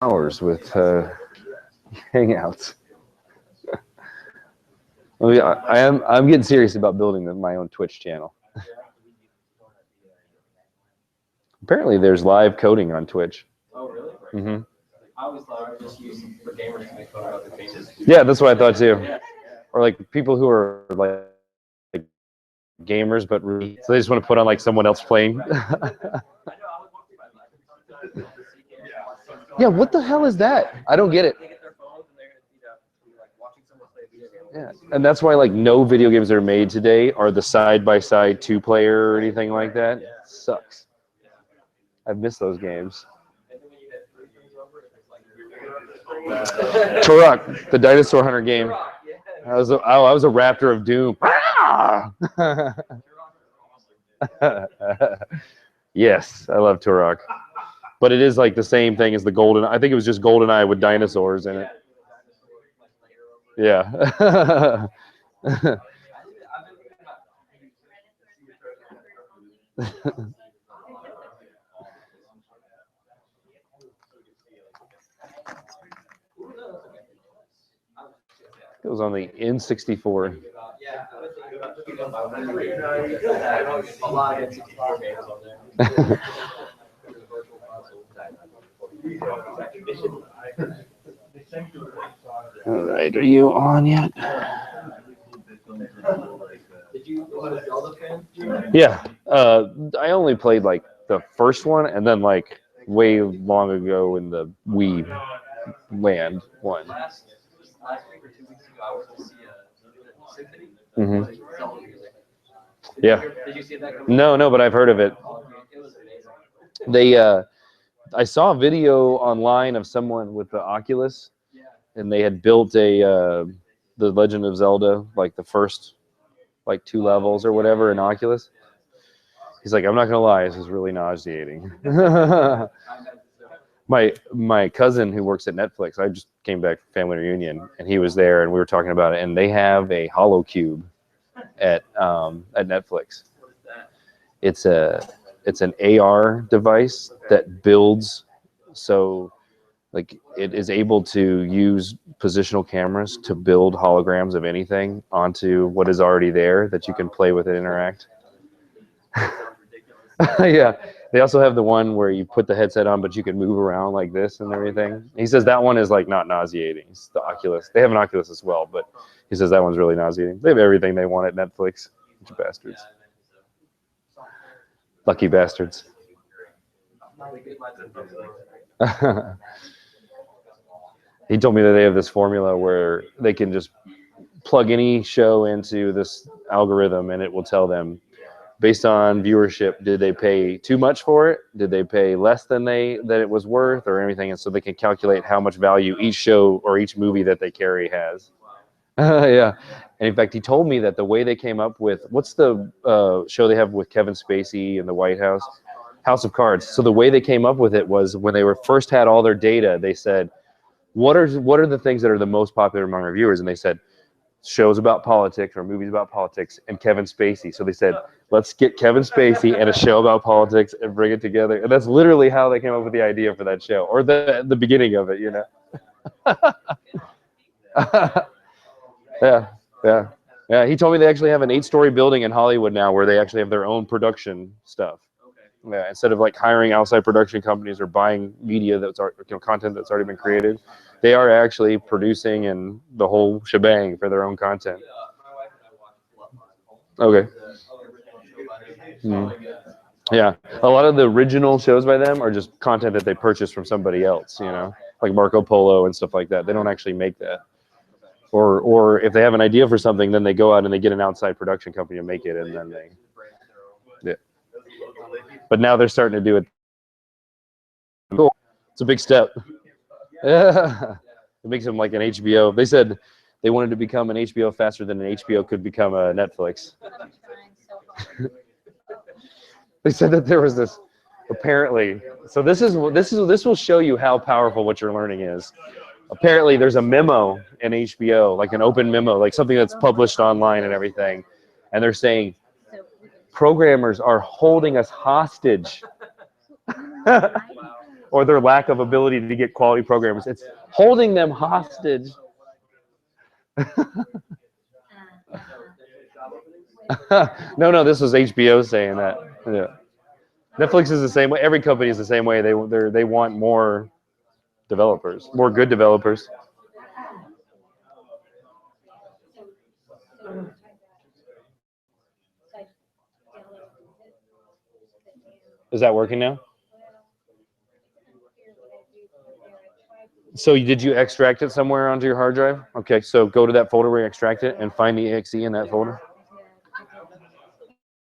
hours with Hangouts. I'm getting serious about building my own Twitch channel. Apparently, there's live coding on Twitch. Oh, really? Mm-hmm. I always thought it was just used for gamers to make fun of other gamers. Yeah, that's what I thought too. Or like people who are like gamers, but really, so they just want to put on like someone else playing. Yeah, what the hell is that? I don't get it. Yeah, and that's why like no video games that are made today are the side-by-side two-player or anything like that. It sucks. I've missed those games. Turok, the dinosaur hunter game. I was a raptor of doom. Yes, I love Turok. But it is like the same thing as the Golden. I think it was just GoldenEye with dinosaurs in it. Yeah. It was on the N64. All right, are you on yet? Yeah, I only played like the first one, and then like way long ago in the Wii Land one. Mm-hmm. Yeah. No, but I've heard of it. I saw a video online of someone with the Oculus, and they had built the Legend of Zelda, like the first, like 2 levels or whatever in Oculus. He's like, I'm not gonna lie, this is really nauseating. My cousin who works at Netflix, I just came back from family reunion, and he was there, and we were talking about it, and they have a HoloCube at Netflix. It's an AR device that builds, so like it is able to use positional cameras to build holograms of anything onto what is already there that you can play with and interact. Yeah, they also have the one where you put the headset on, but you can move around like this and everything. He says that one is like not nauseating. It's the Oculus. They have an Oculus as well, but he says that one's really nauseating. They have everything they want at Netflix. Bunch of bastards. Lucky bastards. He told me that they have this formula where they can just plug any show into this algorithm, and it will tell them, based on viewership, did they pay too much for it? Did they pay less than it was worth, or anything? And so they can calculate how much value each show or each movie that they carry has. Yeah. And in fact, he told me that the way they came up with, what's the show they have with Kevin Spacey in the White House? House of Cards. So the way they came up with it was when they first had all their data, they said, what are the things that are the most popular among reviewers? And they said, shows about politics or movies about politics and Kevin Spacey. So they said, let's get Kevin Spacey and a show about politics and bring it together. And that's literally how they came up with the idea for that show, or the beginning of it, you know. Yeah. He told me they actually have an 8-story building in Hollywood now where they actually have their own production stuff. Yeah, instead of like hiring outside production companies or buying media content that's already been created, they are actually producing and the whole shebang for their own content. Okay. Yeah, a lot of the original shows by them are just content that they purchased from somebody else, you know, like Marco Polo and stuff like that. They don't actually make that. Or if they have an idea for something, then they go out and they get an outside production company to make it, and then yeah. But now they're starting to do it. Cool. It's a big step. Yeah. It makes them like an HBO. They said they wanted to become an HBO faster than an HBO could become a Netflix. They said that there was this, apparently. So this will show you how powerful what you're learning is. Apparently, there's a memo in HBO, like an open memo, like something that's published online and everything, and they're saying programmers are holding us hostage. or their lack of ability to get quality programmers. It's holding them hostage. No, this was HBO saying that. Yeah. Netflix is the same way. Every company is the same way. They want more developers, more good developers. Is that working now? So did you extract it somewhere onto your hard drive? Okay, so go to that folder where you extract it and find the exe in that folder.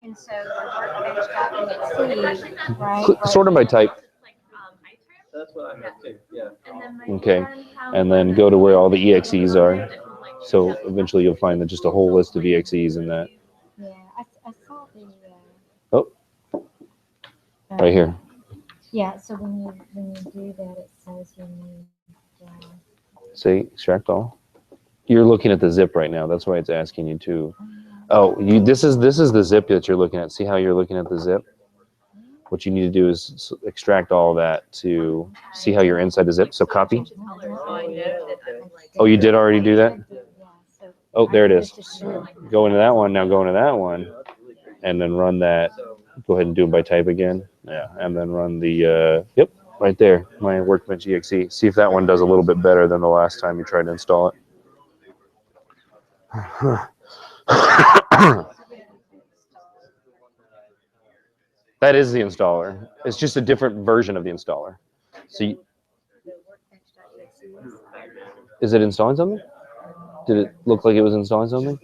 And so workbench.exe, right? Sort them by type. That's what I have too. Yeah. Okay, and then go to where all the exes are. So eventually you'll find just a whole list of exes in that. Yeah, I saw the. Oh, right here. Yeah, so when you do that, it says you need. See, extract all. You're looking at the zip right now. That's why it's asking you to. Oh, this is the zip that you're looking at. See how you're looking at the zip? What you need to do is extract all that to see how you're inside the zip. So copy. Oh, you did already do that? Oh, there it is. Go into that one. Now go into that one. And then run that. Go ahead and do it by type again. Yeah, and then run the, yep, right there, my Workbench exe. See if that one does a little bit better than the last time you tried to install it. That is the installer. It's just a different version of the installer. So is it installing something? Did it look like it was installing something?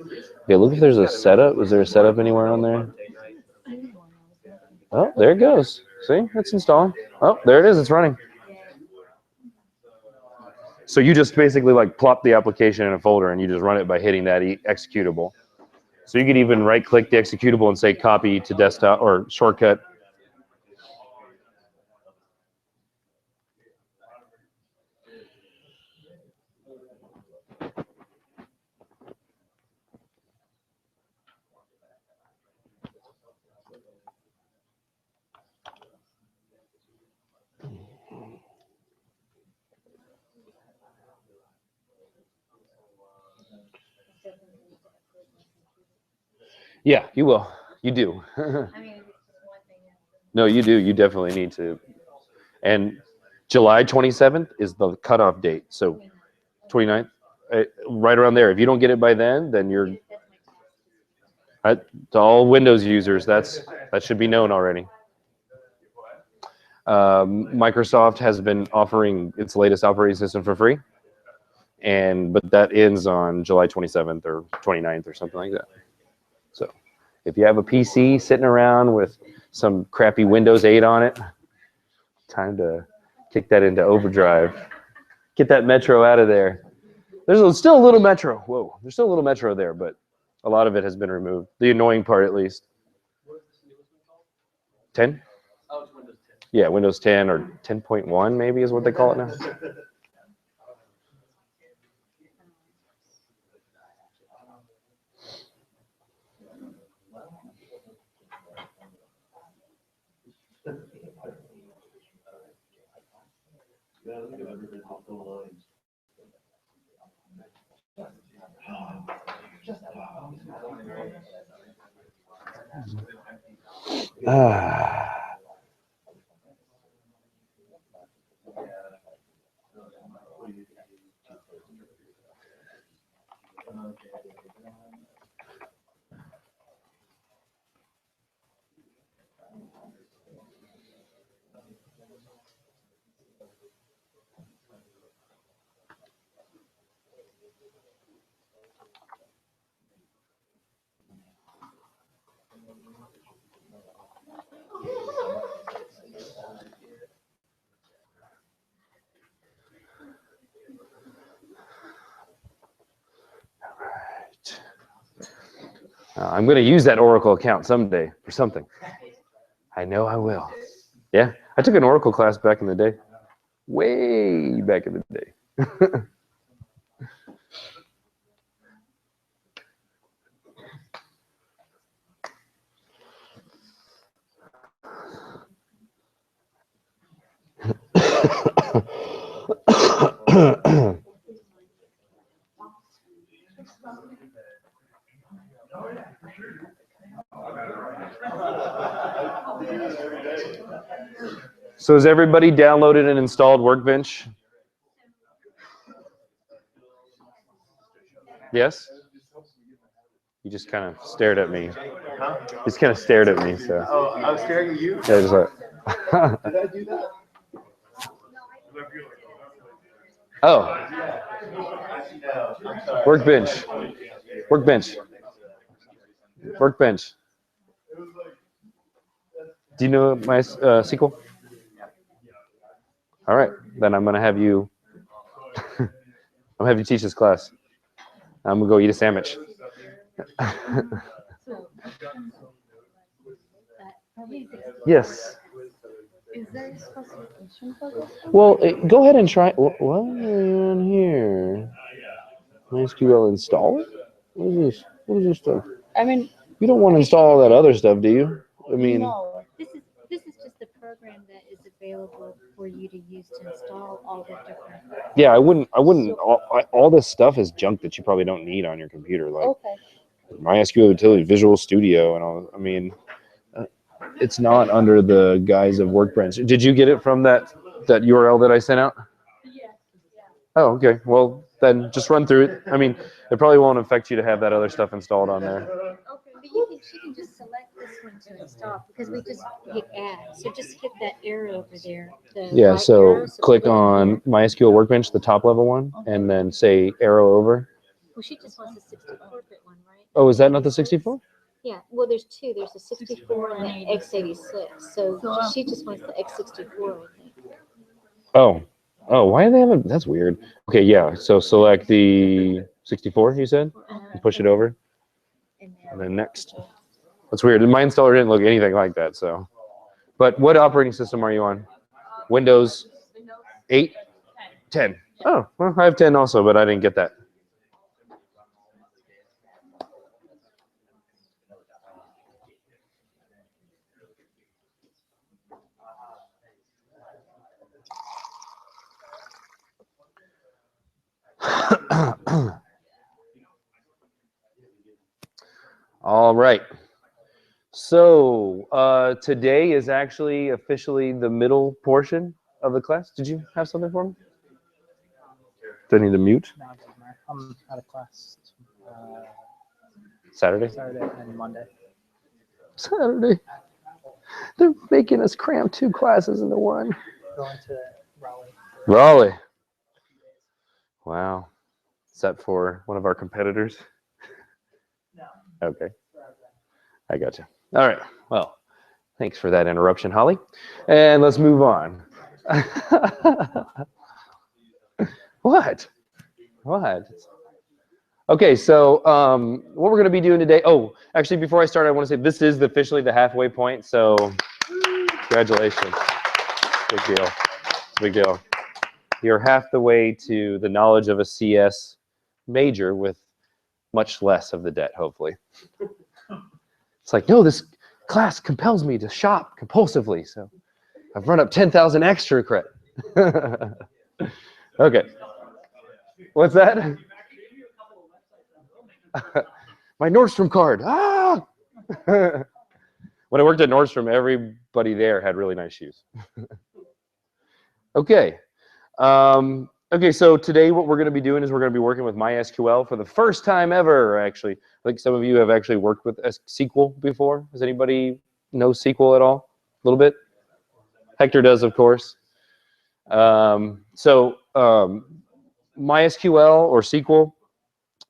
Okay, look if there's a setup. Was there a setup anywhere on there? Oh, there it goes. See, it's installing. Oh, there it is. It's running. So you just basically like plop the application in a folder and you just run it by hitting that executable. So you could even right-click the executable and say copy to desktop or shortcut. Yeah, you will. You do. No, you do. You definitely need to. And July 27th is the cutoff date. So 29th, right around there. If you don't get it by then you're to all Windows users. That should be known already. Microsoft has been offering its latest operating system for free, but that ends on July 27th or 29th or something like that. So if you have a PC sitting around with some crappy Windows 8 on it, time to kick that into overdrive. Get that Metro out of there. There's still a little Metro. Whoa, there's still a little Metro there, but a lot of it has been removed. The annoying part, at least. 10? Oh, it's Windows 10. Yeah, Windows 10 or 10.1 maybe is what they call it now. I'm going to use that Oracle account someday for something. I know I will. Yeah, I took an Oracle class back in the day. Way back in the day. So has everybody downloaded and installed Workbench? Yes? You just kind of stared at me. Huh? Just kind of stared at me. So Oh, I was staring at you? yeah, just like. Did I do that? Oh, No, I'm sorry. Workbench. Workbench. Workbench. Do you know MySQL? All right, then I'm gonna have you. I'm gonna have you teach this class. I'm gonna go eat a sandwich. Yes. Is there a specification for this? Well, go ahead and try. What are you on here? MySQL installer? What is this? What is this stuff? I mean, You don't want to install all that other stuff, do you? I mean, no. This is just the program that is available for you to use to install all the different. yeah, I wouldn't. All this stuff is junk that you probably don't need on your computer, like Okay. MySQL utility, Visual Studio, and all. I mean, it's not under the guise of Workbench. Did you get it from that URL that I sent out? Oh, okay. Well, then just run through it. I mean, it probably won't affect you to have that other stuff installed on there. Okay, but she can just select this one to install because we just hit add. So just hit that arrow over there. The Yeah, right so arrow, click put it in on there. MySQL Workbench, the top level one, and then say arrow over. Well, she just wants the 64-bit one, right? Oh, is that not the 64? Yeah. Well, there's two. There's the 64 and the x86. So she just wants the x64, I think. Oh. Oh, why do they have a, that's weird. Okay, yeah, so select the 64, you said? And push it over, and then next. That's weird. My installer didn't look anything like that, so. But what operating system are you on? Windows 8? 10. Oh, well, I have 10 also, but I didn't get that. All right. So today is actually officially the middle portion of the class. Did you have something for me? Do I need to mute? No, it doesn't matter. I'm out of class Saturday? Saturday and Monday. Saturday. They're making us cram 2 classes into one. Going to Raleigh. Raleigh. Wow. Is that for one of our competitors? No. Okay. I gotcha. All right. Well, thanks for that interruption, Holly. And let's move on. What? What? Okay, so what we're going to be doing today. Oh, actually, before I start, I want to say this is officially the halfway point. So congratulations. Big deal. Big deal. You're half the way to the knowledge of a CS major with much less of the debt, hopefully. It's like, no, this class compels me to shop compulsively, so I've run up 10,000 extra credit. Okay. What's that? My Nordstrom card. Ah! When I worked at Nordstrom, everybody there had really nice shoes. Okay. Okay, so today what we're going to be doing is we're going to be working with MySQL for the first time ever, actually. I think some of you have actually worked with SQL before. Does anybody know SQL at all? A little bit? Hector does, of course. MySQL or SQL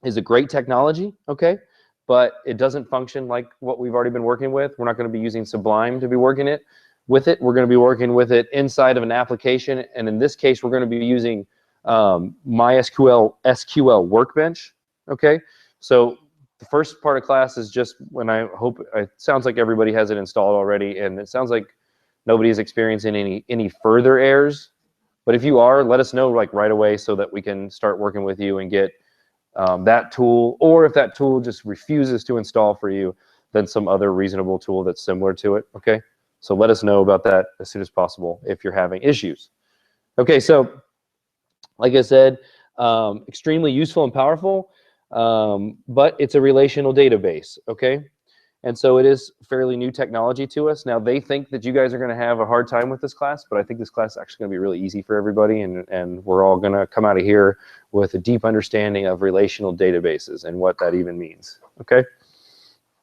is a great technology, okay? But it doesn't function like what we've already been working with. We're not going to be using Sublime to be working with it. We're going to be working with it inside of an application. And in this case, we're going to be using MySQL SQL Workbench, okay? So the first part of class is just when it sounds like everybody has it installed already, and it sounds like nobody is experiencing any further errors. But if you are, let us know like right away so that we can start working with you and get that tool, or if that tool just refuses to install for you, then some other reasonable tool that's similar to it, okay? So let us know about that as soon as possible if you're having issues. Okay, so like I said, extremely useful and powerful, but it's a relational database, okay? And so it is fairly new technology to us. Now, they think that you guys are going to have a hard time with this class, but I think this class is actually going to be really easy for everybody, and we're all going to come out of here with a deep understanding of relational databases and what that even means, okay?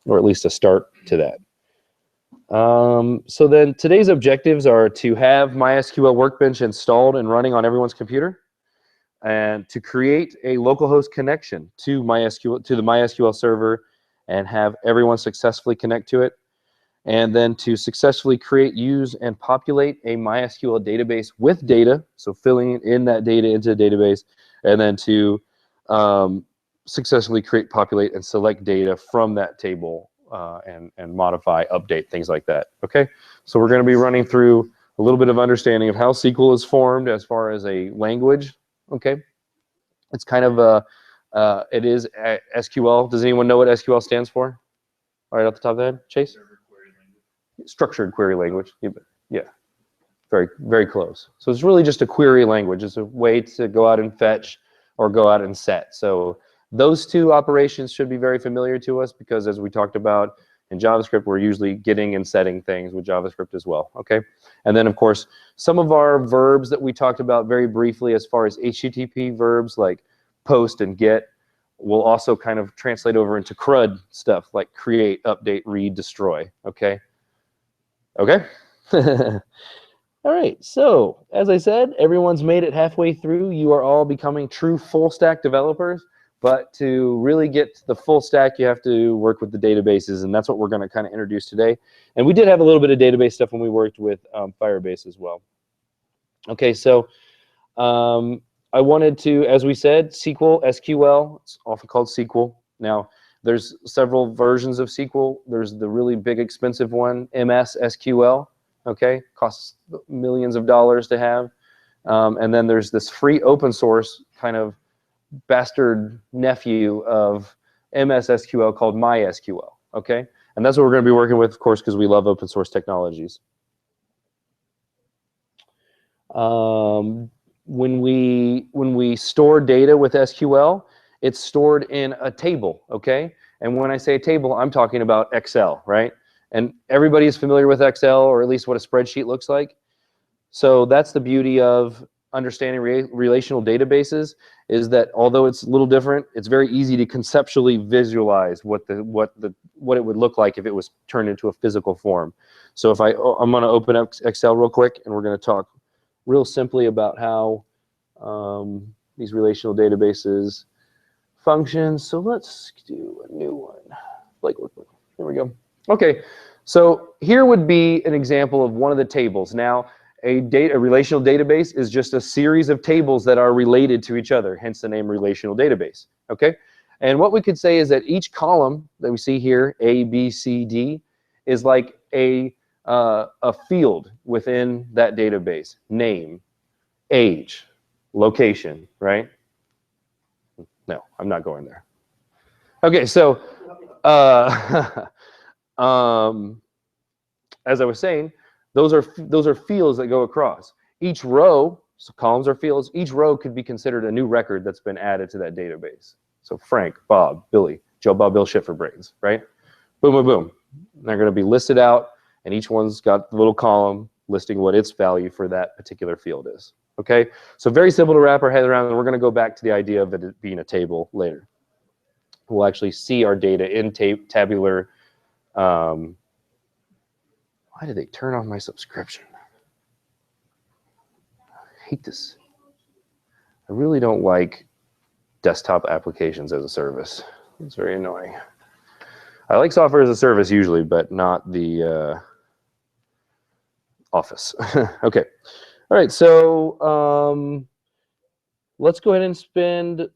Or at least a start to that. So then today's objectives are to have MySQL Workbench installed and running on everyone's computer, and to create a localhost connection to MySQL, to the MySQL server, and have everyone successfully connect to it, and then to successfully create, use, and populate a MySQL database with data, so filling in that data into the database, and then to successfully create, populate, and select data from that table, and modify, update, things like that. Okay, so we're going to be running through a little bit of understanding of how SQL is formed as far as a language. Okay, it's kind of a it is SQL. Does anyone know what SQL stands for? Right off the top of the head, Chase? Structured query language. Yeah, very, very close. So it's really just a query language. It's a way to go out and fetch or go out and set. So those two operations should be very familiar to us, because as we talked about in JavaScript, we're usually getting and setting things with JavaScript as well, okay? And then, of course, some of our verbs that we talked about very briefly as far as HTTP verbs like post and get will also kind of translate over into CRUD stuff like create, update, read, destroy, okay? Okay? All right, so as I said, everyone's made it halfway through. You are all becoming true full stack developers, but to really get to the full stack, you have to work with the databases, and that's what we're going to kind of introduce today. And we did have a little bit of database stuff when we worked with Firebase as well. Okay, so I wanted to, as we said, SQL, it's often called SQL. Now, there's several versions of SQL. There's the really big expensive one, MySQL, okay? Costs millions of dollars to have. And then there's this free open source kind of bastard nephew of MySQL called MySQL, okay? And that's what we're going to be working with, of course, because we love open source technologies. When we store data with SQL, it's stored in a table, okay? And when I say a table, I'm talking about Excel, right? And everybody is familiar with Excel, or at least what a spreadsheet looks like. So that's the beauty of understanding relational databases, is that although it's a little different, it's very easy to conceptually visualize what it would look like if it was turned into a physical form. So if I'm going to open up Excel real quick, and we're going to talk real simply about how these relational databases function. So let's do a new one. Like, there we go. Okay, so here would be an example of one of the tables. Now, a relational database is just a series of tables that are related to each other, hence the name relational database, okay? And what we could say is that each column that we see here, A, B, C, D, is like a field within that database. Name, age, location, right? No, I'm not going there. Okay, so as I was saying, those are fields that go across. Each row, so columns are fields, each row could be considered a new record that's been added to that database. So Frank, Bob, Billy, Joe, Bob, Bill, shit for brains, right? Boom, boom, boom. They're going to be listed out, and each one's got the little column listing what its value for that particular field is. Okay, so very simple to wrap our head around, and we're going to go back to the idea of it being a table later. We'll actually see our data in tabular. Why did they turn off my subscription? I hate this. I really don't like desktop applications as a service. It's very annoying. I like software as a service usually, but not the Office. Okay. All right, so let's go ahead and spend,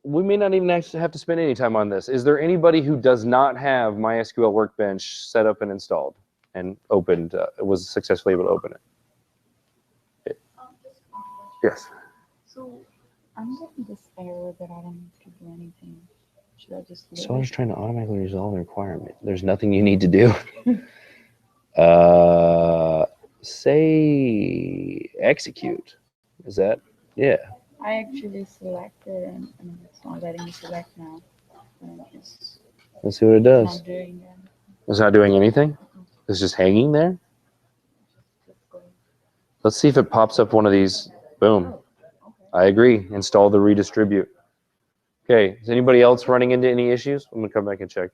we may not even actually have to spend any time on this. Is there anybody who does not have MySQL Workbench set up and installed and opened, was successfully able to open it? Yes. So I'm getting this error that I don't need to do anything. Should I just So I was trying to automatically resolve the requirement. There's nothing you need to do. Say execute. Is that? Yeah. I actually selected and it's not letting me select now. And it's Let's see what it does. not doing that. It's not doing anything. It's just hanging there. Just going. Let's see if it pops up one of these. Boom. I agree. Install the redistribute. Okay. Is anybody else running into any issues? I'm gonna come back and check.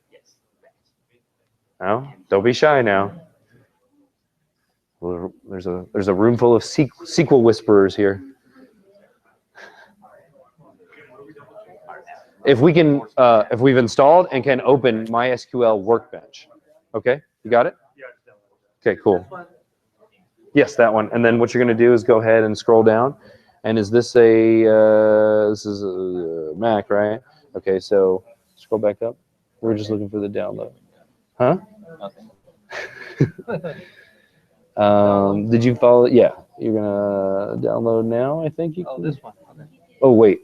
No? Don't be shy now. Well, there's a room full of SQL whisperers here. If we can, if we've installed and can open MySQL Workbench. Okay, you got it? Okay, cool. Yes, that one. And then what you're going to do is go ahead and scroll down. And is this this is a Mac, right? Okay, so scroll back up. We're just looking for the download. Huh? Did you follow? Yeah, you're gonna download now. I think you. Oh, Can. this one. Oh wait,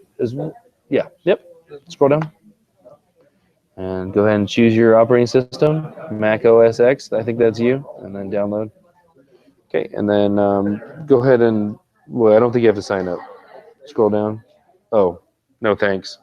yeah, yep. Scroll down and go ahead and choose your operating system, Mac OS X. I think that's you, and then download. Okay, and then go ahead and well, I don't think you have to sign up. Scroll down. Oh, no thanks.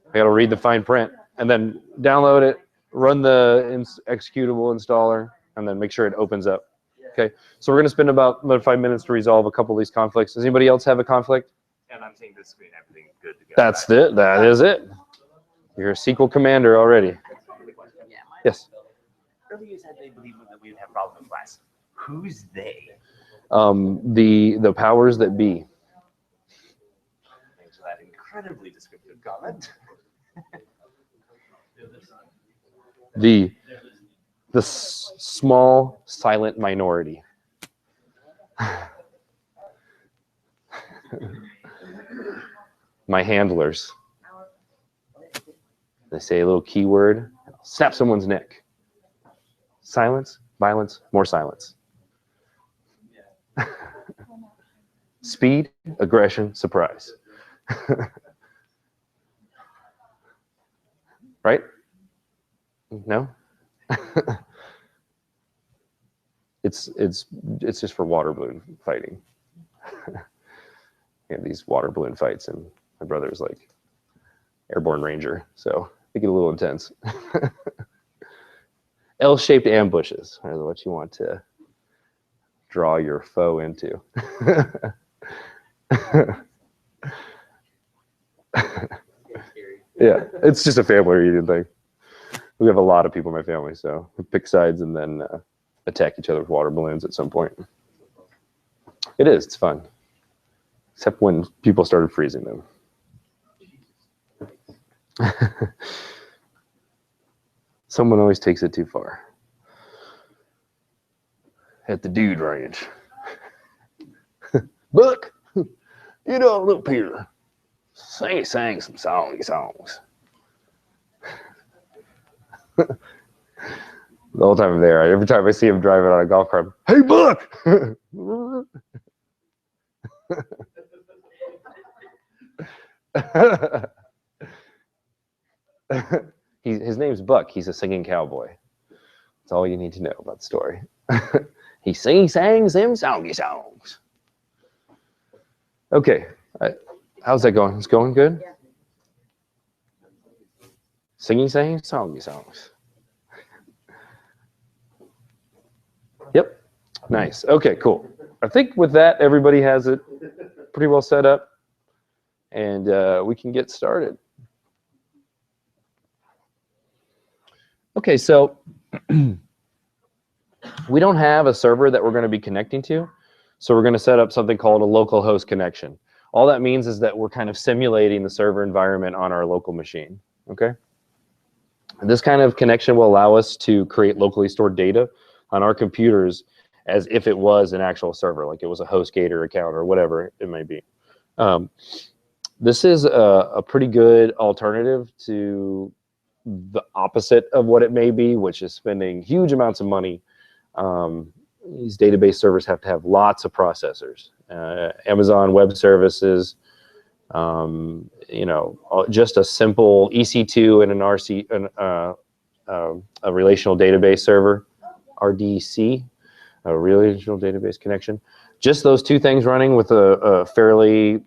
I got to read the fine print and then download it. Run the executable installer, and then make sure it opens up. Okay, so we're going to spend about 5 minutes to resolve a couple of these conflicts. Does anybody else have a conflict? And I'm seeing this screen, everything's good to go. That's it. That is it. You're a SQL commander already. Yes. Earlier you said they believe that we would have problems with class. Who's they? The powers that be. Thanks for that incredibly descriptive comment. The small silent minority. My handlers. They say a little keyword, snap someone's neck. Silence, violence, more silence. Speed, aggression, surprise. Right? No? It's just for water balloon fighting. We have these water balloon fights, and my brother's like airborne ranger, so they get a little intense. L-shaped ambushes are what you want to draw your foe into. Yeah, it's just a family reunion thing. We have a lot of people in my family, so we pick sides and then attack each other with water balloons at some point. It is, it's fun. Except when people started freezing them. Someone always takes it too far. At the dude ranch. Buck, get on up here. Sang some songs. The whole time I'm there, every time I see him driving on a golf cart, hey Buck! His name's Buck. He's a singing cowboy. That's all you need to know about the story. He sang them songs. Okay, how's that going? It's going good? Yeah. Singing songs. Yep, nice. Okay, cool. I think with that, everybody has it pretty well set up, and we can get started. Okay, so we don't have a server that we're going to be connecting to, so we're going to set up something called a local host connection. All that means is that we're kind of simulating the server environment on our local machine, okay? And this kind of connection will allow us to create locally stored data on our computers as if it was an actual server, like it was a HostGator account or whatever it may be. This is a pretty good alternative to the opposite of what it may be, which is spending huge amounts of money. These database servers have to have lots of processors. Amazon Web Services, you know, just a simple EC2 and an RC, a relational database server, RDC, a relational database connection, just those two things running with a fairly,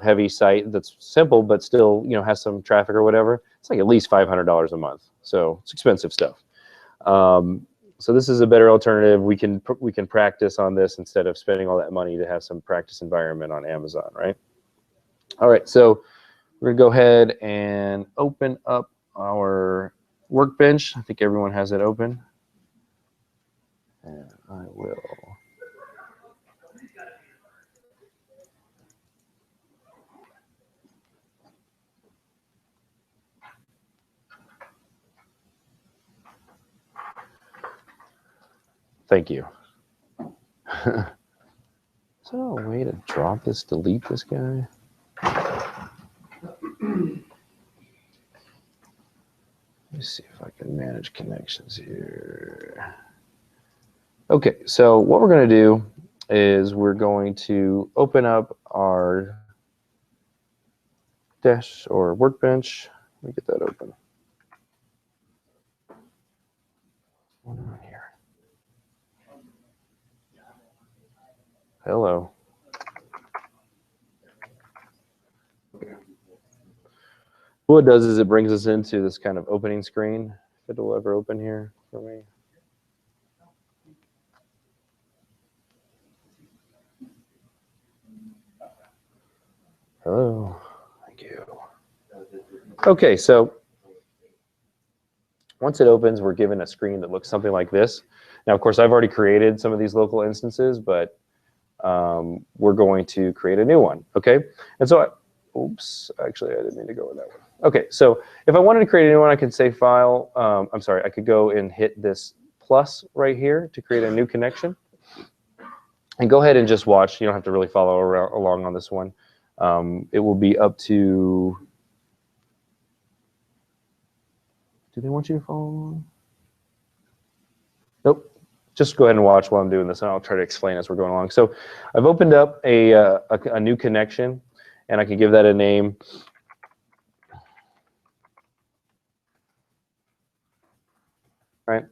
heavy site that's simple but still, has some traffic or whatever, it's like at least $500 a month. So it's expensive stuff. So this is a better alternative. We can practice on this instead of spending all that money to have some practice environment on Amazon, right? All right, so we're gonna go ahead and open up our Workbench. I think everyone has it open. And I will. Thank you. So a way to drop this, delete this guy. Let me see if I can manage connections here. Okay, so what we're going to do is we're going to open up our Dash or Workbench. Let me get that open. What's going on here? Hello. What it does is it brings us into this kind of opening screen. If it'll ever open here for me. Hello. Thank you. Okay, so once it opens, we're given a screen that looks something like this. Now, of course, I've already created some of these local instances, but we're going to create a new one, okay? And so, oops, actually, I didn't mean to go with that one. Okay, so if I wanted to create a new one, I could say File. I'm sorry, I could go and hit this plus right here to create a new connection. And go ahead and just watch. You don't have to really follow along on this one. It will be up to. Do they want you to follow along? Nope. Just go ahead and watch while I'm doing this, and I'll try to explain as we're going along. So I've opened up a new connection, and I can give that a name. Right?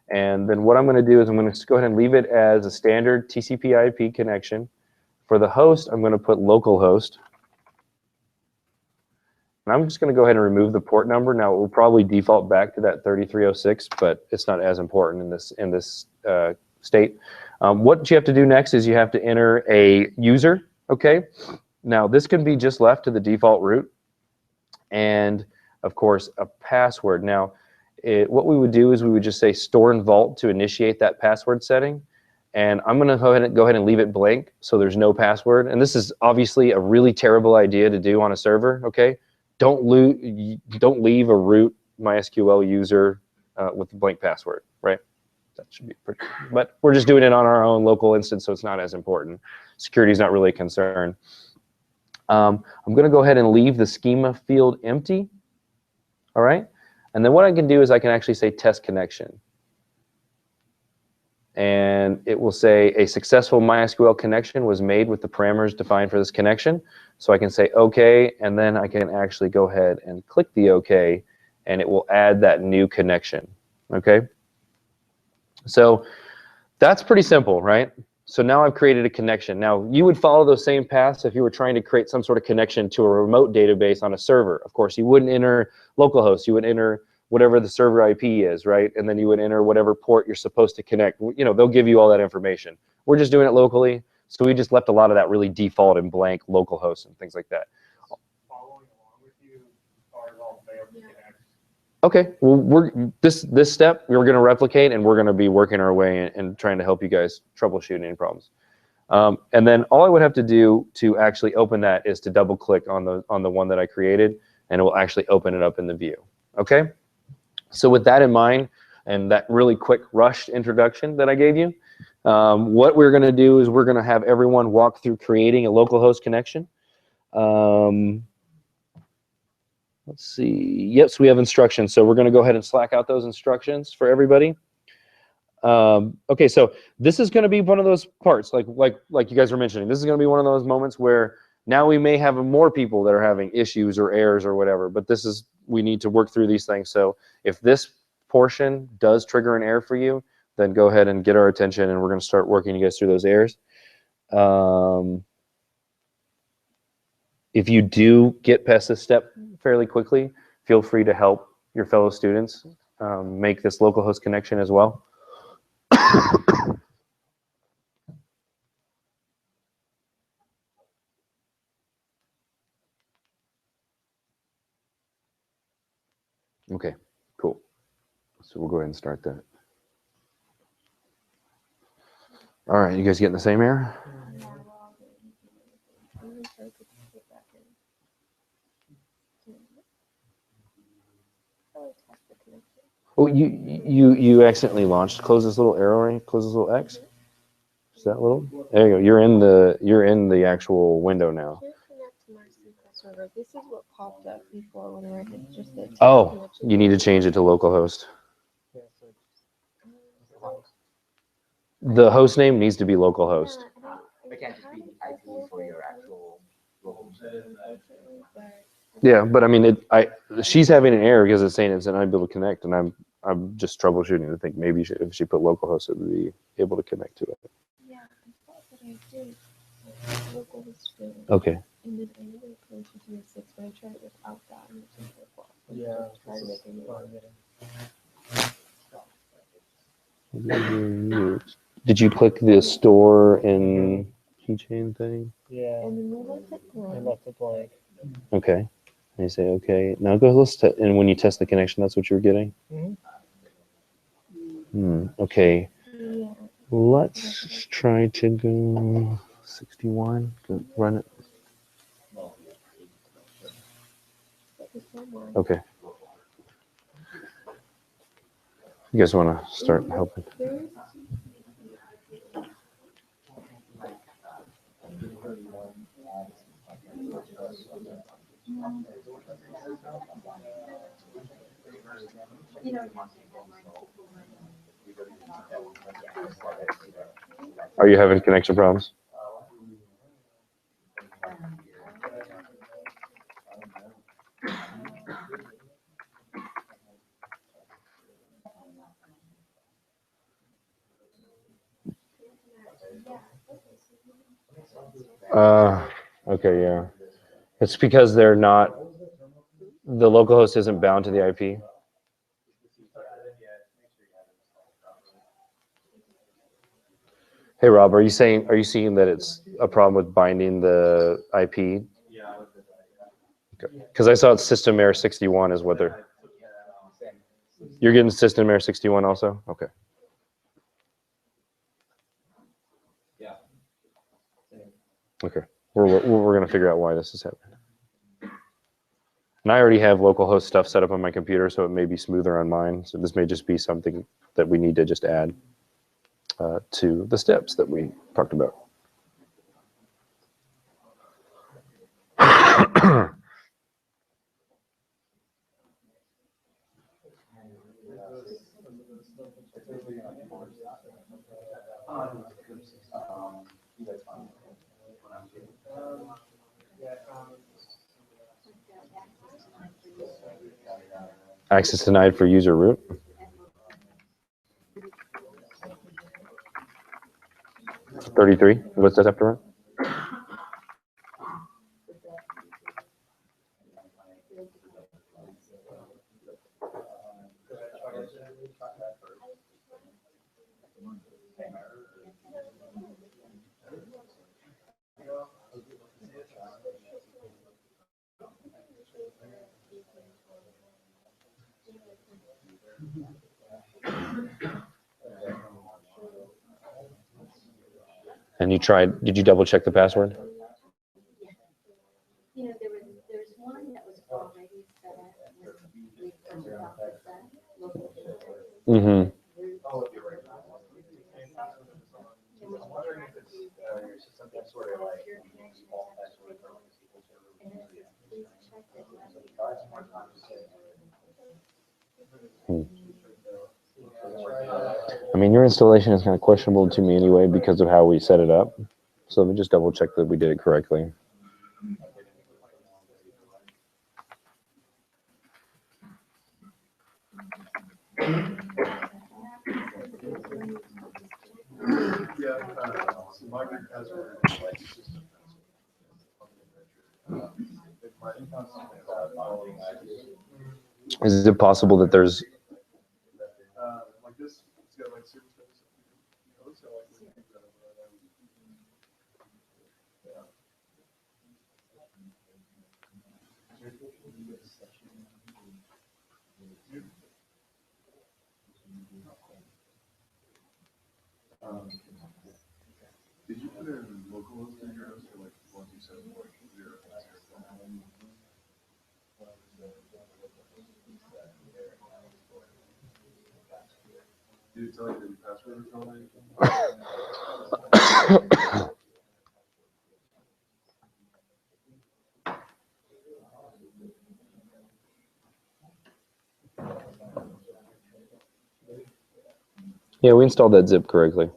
And then what I'm going to do is I'm going to go ahead and leave it as a standard TCP/IP connection. For the host, I'm going to put localhost. And I'm just going to go ahead and remove the port number. Now, it will probably default back to that 3306, but it's not as important in this state. What you have to do next is you have to enter a user, okay? Now, this can be just left to the default root, and, of course, a password. Now, what we would do is we would just say store in vault to initiate that password setting. And I'm going to go ahead and leave it blank so there's no password. And this is obviously a really terrible idea to do on a server, okay? Don't leave a root MySQL user with a blank password, right? That should be pretty, but we're just doing it on our own local instance, so it's not as important. Security is not really a concern. I'm going to go ahead and leave the schema field empty, all right? And then what I can do is I can actually say test connection. And it will say a successful MySQL connection was made with the parameters defined for this connection. So I can say OK, and then I can actually go ahead and click the OK, and it will add that new connection. Okay? So that's pretty simple, right? So now I've created a connection. Now, you would follow those same paths if you were trying to create some sort of connection to a remote database on a server. Of course, you wouldn't enter localhost. You would enter whatever the server IP is, right? And then you would enter whatever port you're supposed to connect. You know, they'll give you all that information. We're just doing it locally, so we just left a lot of that really default and blank localhost and things like that. Following along with you are all failed to connect. Okay, well, this step we're going to replicate, and we're going to be working our way and trying to help you guys troubleshoot any problems. And then all I would have to do to actually open that is to double click on the one that I created, and it will actually open it up in the view. Okay. So with that in mind, and that really quick rushed introduction that I gave you, what we're going to do is we're going to have everyone walk through creating a localhost connection. Let's see. Yes, we have instructions. So we're going to go ahead and Slack out those instructions for everybody. Okay, so this is going to be one of those parts, like you guys were mentioning. This is going to be one of those moments where now we may have more people that are having issues or errors or whatever, but we need to work through these things. So if this portion does trigger an error for you, then go ahead and get our attention, and we're going to start working you guys through those errors. If you do get past this step fairly quickly, feel free to help your fellow students make this localhost connection as well. Okay, cool. So we'll go ahead and start that. All right, you guys getting the same error? Oh, you accidentally launched. Close this little arrow right. Close this little X. Is that little? There you go. You're in the actual window now. This is what popped up before whenever I had just said. Oh, you need to change it to localhost. The host name needs to be localhost. It can't just be IP for your actual local. Yeah, but I mean, she's having an error because it's saying it's unable to connect, and I'm just troubleshooting to think maybe if she put localhost, it would be able to connect to it. Yeah, I thought that I did localhost still. Okay. And then I know it goes to 306, but I tried it without that and it didn't work well. Yeah. Try making it. Did you click the store and keychain thing? Yeah. And then we left it I blank. left it blank. Okay. And you say, okay, now go, and when you test the connection, that's what you're getting? Okay. Yeah. Let's try to go 61, go run it. Okay. You guys want to start helping? Are you having connection problems? Okay, yeah. It's because they're not, the localhost isn't bound to the IP. Hey Rob, are you seeing that it's a problem with binding the IP? Yeah. Because I saw it's system error 61 is what they're. You're getting system error 61 also? Okay. Yeah. Okay. We're going to figure out why this is happening. And I already have localhost stuff set up on my computer, so it may be smoother on mine. So this may just be something that we need to just add to the steps that we talked about. Access denied for user root. $33. What does that have to run? And you tried, did you double check the password? You know, there's one that was already set up with Mm-hmm. I mean, your installation is kind of questionable to me anyway because of how we set it up. So let me just double check that we did it correctly. Is it possible that there's Did you put in localhost in your house for like 127.0? Did it tell you that your password was wrong or anything? Yeah, we installed that zip correctly.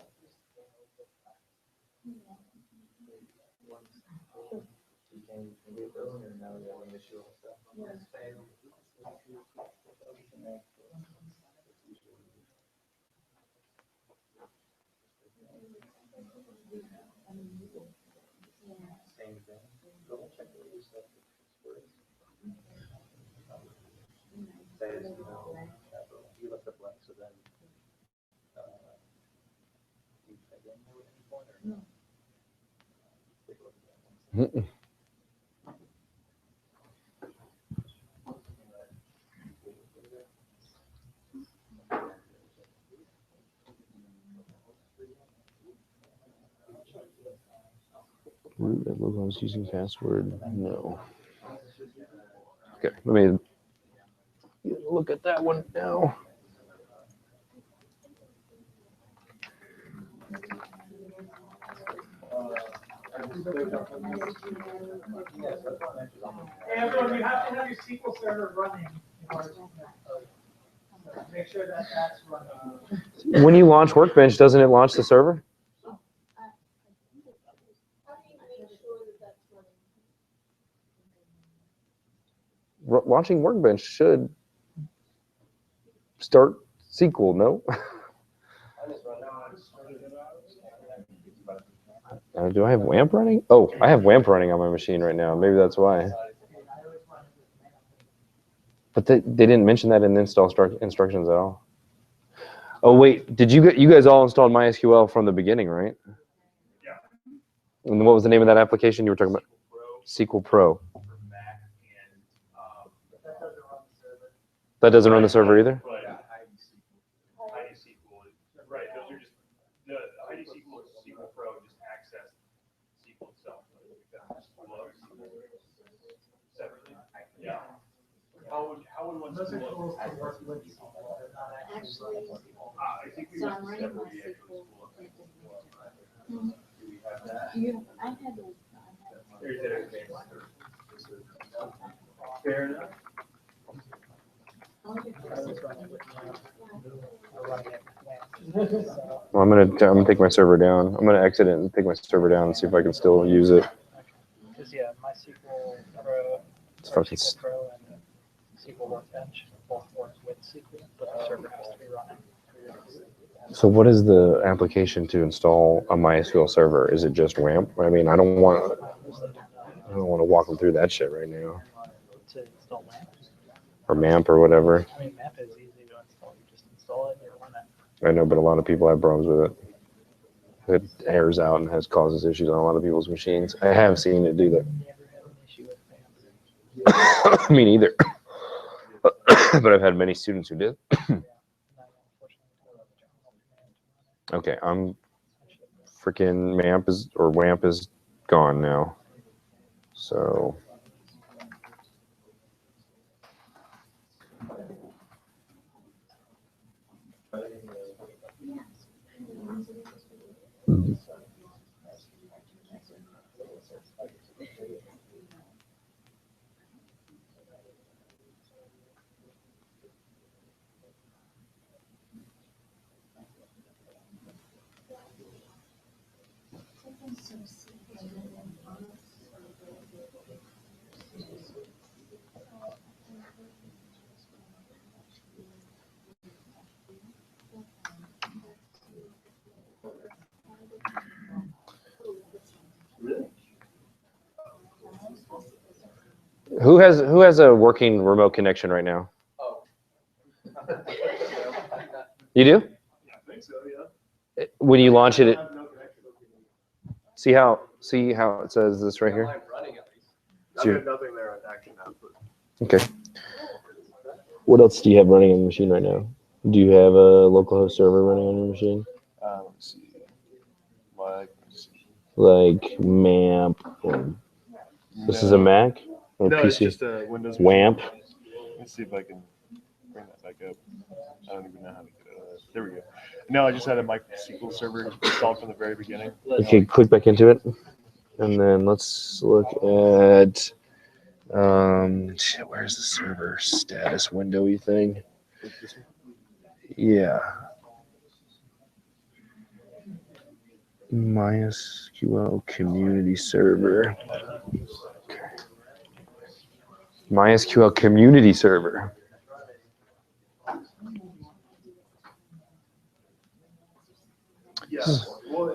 Root at localhost using password? No. Okay, let me look at that one now. Hey, everyone, you have to have your SQL server running in order to make sure that that's running. When you launch Workbench, doesn't it launch the server? Launching Workbench should start SQL, no? Do I have WAMP running? Oh, I have WAMP running on my machine right now. Maybe that's why. But they didn't mention that in the install instructions at all. Oh wait, did you guys all installed MySQL from the beginning, right? Yeah. And what was the name of that application you were talking about? SQL Pro. That doesn't run the server either? Right. Right. Those are just the ID SQL Pro just access SQL itself. Separately. Yeah. How would one Those are spool tools up? to work with SQL, but not Actually, I think we so must I'm running separate my the actual SQL. spool up. Do we have that? I had to. Or is it okay? Fair enough. I was running with running it. So, Well, I'm gonna take my server down. I'm gonna exit it and take my server down and see if I can still use it. because yeah, MySQL Pro, It's or fucking SQL Pro and SQL Workbench both work with SQL, but the server has to be running. So what is the application to install a MySQL server? Is it just WAMP? I mean, I don't want to walk them through that shit right now. To install LAMP. Or MAMP or whatever. I mean, MAP is easy to install. You just install it and you run it. I know, but a lot of people have problems with it. It errors out and causes issues on a lot of people's machines. I have seen it do that. Never had an issue with MAP. Me neither. But I've had many students who did. Okay, I'm freaking WAMP is gone now. So Who has a working remote connection right now? Oh. You do? Yeah, I think so, yeah. When you launch it, I have no connection. see how it says this right here? Live running at least. It's your- I've got nothing there on action output. Okay. What else do you have running on the machine right now? Do you have a localhost server running on your machine? Let's see. Like MAMP? Or, this is a Mac or No, PC? it's just a Windows. WAMP? Let's see if I can bring that back up. I don't even know how to get it. There we go. No, I just had a MySQL server installed from the very beginning. Okay, click back into it, and then let's look at shit, where's the server status windowy thing? Yeah. MySQL community server. MySQL community server. Yeah. Well, I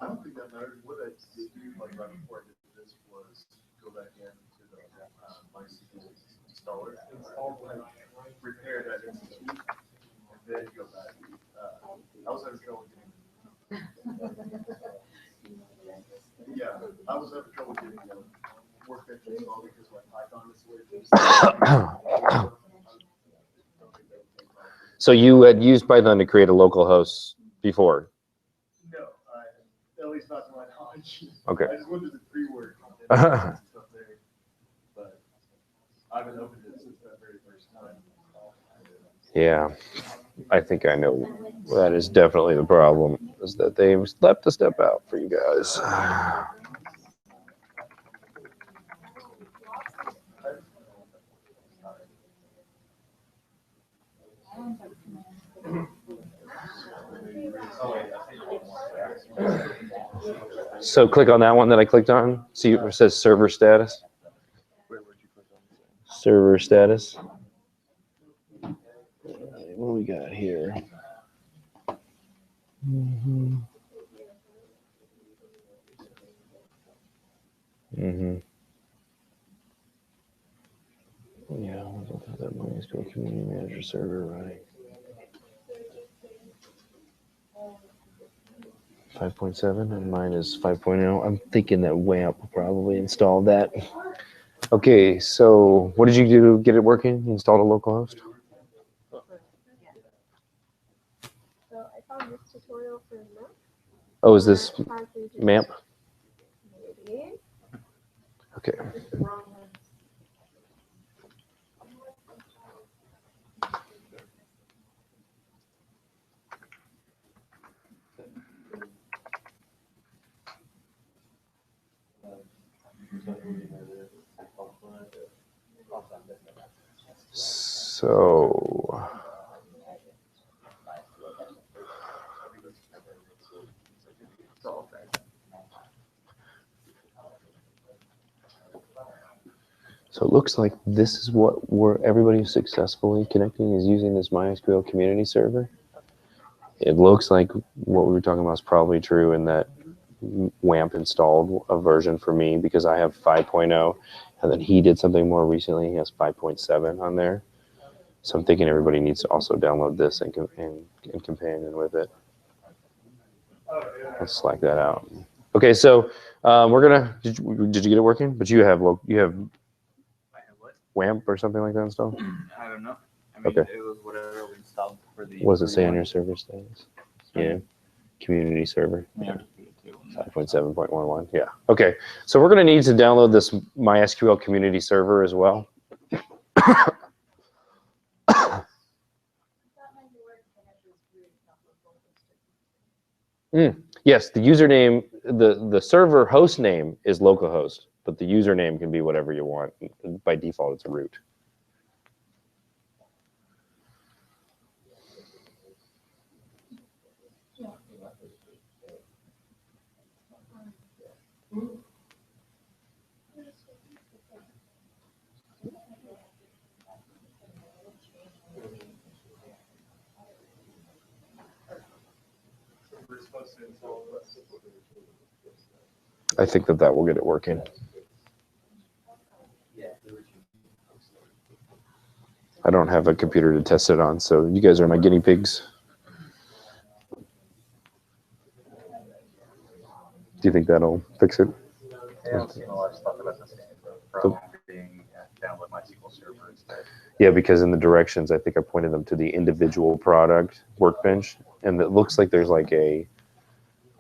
don't think that matters. What I did do, like right before I did this, was go back into the MySQL installer, repair that instance, and then go back. I was having trouble getting. Yeah, I was having trouble getting Workbench installed because my Python is the way. So you had used Python to create a local host before? No, at least not to my knowledge. Okay. I just went to the pre-work and stuff there, but I haven't opened it since that very first time. Yeah, I think I know. That is definitely the problem, is that they've left a step out for you guys. So click on that one that I clicked on. See where it says server status? Server status. What do we got here? Mm-hmm. Yeah, we'll have that MySQL Community Manager server running. 5.7 and mine is 5.0. I'm thinking that WAMP will probably install that. Okay, so what did you do to get it working? You installed a localhost? So I found this tutorial for Mac. Oh, is this How to just- MAMP? Maybe. Okay. It's the wrong one. So it looks like this is what everybody who's successfully connecting is using this MySQL community server. It looks like what we were talking about is probably true in that WAMP installed a version for me because I have 5.0, and then he did something more recently. He has 5.7 on there. So I'm thinking everybody needs to also download this and companion with it. Let's slack that out. Okay, so we're gonna. Did you get it working? But you have I have what? WAMP or something like that installed? I don't know. I mean, Okay. it was whatever we installed for the. What does it say on your server status? Yeah, community server. Yeah. 5.7.11. Yeah. Okay. So we're going to need to download this MySQL community server as well. Yes, the username, the server host name is localhost, but the username can be whatever you want. By default, it's root. I think that will get it working. I don't have a computer to test it on, so you guys are my guinea pigs. Do you think that'll fix it? Yeah, I've seen a lot of stuff about this from being download MySQL server instead. Yeah, because in the directions, I think I pointed them to the individual product workbench, and it looks like there's like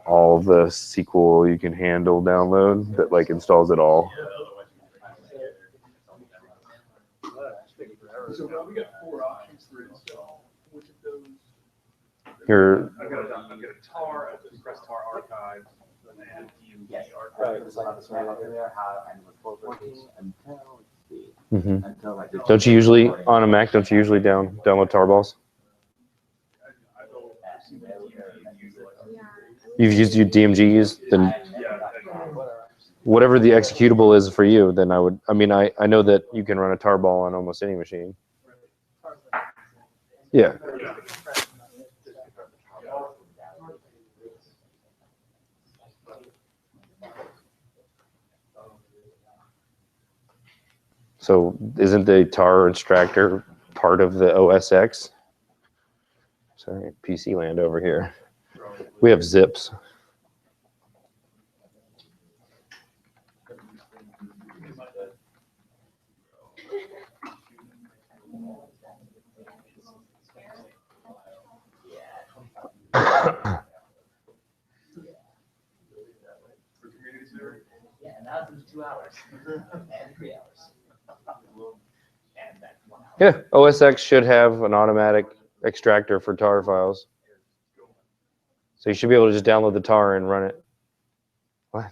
all the SQL you can handle download that like installs it all. So we got 4 options for install. Which of those? Here, I've got a tar, a compressed tar archive, and Yes. archive. don't you usually on a Mac? Don't you usually download tarballs? You've used your DMGs, then whatever the executable is for you, then I mean, I know that you can run a tarball on almost any machine. Yeah. So isn't the tar extractor part of the OS X? Sorry, PC land over here. We have zips. Yeah, and that was 2 hours and 3 hours. And that 1 hour. Yeah, OS X should have an automatic extractor for tar files. So you should be able to just download the tar and run it. What?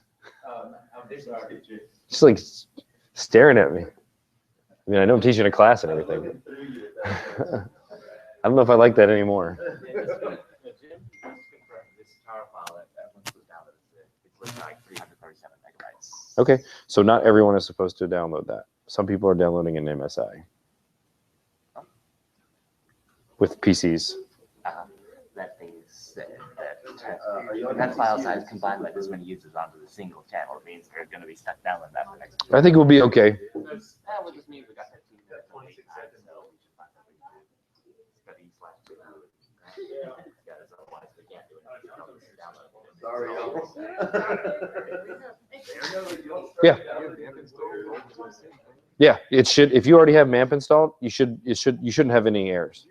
Just like staring at me. I mean, I know I'm teaching a class and everything. I don't know if I like that anymore. This tar file that once was downloaded, it's looking like 337 megabytes. Okay, so not everyone is supposed to download that. Some people are downloading an MSI with PCs. That thing is that file size combined by this many users onto the single channel means they're going to be stuck downloading that for next. I think we'll be okay. That would just mean we got 15 minutes on 8 times, so we should find something. Yeah, otherwise we can't do it. Yeah. Yeah, it should. If you already have MAMP installed, you shouldn't have any errors.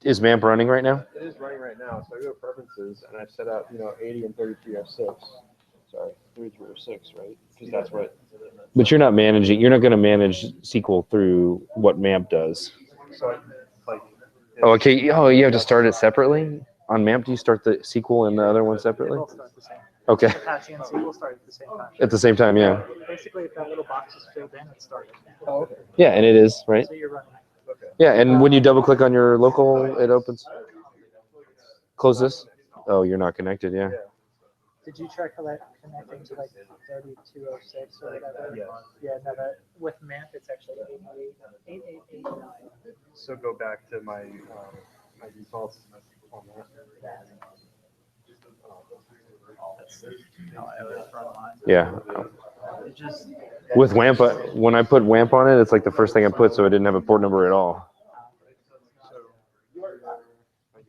Is MAMP running right now? It is running right now, so I go to preferences and I set up, 80 and 3306. Sorry, 3306, right? Because that's what. But you're not managing. You're not going to manage SQL through what MAMP does. So like. Oh, okay. Oh, you have to start it separately on MAMP. Do you start the SQL and the other one separately? They both start the same. Okay. Apache and SQL start at the same time. At the same time, yeah. Basically, if that little box is filled in, it started. Oh, okay. Yeah, and it is right. So you're running. Okay. Yeah, and when you double click on your local, it opens. Close this. Oh, you're not connected. Yeah. Did you try connecting to like 3206 or whatever? Yeah. Yeah, no, that with MAMP, it's actually 8889. So go back to my my defaults on that. Yeah. It just With WAMP, when I put WAMP on it, it's like the first thing I put, so it didn't have a port number at all.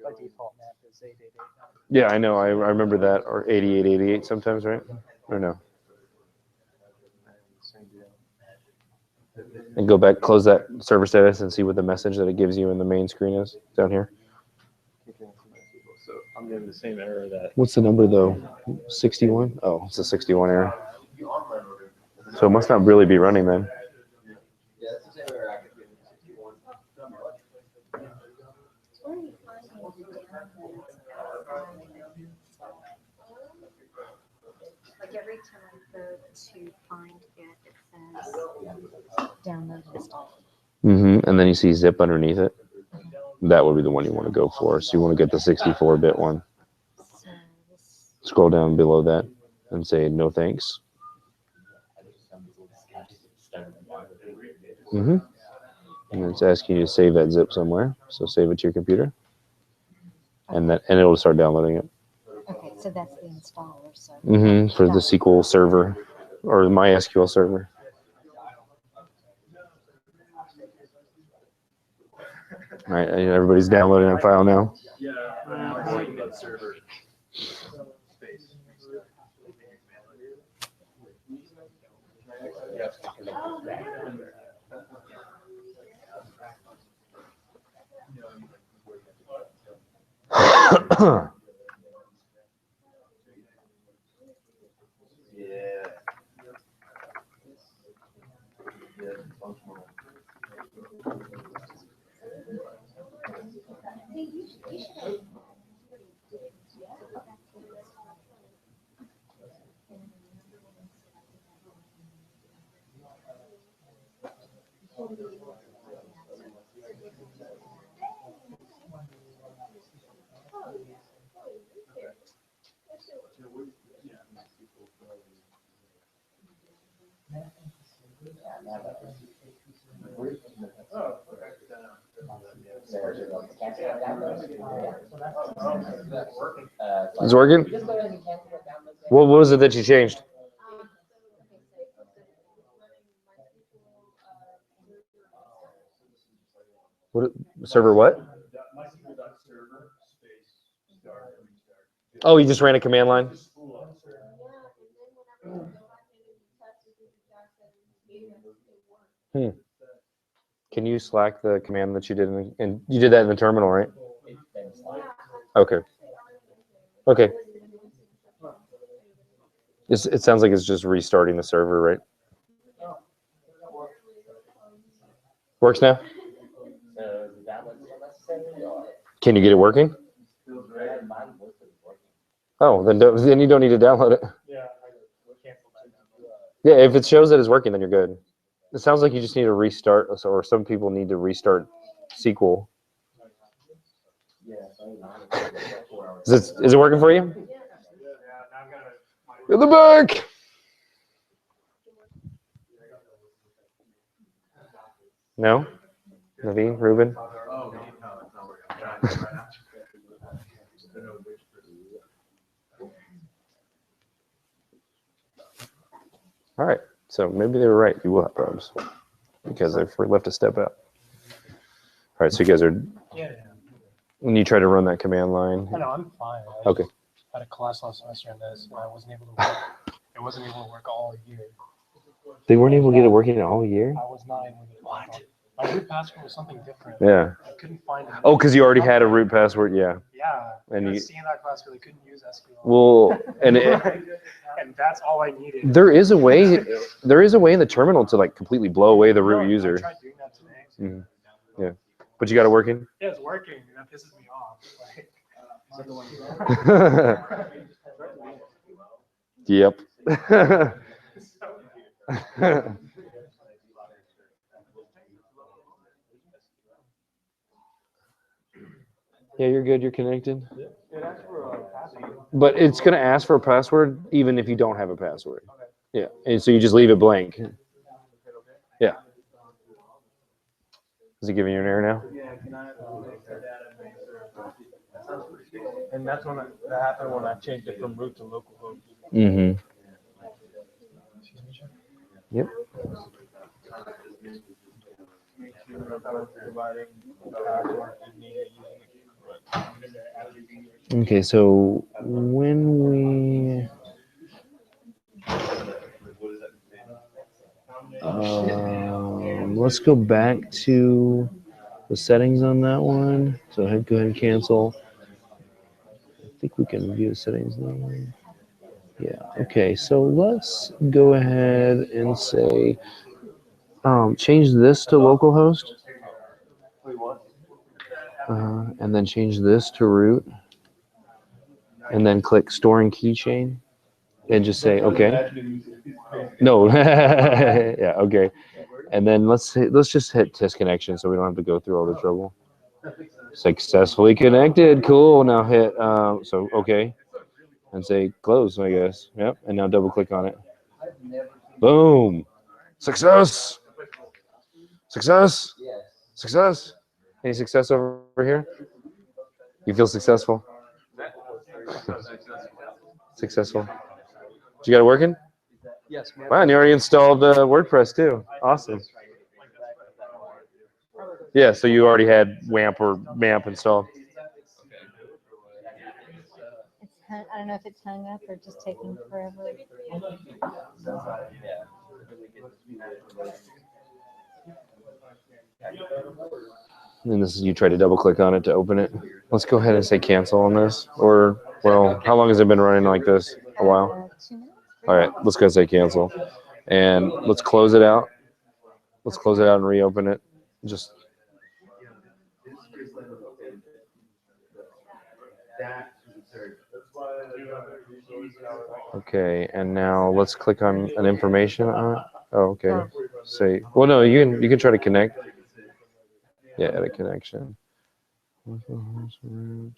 by default MAMP is 8889. Yeah, I know. I remember that, or 8888 sometimes, right? Or no? And go back, close that server status, and see what the message that it gives you in the main screen is down here. So I'm getting the same error that. What's the number though? 61? Oh, it's a 61 error. So it must not really be running then. Like every time I go to find it, it says download and install. And then you see zip underneath it. That would be the one you want to go for. So you want to get the 64-bit one. So this, Scroll down below that and say no thanks. And it's asking you to save that zip somewhere. So save it to your computer. And it'll start downloading it. okay, so that's the installer. So For the SQL server or the MySQL server. All right, everybody's downloading that file now. Yeah, or you can get server space. Yeah. Yeah, functional. It's working? What was it that you changed? What server what? Oh, you just ran a command line? Can you Slack the command that you did and you did that in the terminal, right? Okay. Okay. It sounds like it's just restarting the server, right? Works now? Can you get it working? Oh, then you don't need to download it. Yeah, if it shows that it's working, then you're good. It sounds like you just need to restart, or some people need to restart SQL. Is it working for you? In the back. No? Naveen, Ruben? All right, so maybe they were right. You will have problems because they've left a step out. All right, so you guys are. Yeah. When you try to run that command line. I know, I'm fine. Okay. I had a class last semester on this, and I wasn't able to work. It wasn't able to work all year. They weren't able to get it working all year? I was not able to get it. What? My root password was something different. Yeah. I couldn't find it. Oh, because you already had a root password, yeah. Yeah. And I you. was seeing that class where they couldn't use SQL. Well, and and that's all I needed. there is a way in the terminal to like completely blow away the root I user. tried doing that today. Mm-hmm. Yeah, but you got it working. Yeah, it's working. And that pisses me off. Yep. Yeah, you're good. You're connected. But it's going to ask for a password even if you don't have a password. Yeah, and so you just leave it blank. Yeah. Is it giving you an error now? Yeah, and that's when that happened when I changed it from root to localhost. Mm-hmm. Yep. Okay, so when we let's go back to the settings on that one. So go ahead and cancel. I think we can view the settings now. Yeah. Okay. So let's go ahead and say change this to localhost, and then change this to root, and then click storing keychain, and just say okay. No. Yeah. Okay. And then let's just hit test connection so we don't have to go through all the trouble. Successfully connected. Cool. Now hit so okay, and say close. I guess. Yep. And now double click on it. Boom. Success. Success. Success. Any success over here? You feel successful? Successful. You got it working? Yes, man. Wow, and you already installed WordPress too. Awesome. Yeah, so you already had WAMP or MAMP installed. I don't know if it's hung up or just taking forever. And this is you try to double click on it to open it. Let's go ahead and say cancel on this. Or, well, how long has it been running like this? A while? 2 minutes? All right, let's go say cancel. And let's close it out. Let's close it out and reopen it. Just okay, and now let's click on an information on it. Oh, okay. Say, well, no, you can try to connect. Yeah, add a connection. And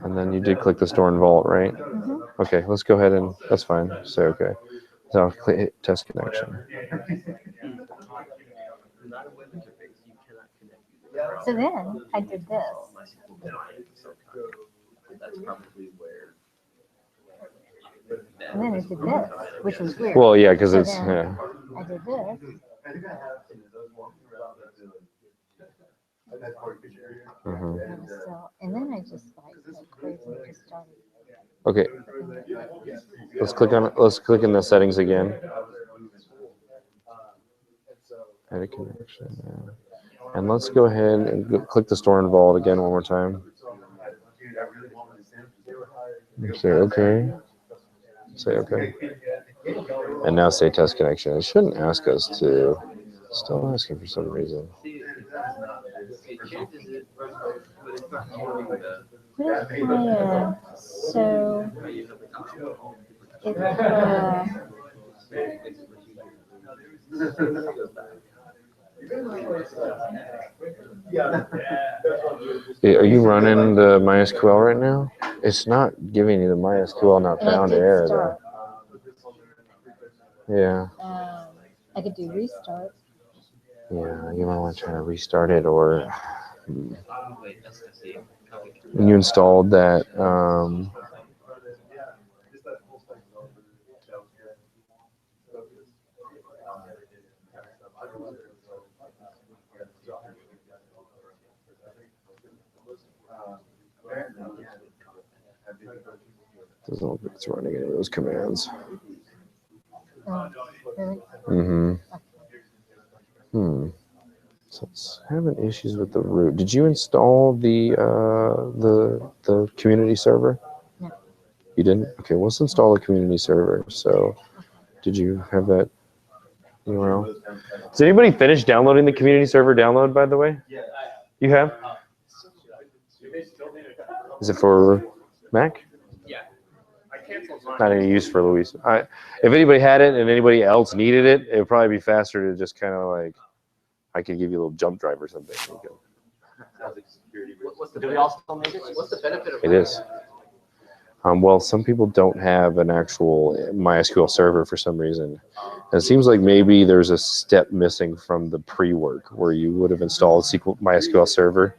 then you did click the store and vault, right? Mm-hmm. Okay, let's go ahead and that's fine. Say okay. So I'll click test connection. So then I did this. And then I did this, which was weird. Well, yeah, because So it's then yeah. I did this. Mhm. And, it was still, and then I just like crazy just started. Okay. Let's click on it. Let's click in the settings again. Add a connection. Yeah. And let's go ahead and click the store and vault again one more time. Say okay. Say okay. And now say test connection. It shouldn't ask us to. Still asking for some reason. Where's my, so it, Are you running the MySQL right now? It's not giving you the MySQL not and it found did error start. though. Yeah. I could do restart. Yeah, you might want to try to restart it, or when you installed that. Doesn't look like it's running any of those commands. Oh, really? Mm-hmm. So it's having issues with the root. Did you install the community server? No. You didn't? Okay, let's install a community server. So, did you have that URL? Has anybody finished downloading the community server download, by the way? You have? Is it for Mac? Not any use for Luis. If anybody had it and anybody else needed it, it would probably be faster to just kind of like, I could give you a little jump drive or something. Do we all still need it? What's the benefit of It is. Well, some people don't have an actual MySQL server for some reason. And it seems like maybe there's a step missing from the pre-work where you would have installed MySQL server.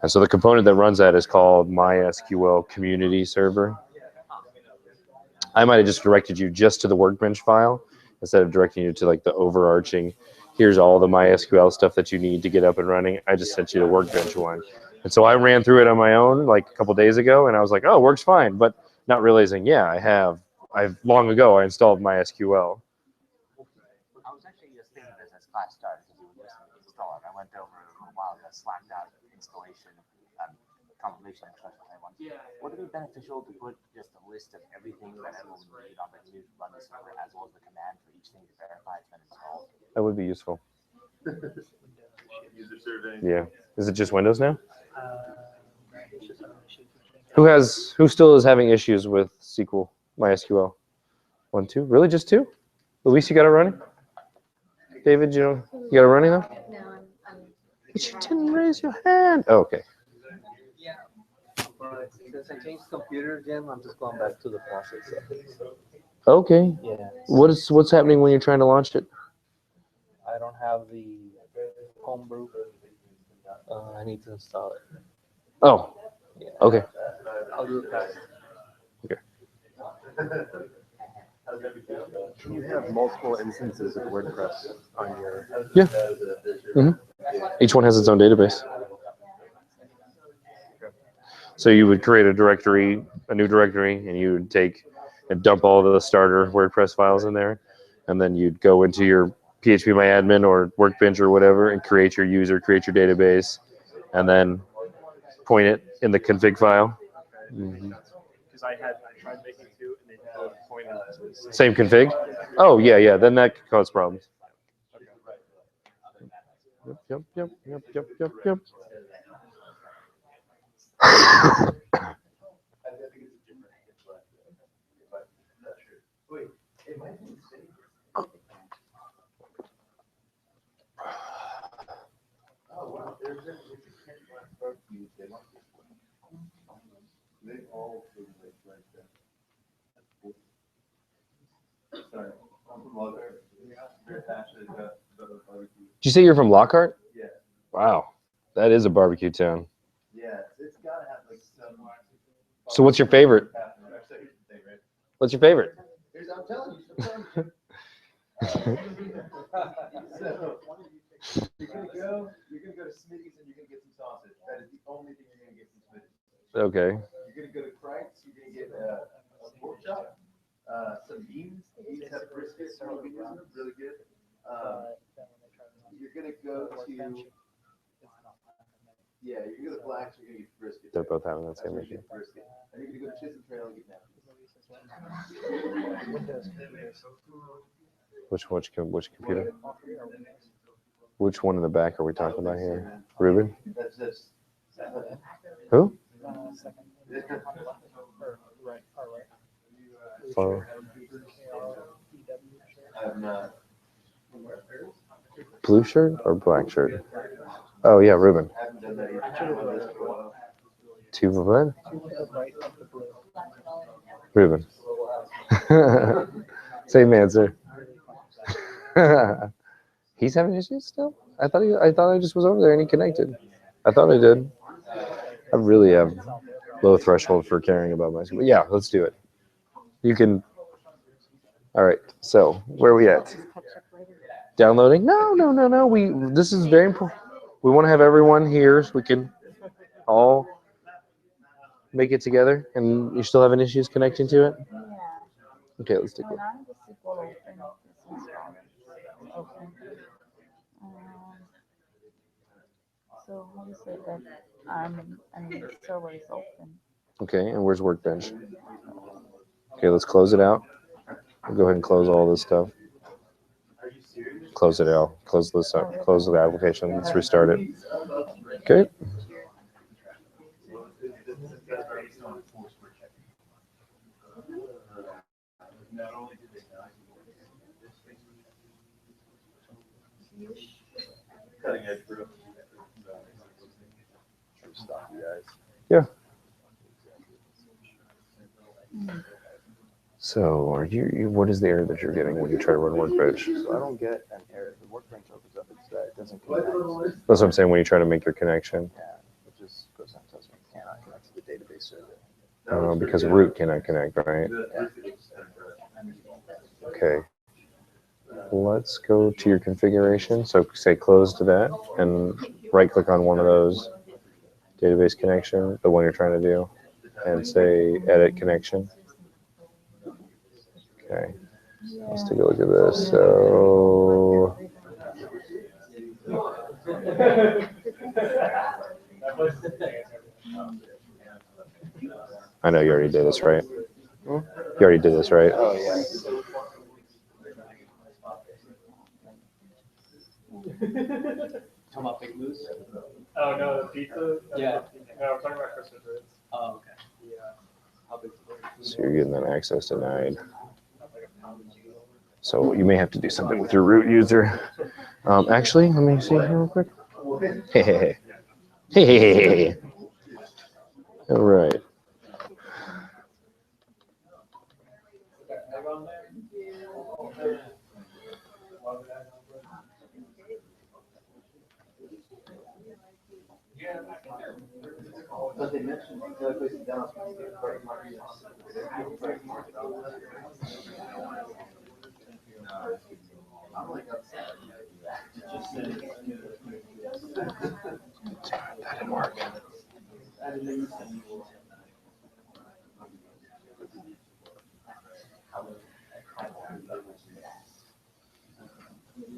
And so the component that runs that is called MySQL Community Server. I might have just directed you just to the Workbench file instead of directing you to like the overarching, here's all the MySQL stuff that you need to get up and running. I just sent you the Workbench one. And so I ran through it on my own like a couple days ago, and I was like, oh, it works fine. But not realizing, yeah, I've long ago, I installed MySQL. I was actually just thinking this as class started because you were listening to install it. I went over a while ago, slacked out installation, compilation instructions. I went, would it be beneficial to put just a list of everything that everyone will need on the new run the server as well as the command for each thing to verify it's been installed? That would be useful. User survey. Yeah. Is it just Windows now? Who still is having issues with MySQL? 1, 2? Really, just 2? Luis, you got it running? David, you got it running though? No, I'm But you didn't raise your hand. Oh, okay. But since I changed computer, Jim, I'm just going back to the process. Okay. Yeah. What's happening when you're trying to launch it? I don't have the homebrew. I need to install it. Oh. Yeah. Okay. I'll do it fast. Okay. Can you have multiple instances of WordPress on your? Yeah. Mm-hmm. Each one has its own database. So you would create a directory, a new directory, and you would take and dump all the starter WordPress files in there, and then you'd go into your PHPMyAdmin or Workbench or whatever and create your user, create your database, and then point it in the config file. Because I tried making two, and they both pointed to the Same config? Oh, yeah. Then that could cause problems. Yep. They all look like that. Sorry, I'm from Lockhart. Very passionate about barbecue. Did you say you're from Lockhart? Yeah. Wow, that is a barbecue town. Yeah, it's gotta have like some. So what's your favorite? What's your favorite? I'm telling you. So you're gonna go to Smitty's and you're gonna get some sausage. That is the only thing you're gonna get from Smitty's. Okay. You're gonna go to Crites, you're gonna get a pork chop, some beans. Beans have brisket, really good. You're gonna go to you're gonna go to Blacks, you're gonna get brisket. They're both having that That's same where you issue. get brisket. And you're gonna go to Chisholm Trail and get napkins. Which computer? Which one in the back are we talking about here? Ruben? That's Who? Right. Oh. I'm not. Blue shirt or black shirt? Oh yeah, Ruben. I haven't done that either. Two of what? Ruben. Same answer. He's having issues still? I thought I just was over there and he connected. I thought I did. I really have low threshold for caring about MySQL. Yeah, let's do it. You can. All right. So where are we at? Downloading? No. This is very important. We want to have everyone here so we can all make it together. And you're still having issues connecting to it? Yeah. Okay, let's take a When look. I have the SQL open, it's installed. Open. So how do you say that? The server is open. Okay, and where's Workbench? Okay, let's close it out. We'll go ahead and close all this stuff. Close it out. Close this up. Close the application. Let's restart it. Okay. Cutting edge bro. Stop you guys. Yeah. So, are you? What is the error that you're getting when you try to run Workbench? So I don't get an error. The Workbench opens up. It's that it doesn't connect. That's what I'm saying when you try to make your connection. Yeah, it just goes and tells me it cannot connect to the database server. Because root cannot connect, right? Okay. Let's go to your configuration. So say close to that and right click on one of those database connection, the one you're trying to do, and say edit connection. Okay. Let's take a look at this. So I know you already did this, right? You already did this, right? Oh yeah. Talking about Big Moose? Oh, no, the pizza? Yeah. No, I'm talking about Christmas ribs. Oh, okay. Yeah. How big's the bird? So you're getting that access denied. So you may have to do something with your root user. Actually, let me see here real quick. Hey. All right. But they mentioned the other place in Dallas. I'm like upset.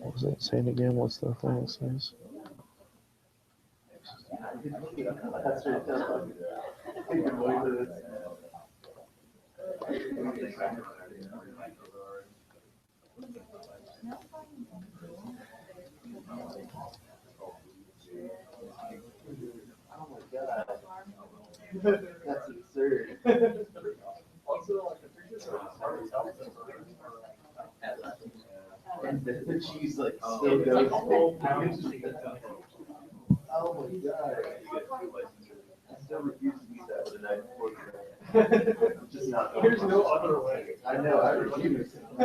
What was it? Say it again. What's the thing it says? That's absurd. And the cheese like still goes. Oh my god. I still refuse to eat that the night before. Just not. There's no other way. I know, I refuse. I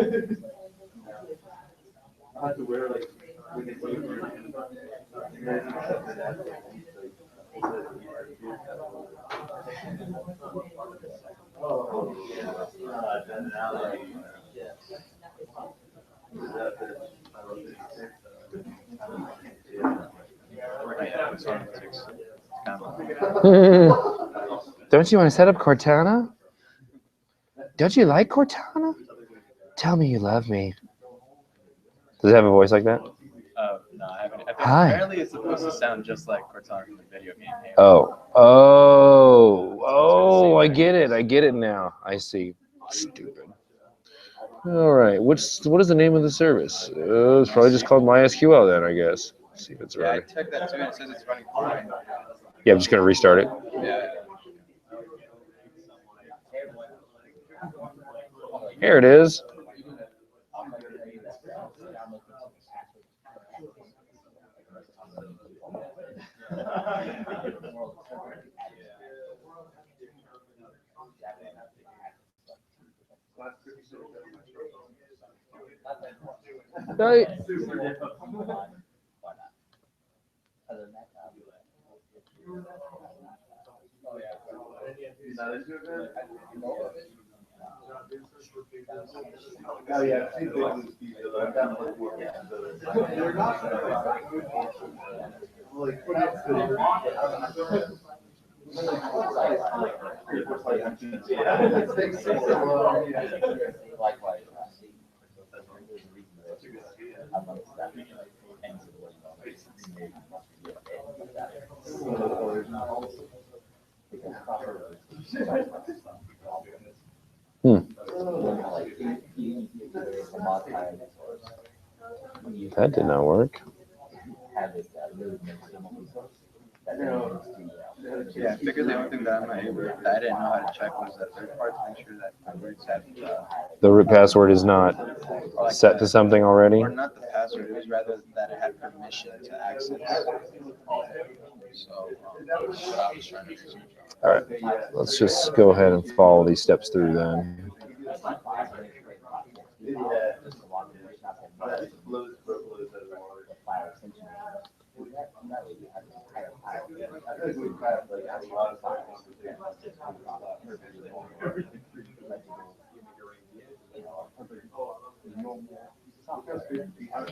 have to wear like when it's over. Oh, Don't you want to set up Cortana? Don't you like Cortana? Tell me you love me. Does it have a voice like that? No, I haven't. Hi. Apparently, it's supposed to sound just like Cortana from the video game. Oh, I get it. I get it now. I see. Stupid. All right. What is the name of the service? It's probably just called MySQL then, I guess. Let's see if it's Yeah, I right. checked that too, and it says it's running fine. Yeah, I'm just going to restart it. Yeah. Here it is. Right. Oh yeah, I've seen things with pizza, but I've gotten like more pizza. They're not like That did not work. Yeah, I figured the only thing that I didn't know how to check was that third part to make sure that the roots had The root password is not set to something already. or not the password. It was rather that it had permission to access. So what I was trying to do. All right. Let's just go ahead and follow these steps through then.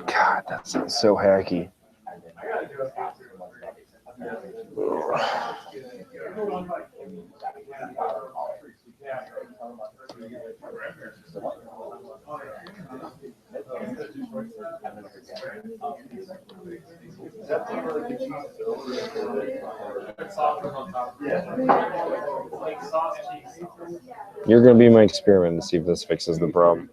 God, that sounds so hacky. You're going to be my experiment to see if this fixes the problem.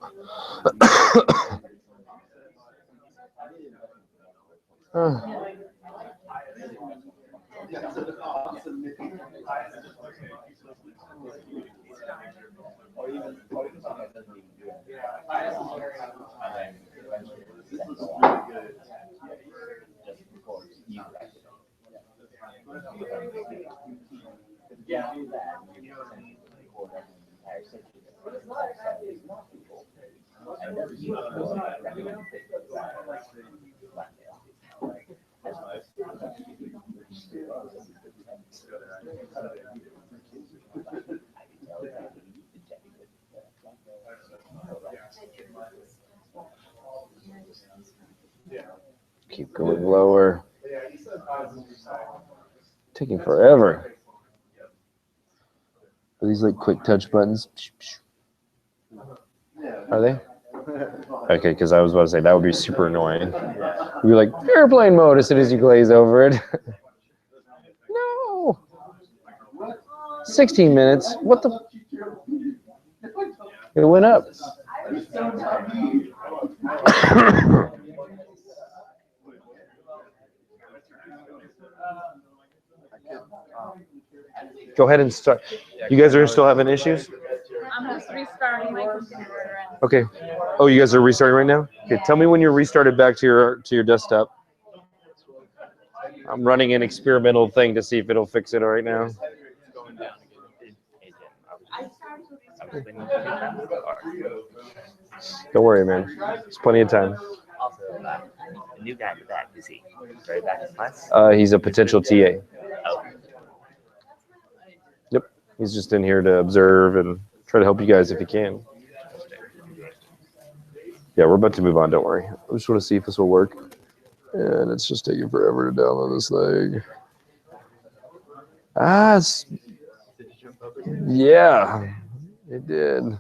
Keep going lower. Taking forever. Are these like quick touch buttons? Are they? Okay, because I was about to say that would be super annoying. You'd be like airplane mode as soon as you glaze over it. No. 16 minutes. What the? It went up. Go ahead and start. You guys are still having issues? I'm just restarting my computer. Okay. Oh, you guys are restarting right now? Okay, tell me when you're restarted back to your desktop. I'm running an experimental thing to see if it'll fix it right now. Don't worry, man. There's plenty of time. Also, the new guy in the back, is he? Very back in class? He's a potential TA. Oh. Yep. He's just in here to observe and try to help you guys if he can. Yeah, we're about to move on. Don't worry. I just want to see if this will work. And it's just taking forever to download this thing. Ah, yeah, it did.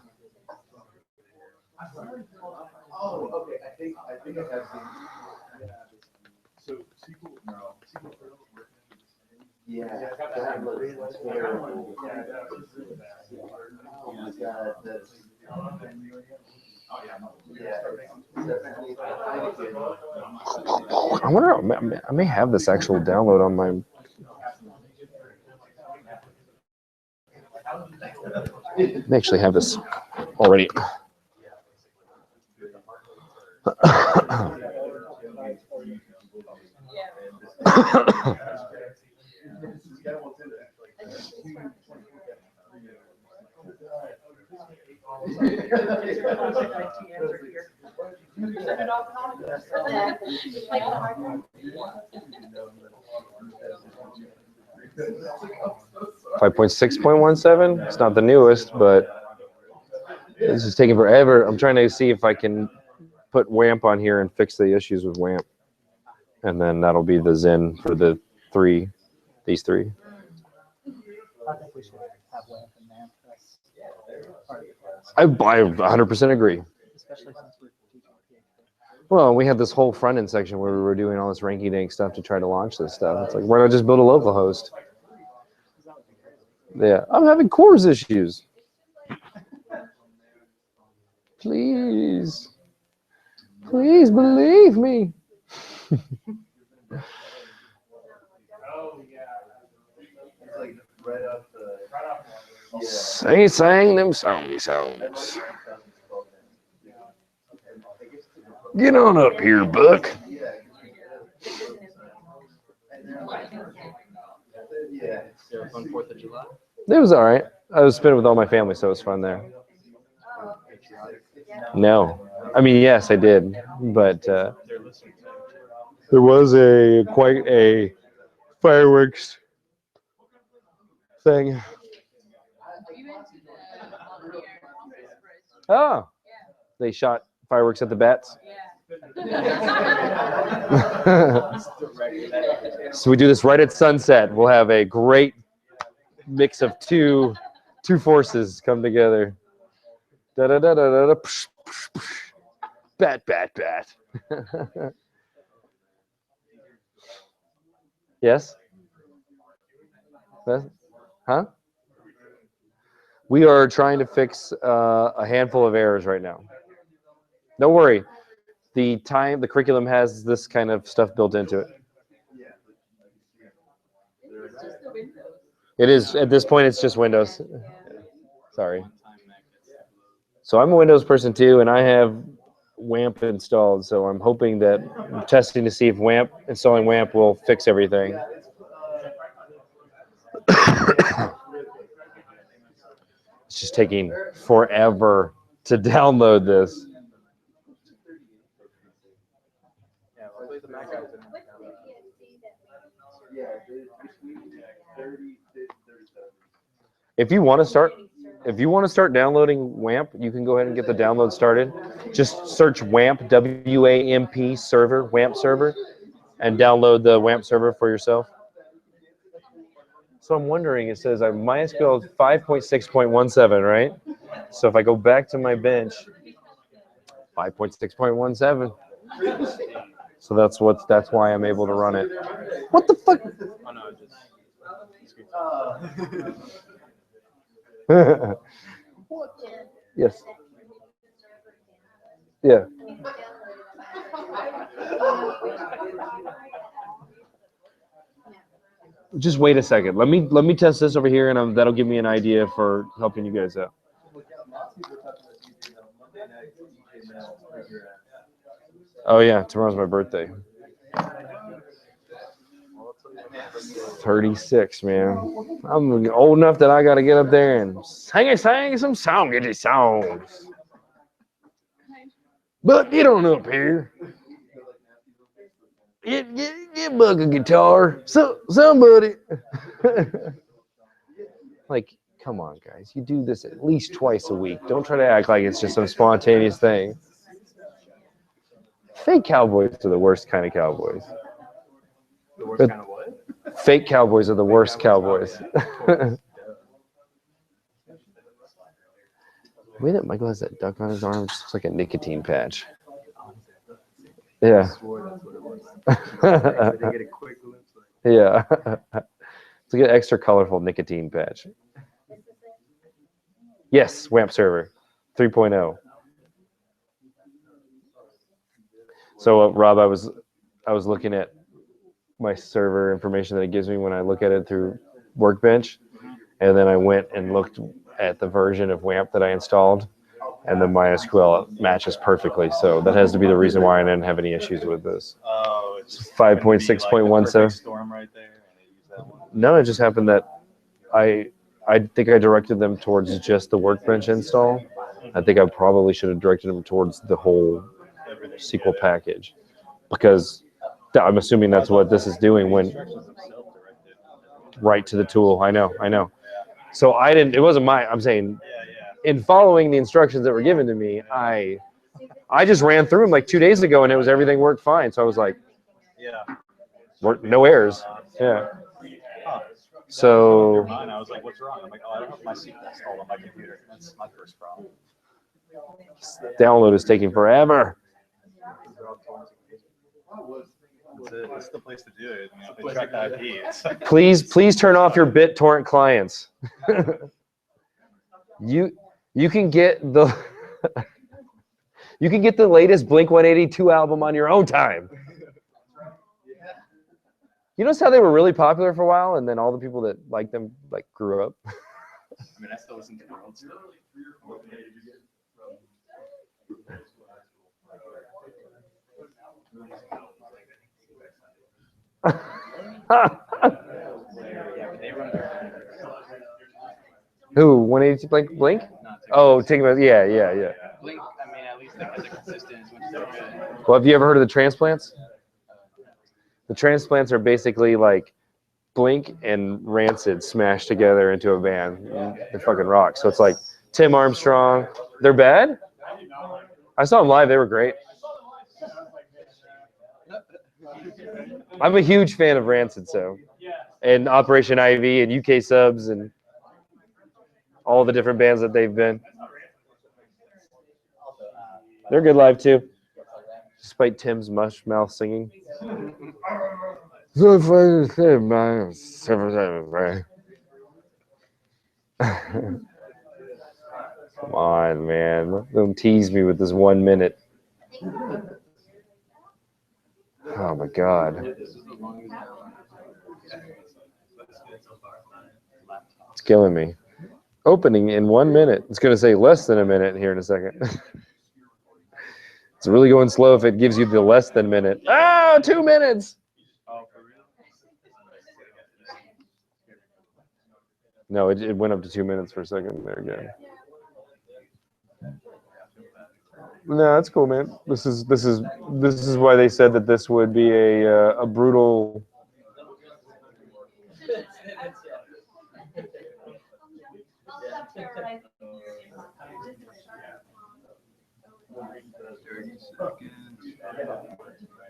Oh, okay. I think I have seen. So SQL, no. SQL. Yeah. That looks terrible. Oh my God, that's. I wonder. I may have this actual download on my. I may actually have this already. 5.6.17. It's not the newest, but this is taking forever. I'm trying to see if I can put WAMP on here and fix the issues with WAMP. And then that'll be the Zen for the these three. I think we should have WAMP and MAMP. That's part of the class. I 100% agree. Especially since we're teaching PHP. Well, we had this whole front end section where we were doing all this ranky dank stuff to try to launch this stuff. It's like, why not just build a local host? Yeah, I'm having cores issues. Please. Please believe me. Sang them songs. Get on up here, Buck. On 4th of July? It was all right. I was spending with all my family, so it was fun there. No. I mean, yes, I did. But there was quite a fireworks thing. Oh, they shot fireworks at the bats. So we do this right at sunset. We'll have a great mix of two forces come together. Da da da da da da. Psh, psh, psh. Bat bat bat. Yes. Huh? We are trying to fix a handful of errors right now. Don't worry. The curriculum has this kind of stuff built into it. It is, at this point, it's just Windows. Sorry. So I'm a Windows person too, and I have WAMP installed, so I'm hoping that I'm testing to see if installing WAMP will fix everything. It's just taking forever to download this. If you want to start downloading WAMP, you can go ahead and get the download started. Just search WAMP, W-A-M-P server, WAMP server, and download the WAMP server for yourself. So I'm wondering, it says MySQL 5.6.17, right? So if I go back to my bench, 5.6.17. So that's why I'm able to run it. What the fuck? Oh no, just. Yes. Yeah. Just wait a second. Let me test this over here, and that'll give me an idea for helping you guys out. Oh yeah, tomorrow's my birthday. 36, man. I'm old enough that I got to get up there and sing some songity songs. But get on up here. Get Buck a guitar. Somebody. Like, come on, guys. You do this at least twice a week. Don't try to act like it's just some spontaneous thing. Fake cowboys are the worst kind of cowboys. The worst kind of what? Fake cowboys are the worst cowboys. The way that Michael has that duck on his arm just looks like a nicotine patch. Yeah. I swore that's what it was. They get a quick glimpse. Yeah. It's like an extra colorful nicotine patch. Yes, WAMP server 3.0. So Rob, I was looking at my server information that it gives me when I look at it through Workbench, and then I went and looked at the version of WAMP that I installed, and the MySQL matches perfectly. So that has to be the reason why I didn't have any issues with this. Oh, it's 5.6.17. storm right there, and they use that one. No, it just happened that I think I directed them towards just the Workbench install. I think I probably should have directed them towards the whole SQL package, because I'm assuming that's what this is doing when right to the tool. I know. So it wasn't I'm saying in following the instructions that were given to me, I just ran through them like 2 days ago, and everything worked fine. So I was like, no errors. Yeah. So I was like, what's wrong? I'm like, oh, I don't have MySQL installed on my computer. That's my first problem. download is taking forever. It's the place to do it. You know, track IP. Please turn off your BitTorrent clients. You can get the latest Blink-182 album on your own time. You notice how they were really popular for a while, and then all the people that liked them grew up. I mean, I still listen to the old stuff. Who? 182 Blink? Oh, take about yeah. Blink, I mean, at least they're consistent as much as they're good. Well, have you ever heard of the transplants? The transplants are basically like Blink and Rancid smashed together into a band. They fucking rock. So it's like Tim Armstrong. They're bad? I saw them live. They were great. I'm a huge fan of Rancid, and Operation Ivy and UK Subs and all the different bands that they've been. They're good live too, despite Tim's mush mouth singing. Come on, man. Don't tease me with this 1 minute. Oh my God. It's killing me. Opening in 1 minute. It's going to say less than a minute here in a second. It's really going slow if it gives you the less than minute. Oh, 2 minutes. No, it went up to 2 minutes for a second there again. No, that's cool, man. This is why they said that this would be a brutal.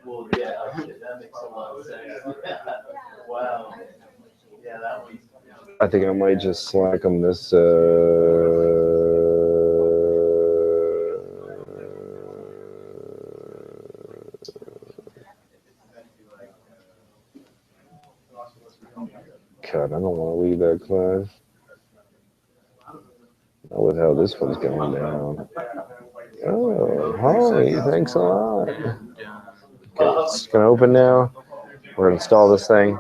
Well, yeah, that makes a lot of sense. Wow. Yeah, that one's. I think I might just slack them this. God, I don't want to leave that class. Not with how this one's going down. Oh, Holly, thanks a lot. Okay, it's gonna open now. We're gonna install this thing.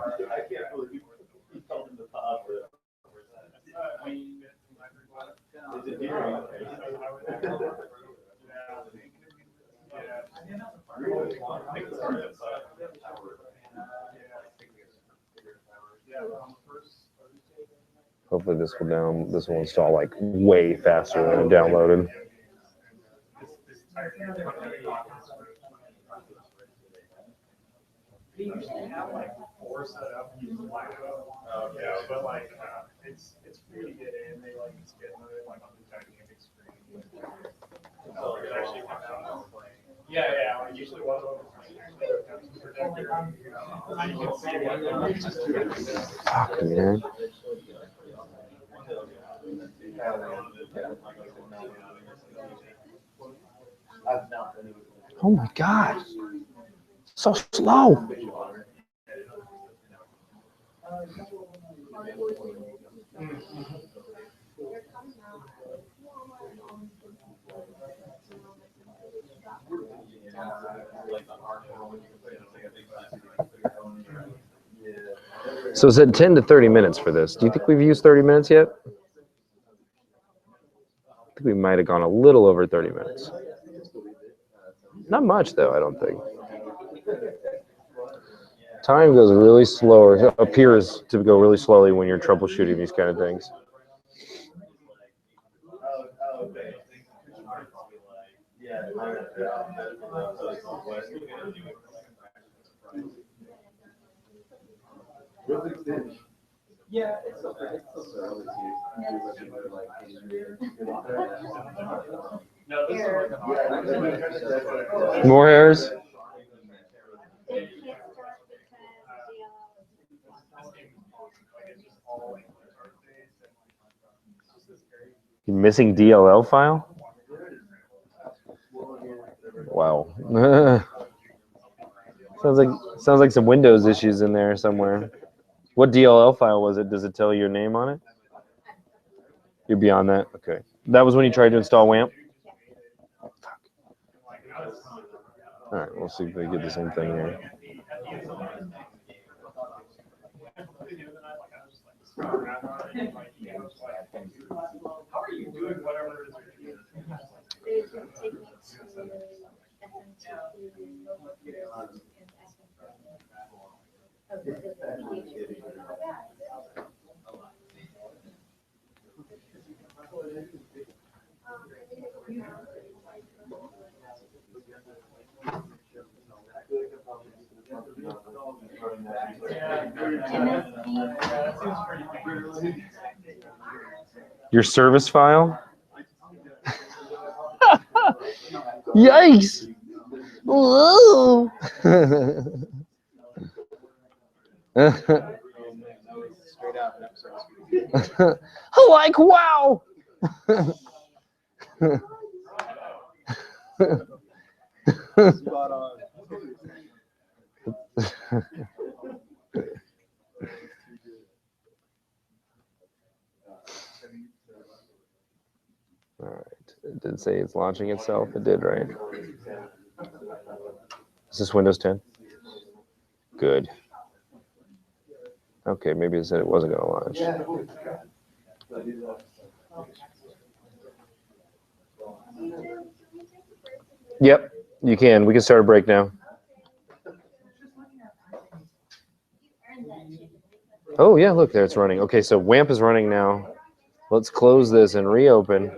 Hopefully this will install like way faster than it downloaded. They usually have like 4 set up and use yeah, but like it's free to get in. They like it's getting like on the gigantic screen. So it actually comes out and play. Yeah, like usually one of them is projector. And you can see what Fuck, man. Oh my God. So slow. So it said 10 to 30 minutes for this. Do you think we've used 30 minutes yet? I think we might have gone a little over 30 minutes. Not much though, I don't think. Time goes really slow, or appears to go really slowly when you're troubleshooting these kind of things. yeah, it's no, this is like More errors? You missing DLL file? Wow. sounds like some Windows issues in there somewhere. What DLL file was it? Does it tell your name on it? You're beyond that? Okay. That was when you tried to install WAMP? All right, we'll see if they get the same thing here. how are you doing whatever it is you're doing? Your service file? Yikes! Whoa! Like, wow! Spot on. All right, it did say it's launching itself. It did, right? Is this Windows 10? Good. Okay, maybe it said it wasn't going to launch. Yep, you can. We can start a break now. Oh, yeah, look, there it's running. Okay, so WAMP is running now. Let's close this and reopen.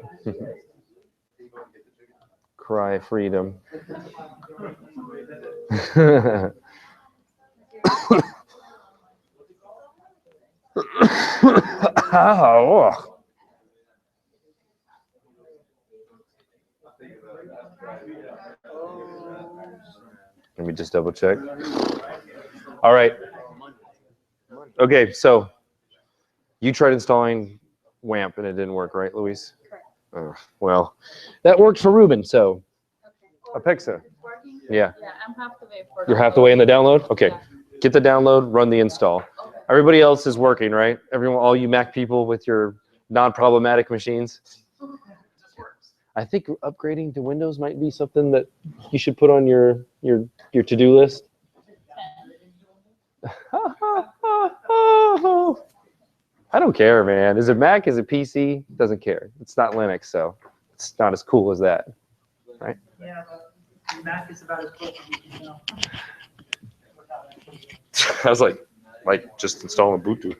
Cry freedom. Oh. Let me just double check. All right. Okay, so you tried installing WAMP and it didn't work, right, Luis? Correct. Well, that worked for Ruben, so Apexa. Yeah. Yeah, I'm half the way for You're half the way in the download? Okay. Yeah. Get the download, run the install. All Everybody else is working, right? Everyone, all you Mac people with your non-problematic machines. I think upgrading to Windows might be something that you should put on your to-do list. I don't care, man. Is it Mac? Is it PC? Doesn't care. It's not Linux, so it's not as cool as that, right? Yeah, but Mac is about as close as you can go. I was like just installing Ubuntu.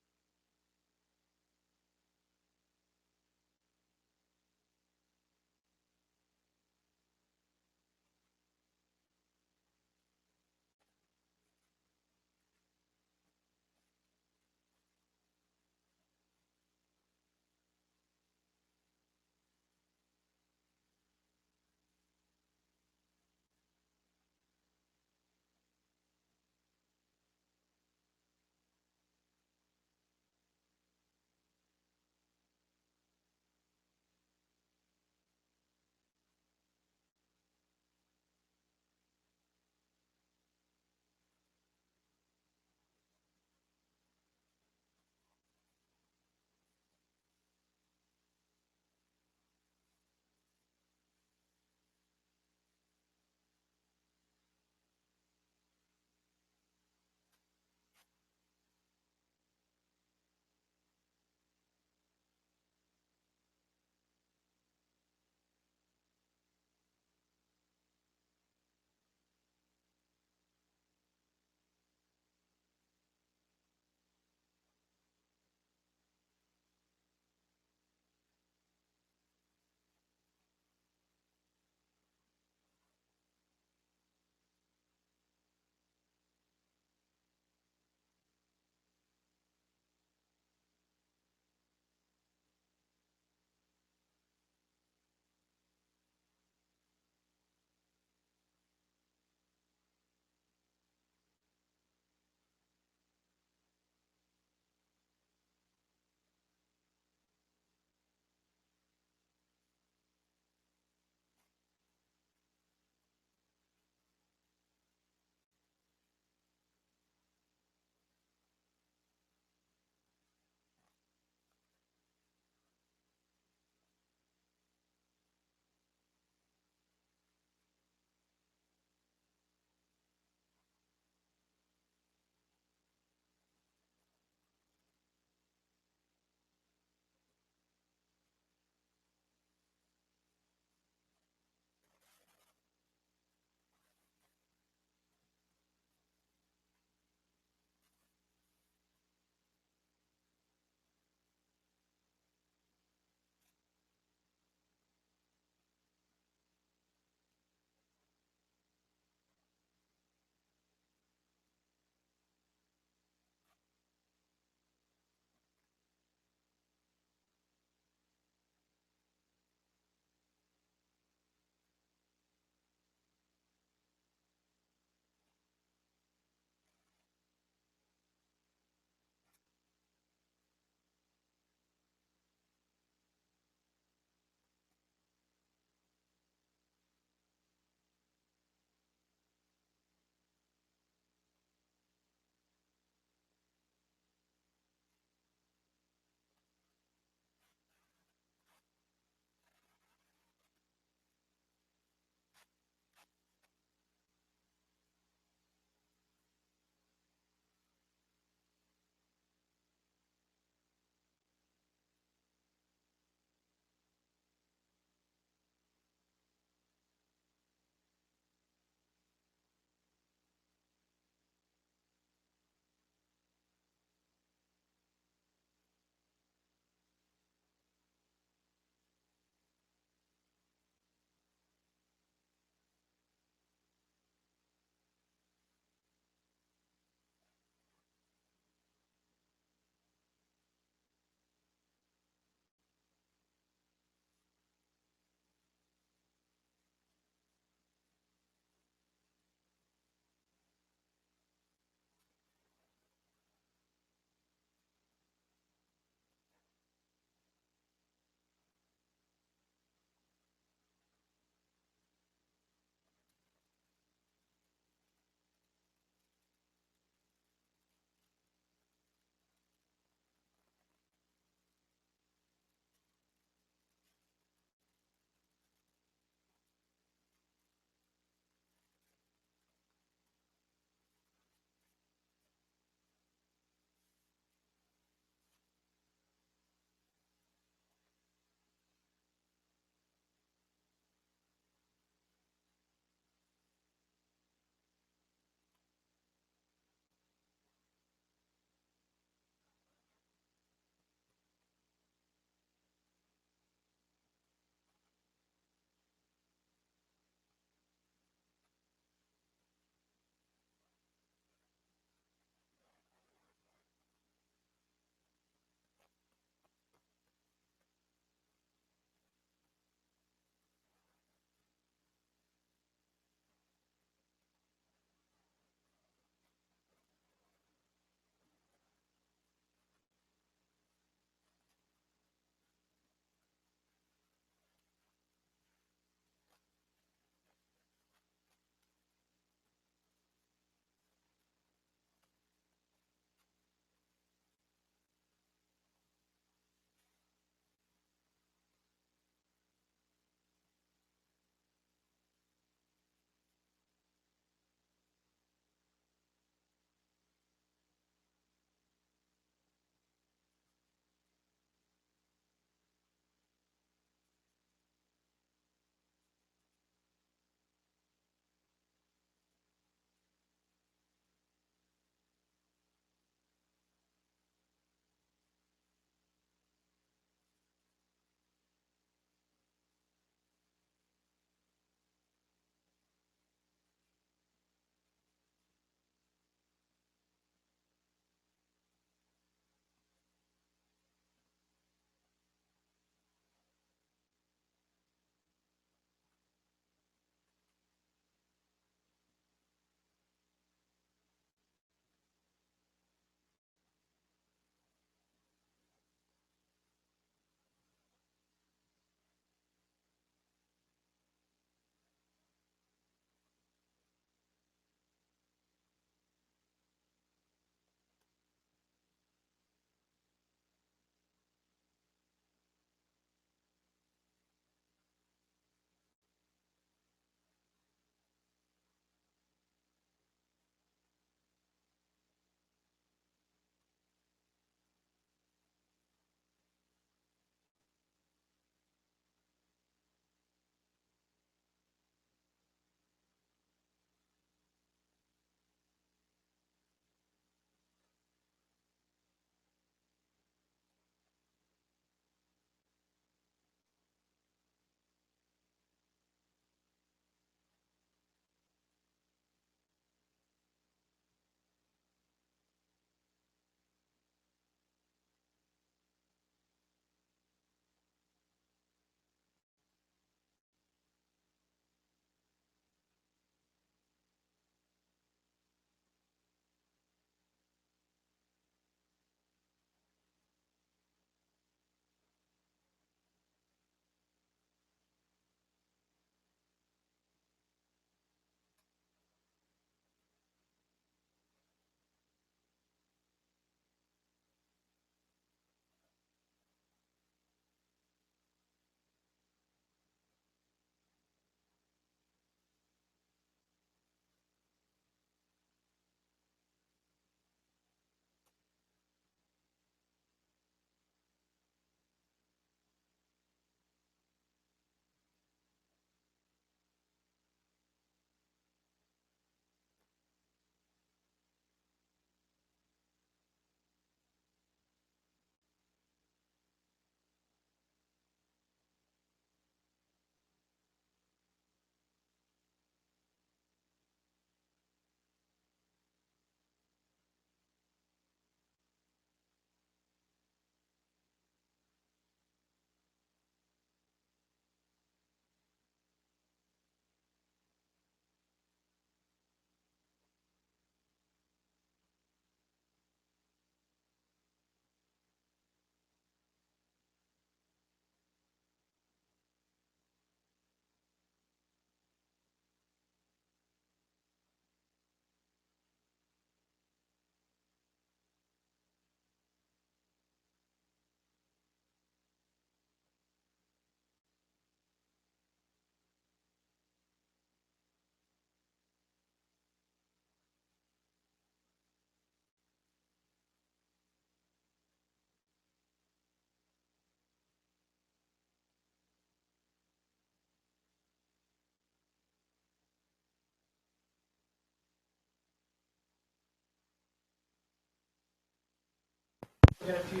Okie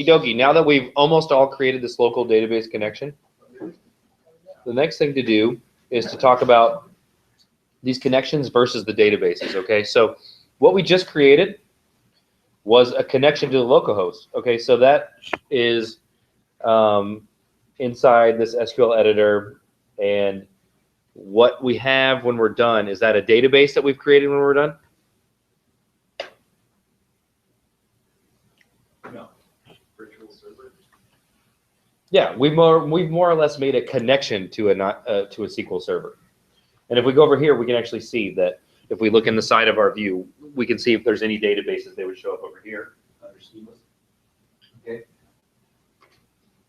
dokie. Now that we've almost all created this local database connection, the next thing to do is to talk about these connections versus the databases, okay? So what we just created was a connection to the localhost, okay? So that is inside this SQL editor, and what we have when we're done, is that a database that we've created when we're done? No. Virtual server. Yeah, we've more or less made a connection to a SQL server. And if we go over here, we can actually see that if we look in the side of our view, we can see if there's any databases, they would show up over here under schemas. Okay.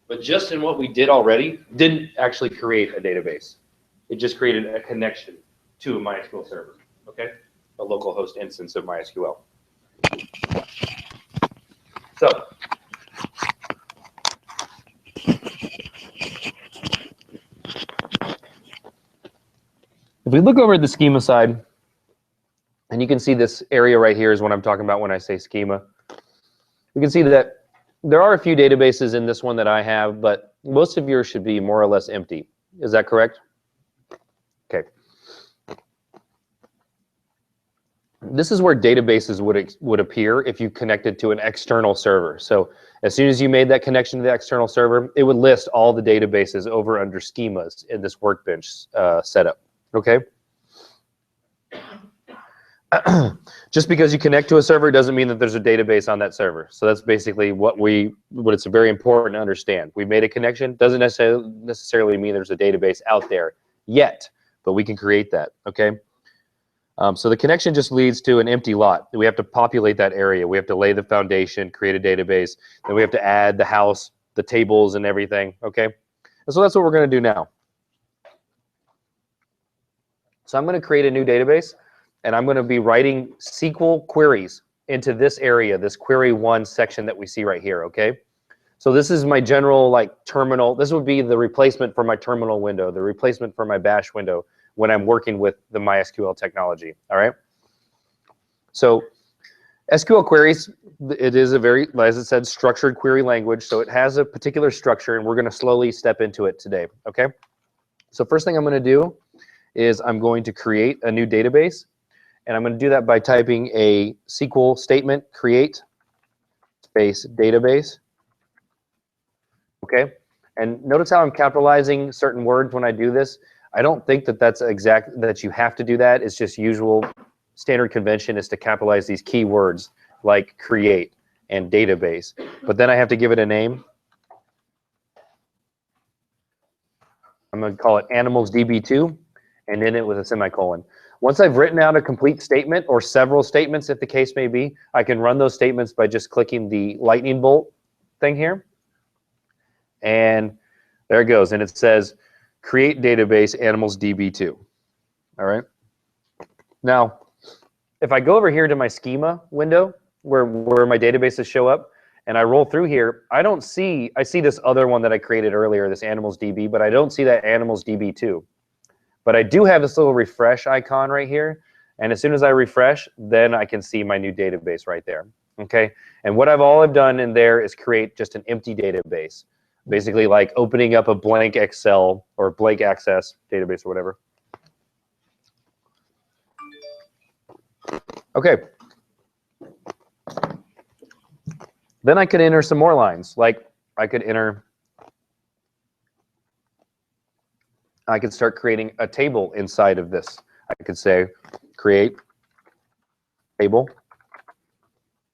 But just in what we did already, didn't actually create a database. It just created a connection to a MySQL server, okay? A local host instance of MySQL. So, if we look over at the schema side, and you can see this area right here is what I'm talking about when I say schema. We can see that there are a few databases in this one that I have, but most of yours should be more or less empty. Is that correct? Okay. This is where databases would appear if you connected to an external server. So as soon as you made that connection to the external server, it would list all the databases over under schemas in this workbench setup. Okay. Just because you connect to a server doesn't mean that there's a database on that server. So that's basically what it's very important to understand. We made a connection, doesn't necessarily mean there's a database out there yet, but we can create that, okay? So the connection just leads to an empty lot. We have to populate that area. We have to lay the foundation, create a database, then we have to add the house, the tables and everything, okay? And so that's what we're gonna do now. So I'm gonna create a new database, and I'm going to be writing SQL queries into this area, this query 1 section that we see right here, okay? So this is my general like terminal. This would be the replacement for my terminal window, the replacement for my bash window when I'm working with the MySQL technology, all right? So SQL queries, it is a very, as it said, structured query language, so it has a particular structure, and we're going to slowly step into it today, okay? So first thing I'm going to do is I'm going to create a new database. And I'm going to do that by typing a SQL statement, create space database. Okay? And notice how I'm capitalizing certain words when I do this. I don't think that that's exact, that you have to do that. It's just usual standard convention is to capitalize these key words like create and database. But then I have to give it a name. I'm going to call it animals DB2 and end it with a semicolon. Once I've written out a complete statement or several statements, if the case may be, I can run those statements by just clicking the lightning bolt thing here. And there it goes. And it says, create database animals DB2. All right. Now, if I go over here to my schema window where my databases show up, and I roll through here, I see this other one that I created earlier, this animals DB, but I don't see that animals DB2. But I do have this little refresh icon right here. And as soon as I refresh, then I can see my new database right there. Okay. And what I've done in there is create just an empty database. Basically like opening up a blank Excel or blank access database or whatever. Okay. Then I could enter some more lines. Like I could start creating a table inside of this. I could say create table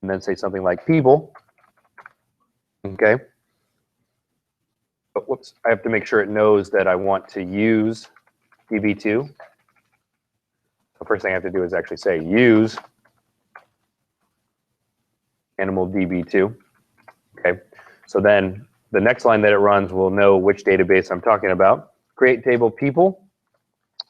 and then say something like people. Okay. But whoops, I have to make sure it knows that I want to use DB2. The first thing I have to do is actually say use animal DB2. Okay. So then the next line that it runs will know which database I'm talking about. Create table people,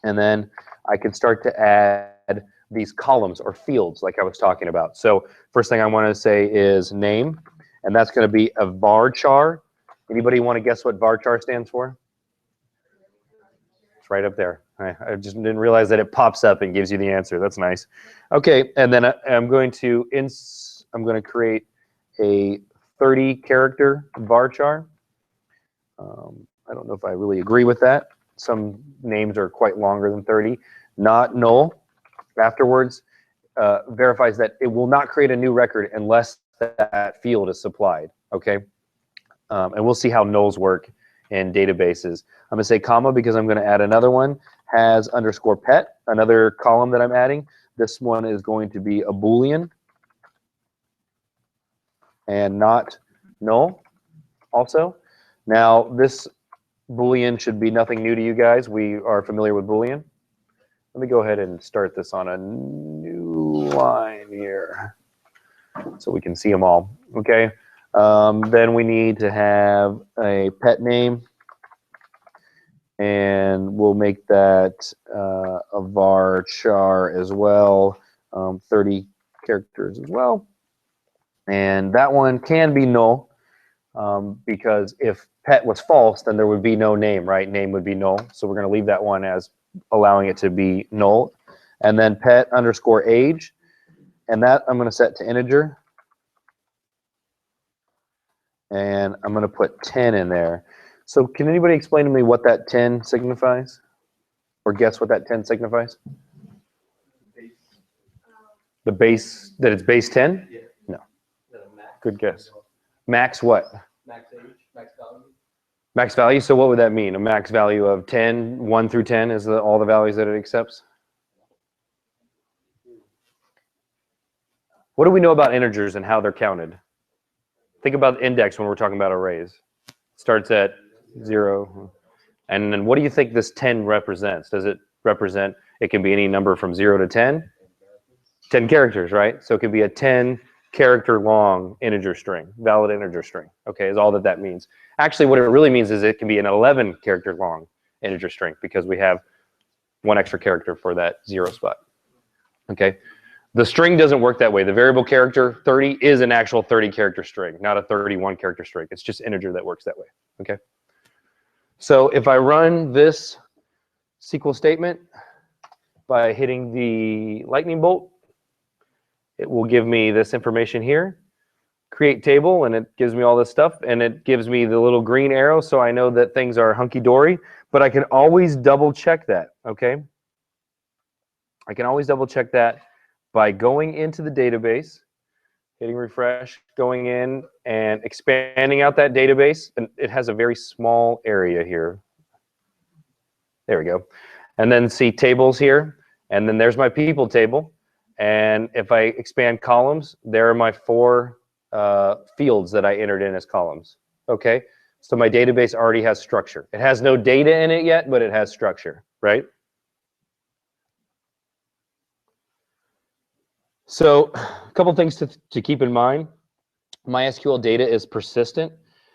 and then I can start to add these columns or fields like I was talking about. So first thing I want to say is name, and that's going to be a varchar. Anybody want to guess what varchar stands for? right up there. I just didn't realize that it pops up and gives you the answer. That's nice. Okay, and then I'm going to create a 30 character varchar. I don't know if I really agree with that. Some names are quite longer than 30. Not null. Afterwards, verifies that it will not create a new record unless that field is supplied. Okay, and we'll see how nulls work in databases. I'm going to say comma because I'm going to add another one. Has underscore pet, another column that I'm adding. This one is going to be a Boolean and not null also. Now, this Boolean should be nothing new to you guys. We are familiar with Boolean. Let me go ahead and start this on a new line here so we can see them all. Okay. Then we need to have a pet name, and we'll make that a varchar as well, 30 characters as well. And that one can be null because if pet was false, then there would be no name, right? Name would be null. So we're going to leave that one as allowing it to be null. And then pet underscore age, and that I'm going to set to integer. And I'm going to put 10 in there. So can anybody explain to me what that 10 signifies? Or guess what that 10 signifies? The base, that it's base 10? Yeah. No. Max. Good guess. Max what? Max age, max value. Max value, so what would that mean? A max value of 10, 1 through 10 is all the values that it accepts? What do we know about integers and how they're counted? Think about index when we're talking about arrays. Starts at 0. And then what do you think this 10 represents? Does it represent, it can be any number from 0 to 10? 10 characters, right? So it could be a 10 character long integer string, valid integer string, okay, is all that that means. Actually, what it really means is it can be an 11 character long integer string because we have one extra character for that 0 spot, okay? The string doesn't work that way. The variable character 30 is an actual 30 character string, not a 31 character string. It's just integer that works that way, okay? So if I run this SQL statement by hitting the lightning bolt, it will give me this information here, create table, and it gives me all this stuff, and it gives me the little green arrow so I know that things are hunky-dory, but I can always double check that, okay? I can always double check that by going into the database, hitting refresh, going in and expanding out that database, and it has a very small area here. There we go. And then see tables here, and then there's my people table. And if I expand columns, there are my 4 fields that I entered in as columns. Okay, so my database already has structure. It has no data in it yet, but it has structure, right? So a couple things to keep in mind. MySQL data is persistent,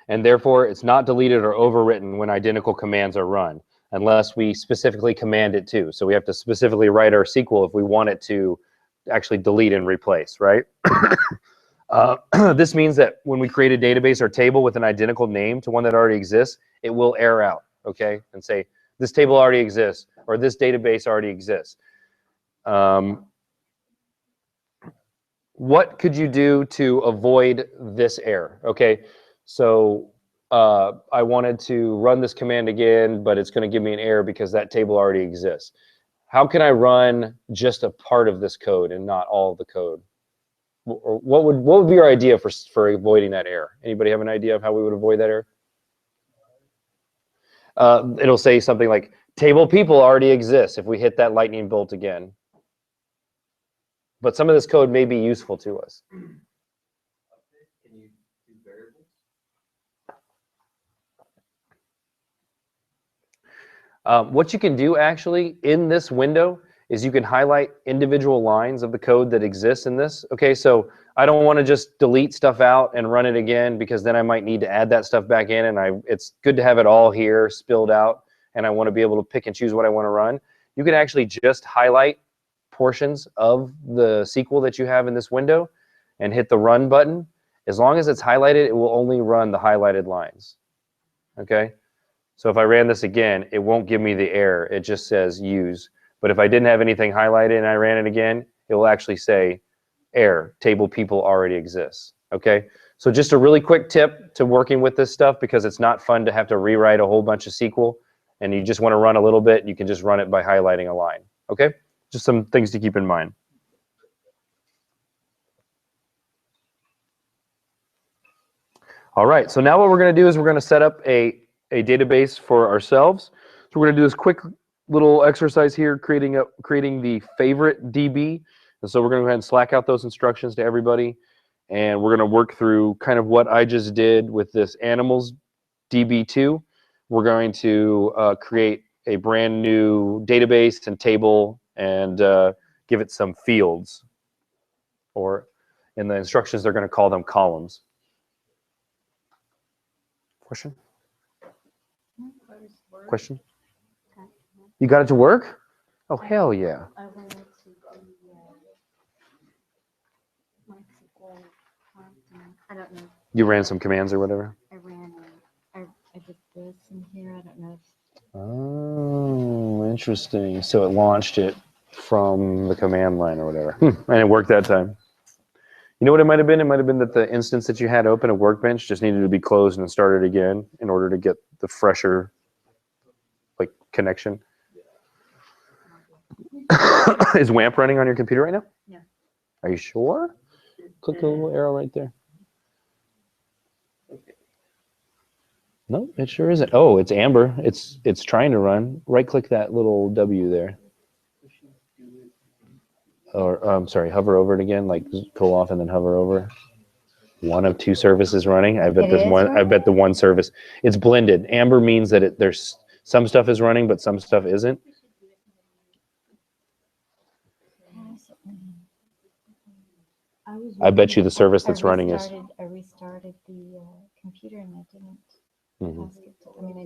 and therefore it's not deleted or overwritten when identical commands are run, unless we specifically command it to. So we have to specifically write our SQL if we want it to actually delete and replace, right? This means that when we create a database or table with an identical name to one that already exists, it will error out, okay, and say, this table already exists, or this database already exists. What could you do to avoid this error? Okay, so I wanted to run this command again, but it's going to give me an error because that table already exists. How can I run just a part of this code and not all of the code? Or what would be your idea for avoiding that error? Anybody have an idea of how we would avoid that error? It'll say something like, table people already exists if we hit that lightning bolt again. But some of this code may be useful to us. Can you do variables? What you can do actually in this window is you can highlight individual lines of the code that exists in this. Okay, so I don't want to just delete stuff out and run it again because then I might need to add that stuff back in, and it's good to have it all here spilled out, and I want to be able to pick and choose what I want to run. You can actually just highlight portions of the SQL that you have in this window and hit the run button. As long as it's highlighted, it will only run the highlighted lines. Okay, So if I ran this again, it won't give me the error. It just says use. But if I didn't have anything highlighted and I ran it again, it will actually say error, table people already exists. Okay? So just a really quick tip to working with this stuff, because it's not fun to have to rewrite a whole bunch of SQL, and you just want to run a little bit, you can just run it by highlighting a line. Okay? Just some things to keep in mind. All right, so now what we're going to do is we're going to set up a database for ourselves. So we're going to do this quick little exercise here, creating the favorite DB. And so we're going to go ahead and Slack out those instructions to everybody. And we're going to work through kind of what I just did with this animals DB2. We're going to create a brand new database and table and give it some fields. Or in the instructions, they're going to call them columns. Question? Question? You got it to work? Oh, hell yeah. I went to the MySQL prompt, and I don't know. You ran some commands or whatever? I did this in here. I don't know if. Oh, interesting. So it launched it from the command line or whatever. And it worked that time. You know what it might have been? It might have been that the instance that you had open at Workbench just needed to be closed and started again in order to get the fresher connection. Is WAMP running on your computer right now? No. Are you sure? Click the little arrow right there. No, it sure isn't. Oh, it's amber. It's trying to run. Right-click that little W there. Or I'm sorry, hover over it again. Like pull off and then hover over. One of two services running. I bet there's one. I bet the one service. It's blended. Amber means that there's some stuff is running, but some stuff isn't. I bet you the service that's running is. I restarted the computer and I didn't. Ask it to, I mean, I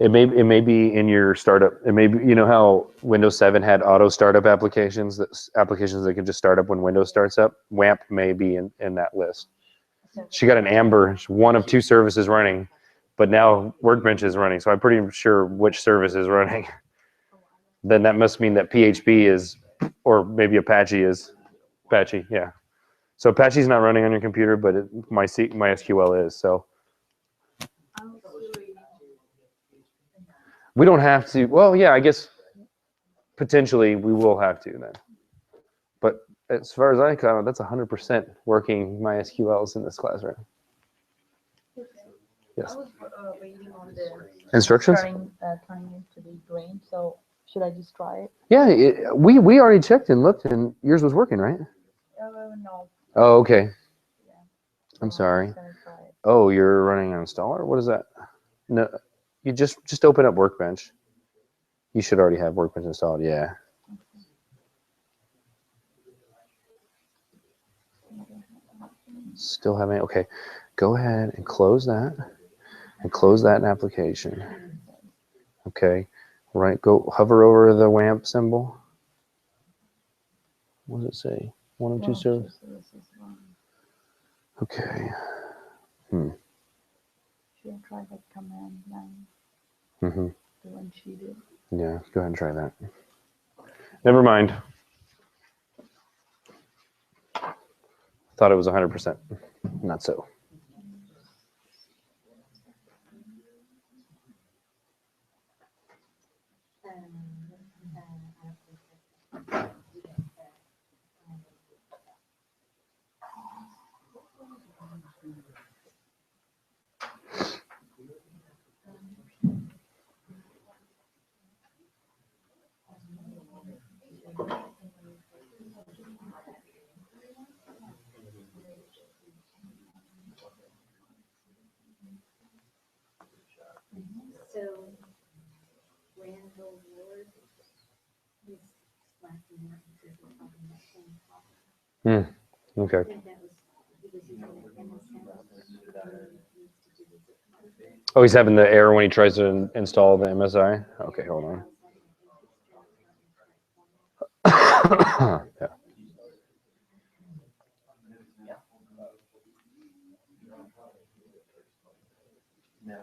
didn't. It may be in your startup. It may be, you know how Windows 7 had auto startup applications that can just start up when Windows starts up. WAMP may be in that list. She got an amber, one of two services running, but now Workbench is running, so I'm pretty sure which service is running. Then that must mean that PHP is, or maybe Apache is. Apache, yeah. So Apache's not running on your computer, but MySQL is, so. We don't have to, well, yeah, I guess potentially we will have to then. But as far as I know, that's 100% working MySQLs in this class right now. Yes. I was waiting on the Instructions? turning into the grain, so should I just try it? Yeah, we already checked and looked, and yours was working, right? No. Oh, okay. Yeah. I'm sorry. I'm gonna try it. Oh, you're running an installer? What is that? No, you just open up Workbench. You should already have Workbench installed, yeah. Still having, okay. Go ahead and close that. And close that application. Okay. Right, go hover over the WAMP symbol. What does it say? One of two services. Okay. Should I try that command line? Mm-hmm. The one she did. Yeah, go ahead and try that. Never mind. Thought it was 100%. Not so. So, Randall Ward is slacking out because we're talking about same problem. Okay. I think that was, he was using the MSN. Oh, he's having the error when he tries to install the MSI? Okay, hold on. Yeah.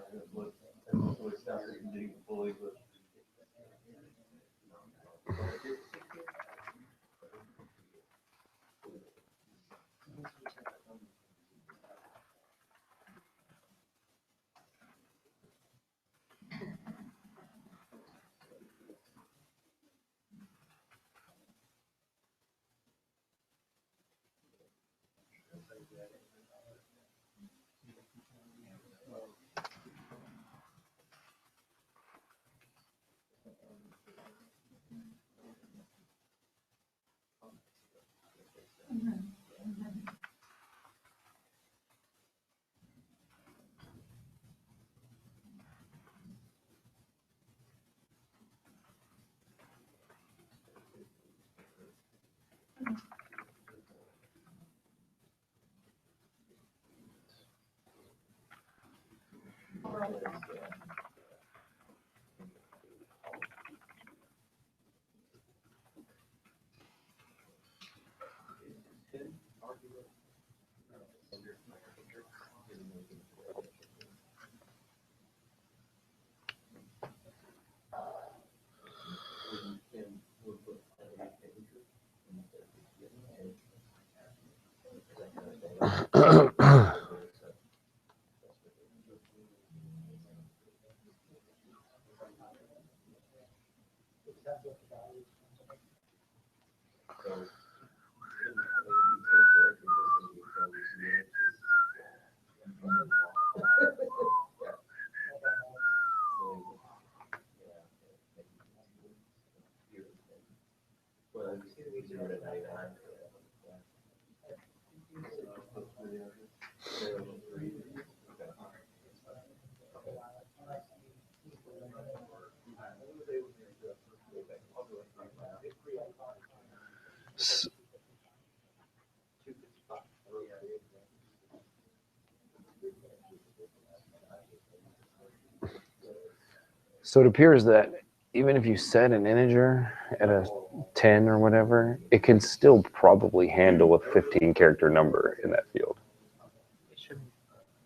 So it appears that even if you set an integer at a 10 or whatever, it can still probably handle a 15 character number in that field. It shouldn't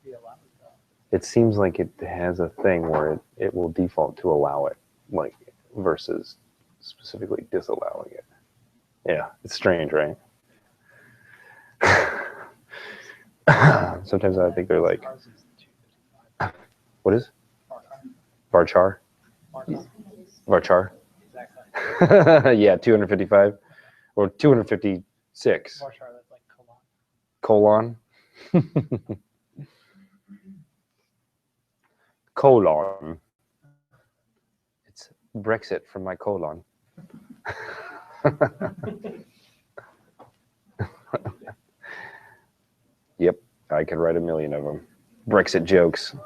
be allowed though. It seems like it has a thing where it will default to allow it, like versus specifically disallowing it. Yeah, it's strange, right? Sometimes I think they're like, what is? Varchar? Varchar? Exactly. Yeah, 255 or 256. Varchar, that's like colon. Colon. Colon. It's Brexit from my colon. Yep, I could write a million of them. Brexit jokes.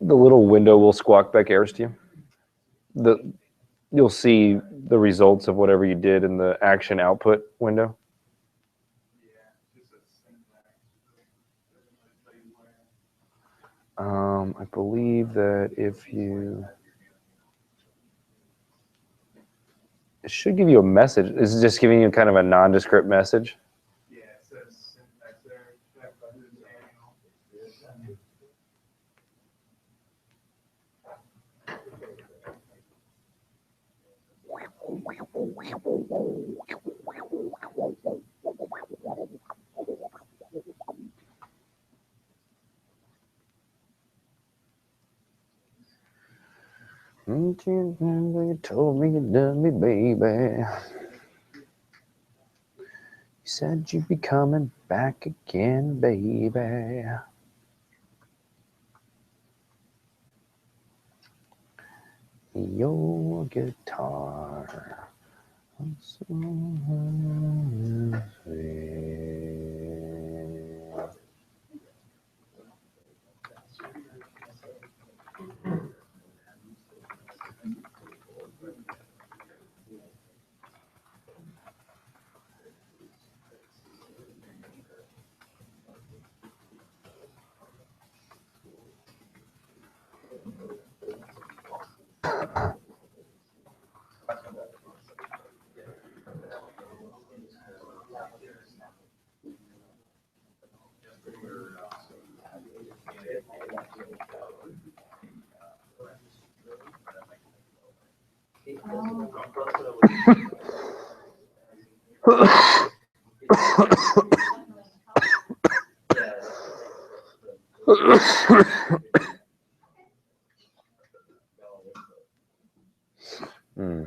The little window will squawk back errors to you. You'll see the results of whatever you did in the action output window. I believe that if you, it should give you a message. Is it just giving you kind of a nondescript message? Yeah, it says syntax error. Check whether it's manual. You told me you loved me, baby. You said you'd be coming back again, baby. Your guitar. Hmm.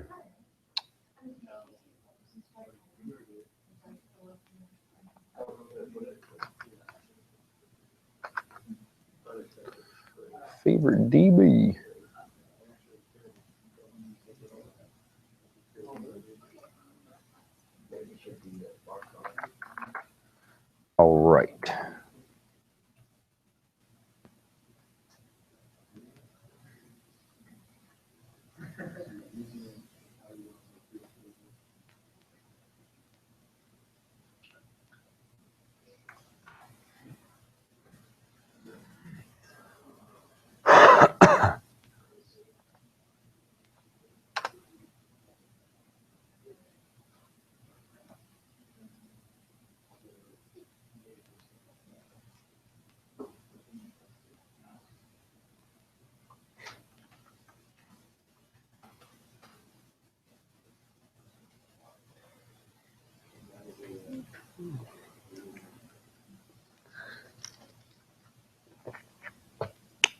Favorite DB. All right.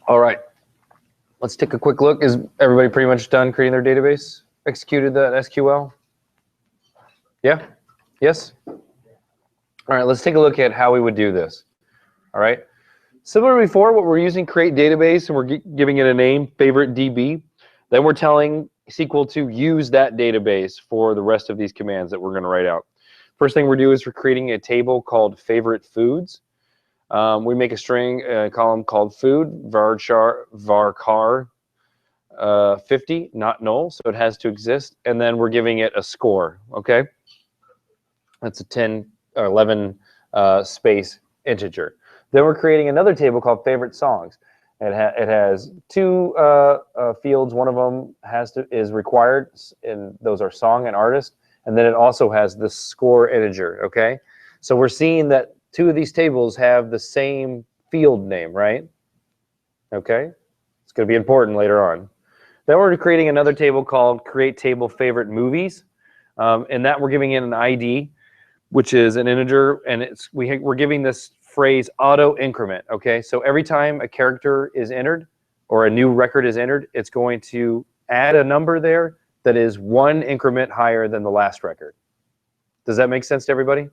All right. Let's take a quick look. Is everybody pretty much done creating their database? Executed that SQL? Yeah? Yes? All right, let's take a look at how we would do this. All right. Similar to before, what we're using create database, and we're giving it a name, favorite DB. Then we're telling SQL to use that database for the rest of these commands that we're going to write out. First thing we're doing is we're creating a table called favorite foods. We make a string column called food, varchar 50, not null, so it has to exist. And then we're giving it a score, okay? That's a 10 or 11 space integer. Then we're creating another table called favorite songs. It has two fields. One of them is required, and those are song and artist. And then it also has the score integer, okay? So we're seeing that two of these tables have the same field name, right? Okay? It's going to be important later on. Then we're creating another table called create table favorite movies. And that we're giving it an ID, which is an integer, and we're giving this phrase auto increment, okay? So every time a character is entered or a new record is entered, it's going to add a number there that is one increment higher than the last record. Does that make sense to everybody?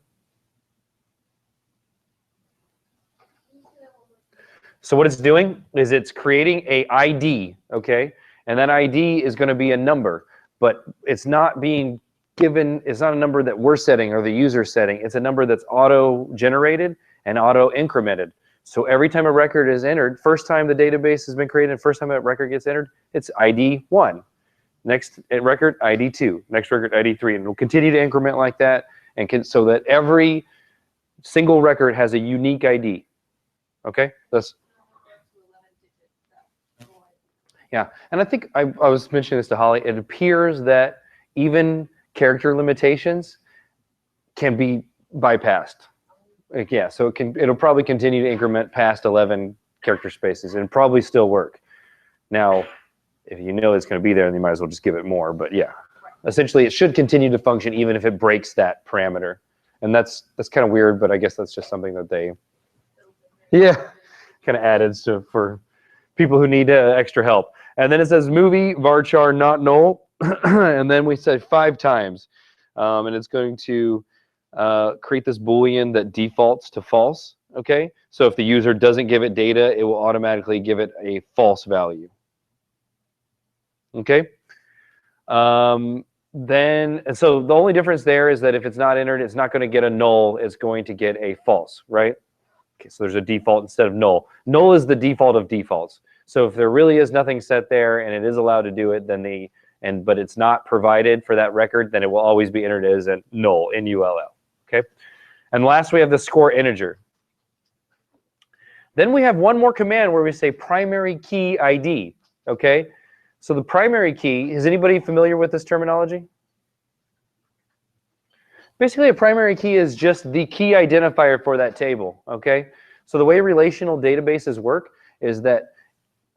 So what it's doing is it's creating a ID, okay? And that ID is going to be a number, but it's not being given, it's not a number that we're setting or the user setting. It's a number that's auto-generated and auto-incremented. So every time a record is entered, first time the database has been created, first time that record gets entered, it's ID 1. Next record, ID 2. Next record, ID 3. And it'll continue to increment like that, and so that every single record has a unique ID. Okay? Yeah, and I think I was mentioning this to Holly. It appears that even character limitations can be bypassed. Yeah, so it'll probably continue to increment past 11 character spaces and probably still work. Now, if you know it's going to be there, then you might as well just give it more. But yeah, essentially, it should continue to function even if it breaks that parameter. And that's kind of weird, but I guess that's just something that they, yeah, kind of added for people who need extra help. And then it says movie varchar not null, and then we said 5 times, and it's going to create this boolean that defaults to false. Okay, so if the user doesn't give it data, it will automatically give it a false value. Okay. So the only difference there is that if it's not entered, it's not going to get a null. It's going to get a false, right? Okay, so there's a default instead of null. Null is the default of defaults. So if there really is nothing set there and it is allowed to do it, then but it's not provided for that record, then it will always be entered as a null, N-U-L-L. Okay. And last we have the score integer. Then we have one more command where we say primary key ID. Okay. So the primary key, is anybody familiar with this terminology? Basically, a primary key is just the key identifier for that table, okay? So the way relational databases work is that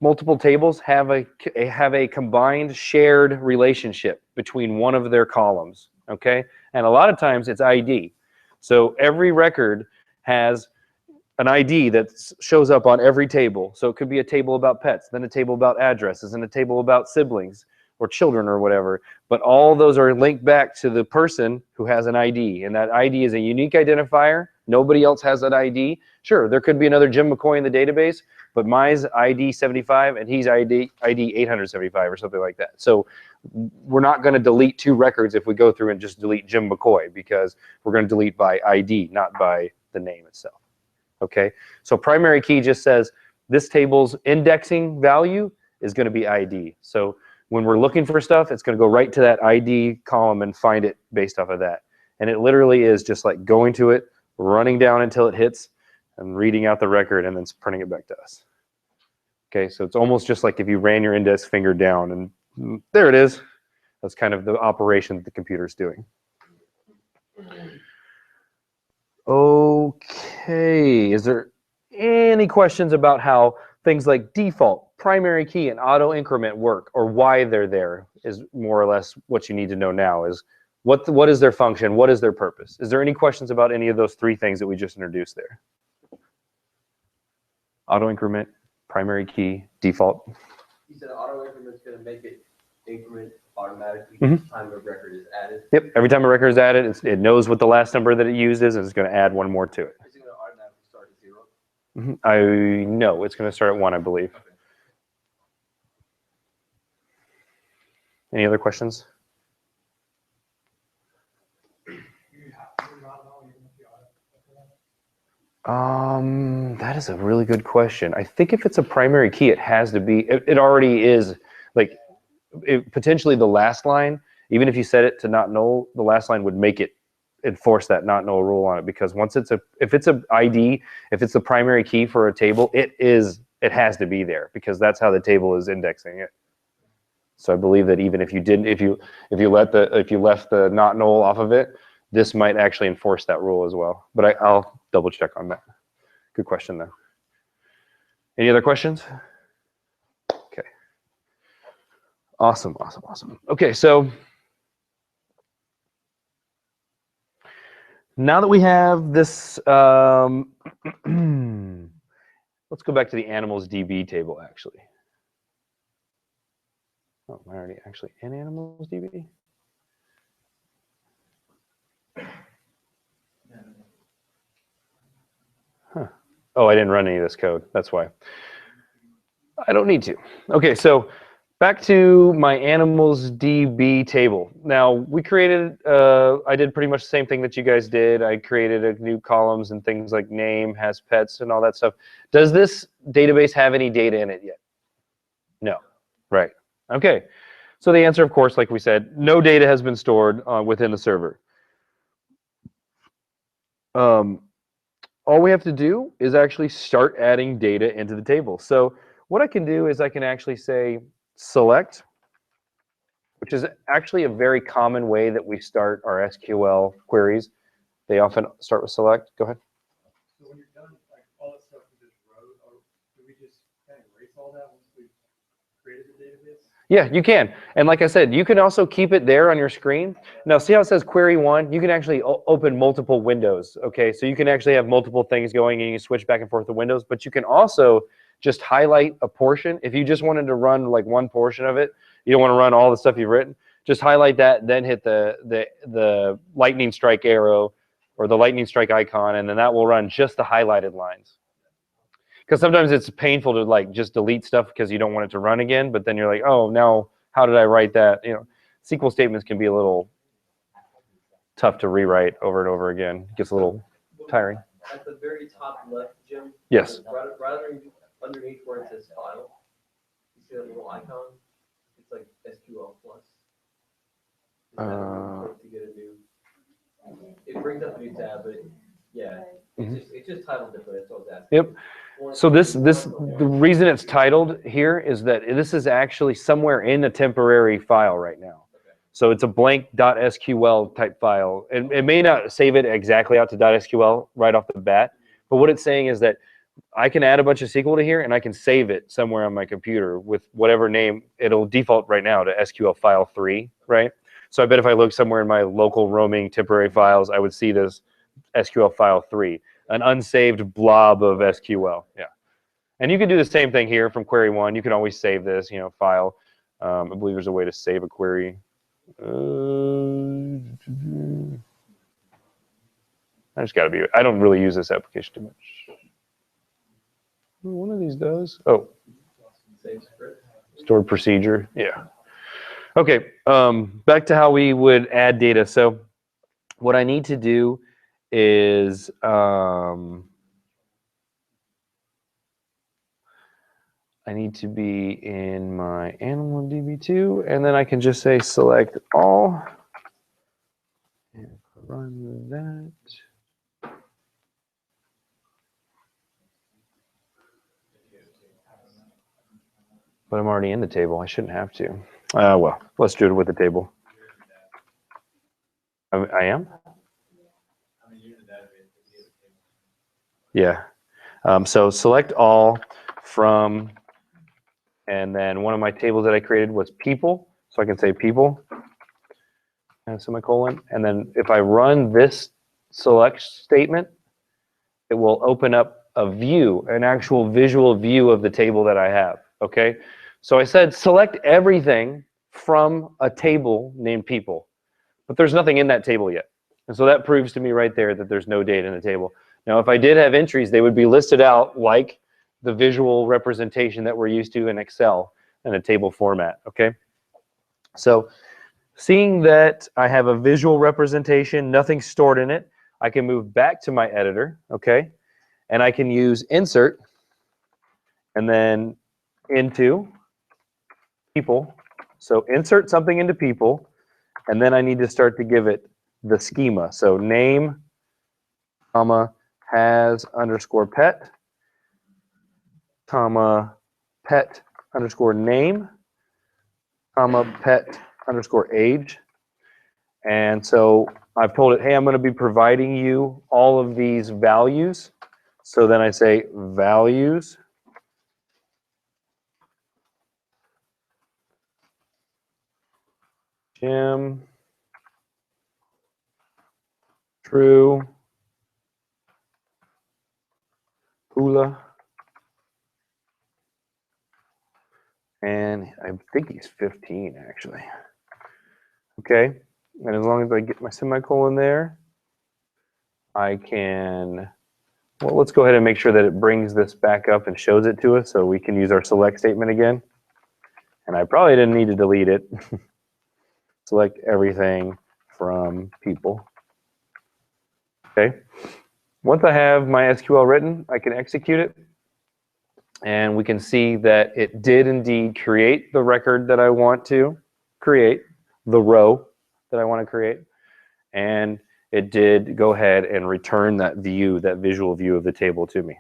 multiple tables have a combined shared relationship between one of their columns, okay? And a lot of times it's ID. So every record has an ID that shows up on every table. So it could be a table about pets, then a table about addresses, and a table about siblings or children or whatever. But all those are linked back to the person who has an ID. And that ID is a unique identifier. Nobody else has that ID. Sure, there could be another Jim McCoy in the database, but mine's ID 75 and he's ID 875 or something like that. So we're not going to delete two records if we go through and just delete Jim McCoy, because we're going to delete by ID, not by the name itself. Okay, so primary key just says this table's indexing value is going to be ID. So when we're looking for stuff, it's going to go right to that ID column and find it based off of that. And it literally is just like going to it, running down until it hits, and reading out the record, and then printing it back to us. Okay, so it's almost just like if you ran your index finger down, and there it is. That's kind of the operation that the computer's doing. Okay, is there any questions about how things like default, primary key, and auto increment work, or why they're there? Is more or less what you need to know now. Is what is their function? What is their purpose? Is there any questions about any of those three things that we just introduced there? Auto increment, primary key, default. You said auto increment is going to make it increment automatically Mhm. each time a record is added. Yep, every time a record is added, it knows what the last number that it used is, and it's going to add one more to it. Is it going to automatically start at 0? I know it's going to start at 1, I believe. Okay. Any other questions? That is a really good question. I think if it's a primary key, it has to be. It already is. Like, potentially the last line. Even if you set it to not null, the last line would make it enforce that not null rule on it, because once if it's a ID, if it's the primary key for a table, it has to be there, because that's how the table is indexing it. So I believe that even if you didn't, if you left the not null off of it, this might actually enforce that rule as well. But I'll double check on that. Good question though. Any other questions? Okay. Awesome, awesome, awesome. Okay, so now that we have this, let's go back to the animals DB table actually. Oh, am I already actually in animals DB? Huh. Oh, I didn't run any of this code. That's why. I don't need to. Okay, so back to my animals DB table. Now, we created, I did pretty much the same thing that you guys did. I created a new columns and things like name, has pets, and all that stuff. Does this database have any data in it yet? No. Right. Okay. So the answer, of course, like we said, no data has been stored within the server. All we have to do is actually start adding data into the table. So what I can do is I can actually say select, which is actually a very common way that we start our SQL queries. They often start with select. Go ahead. So when you're done, like all that stuff we just wrote, or do we just kind of erase all that once we've created the database? Yeah, you can. And like I said, you can also keep it there on your screen. Now, see how it says query 1? You can actually open multiple windows, okay? So you can actually have multiple things going and you can switch back and forth the windows, but you can also just highlight a portion. If you just wanted to run like one portion of it, you don't want to run all the stuff you've written, just highlight that, then hit the lightning strike arrow or the lightning strike icon, and then that will run just the highlighted lines. Because sometimes it's painful to like just delete stuff because you don't want it to run again, but then you're like, oh, now how did I write that? You know, SQL statements can be a little tough to rewrite over and over again. It gets a little tiring. At the very top left, Jim. Yes. Rather underneath where it says file, you see that little icon? It's like SQL plus. To get a new. It brings up a new tab, but yeah, it's just titled different. It's always asking. Yep. So the reason it's titled here is that this is actually somewhere in a temporary file right now. So it's a blank .sql type file. It may not save it exactly out to .sql right off the bat, but what it's saying is that I can add a bunch of SQL to here, and I can save it somewhere on my computer with whatever name. It'll default right now to SQL file 3, right? So I bet if I look somewhere in my local roaming temporary files, I would see this SQL file 3, an unsaved blob of SQL. Yeah. And you can do the same thing here from query 1. You can always save this, file. I believe there's a way to save a query. I don't really use this application too much. One of these does. Oh. Stored procedure. Yeah. Okay. Back to how we would add data. So what I need to do is I need to be in my animal DB2, and then I can just say select all. And run that. But I'm already in the table. I shouldn't have to. Well, let's do it with the table. I am? Yeah. So select all from, and then one of my tables that I created was people. So I can say people, and semicolon. And then if I run this select statement, it will open up a view, an actual visual view of the table that I have. Okay? So I said select everything from a table named people. But there's nothing in that table yet. And so that proves to me right there that there's no data in the table. Now, if I did have entries, they would be listed out like the visual representation that we're used to in Excel in a table format, okay? So seeing that I have a visual representation, nothing stored in it, I can move back to my editor, okay? And I can use insert and then into people. So insert something into people, and then I need to start to give it the schema. So name, comma, has underscore pet, comma, pet underscore name, comma, pet underscore age. And so I've told it, hey, I'm going to be providing you all of these values. So then I say values. Jim, true, Hula, and I think he's 15 actually. Okay, and as long as I get my semicolon there, I can, well, let's go ahead and make sure that it brings this back up and shows it to us so we can use our select statement again. And I probably didn't need to delete it. Select everything from people. Okay. Once I have my SQL written, I can execute it. And we can see that it did indeed create the record that I want to create, the row that I want to create. And it did go ahead and return that view, that visual view of the table to me.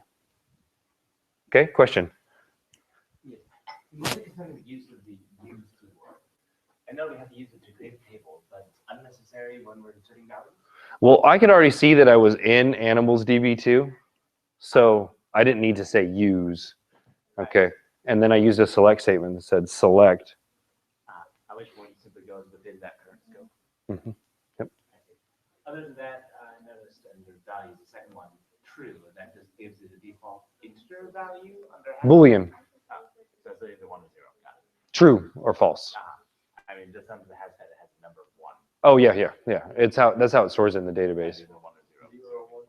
Okay, question? Yeah. Most of the time we use the use keyword. I know we have to use it to create a table, but it's unnecessary when we're inserting values. Well, I could already see that I was in animals DB2, so I didn't need to say use. Okay, and then I used a select statement that said select. I wish one simply goes within that current scope. Mm-hmm. Yep. Other than that, I noticed under values, the second one, true, and that just gives it a default integer value under Boolean. So it's either 1 or 0. Got it. True or false. I mean, just under the hashtag it has a number of 1. Oh yeah. That's how it stores it in the database. Either 1 or 0. False.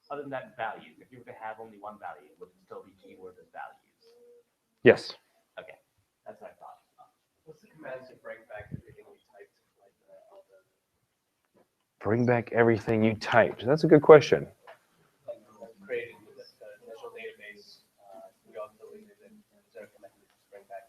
Other than that, values. If you were to have only one value, would it still be keyword as values? Yes. Okay, that's what I thought. What's the command to bring back everything we typed? Bring back everything you typed. That's a good question. Like creating the initial database, we all deleted it. Is there a command to bring back?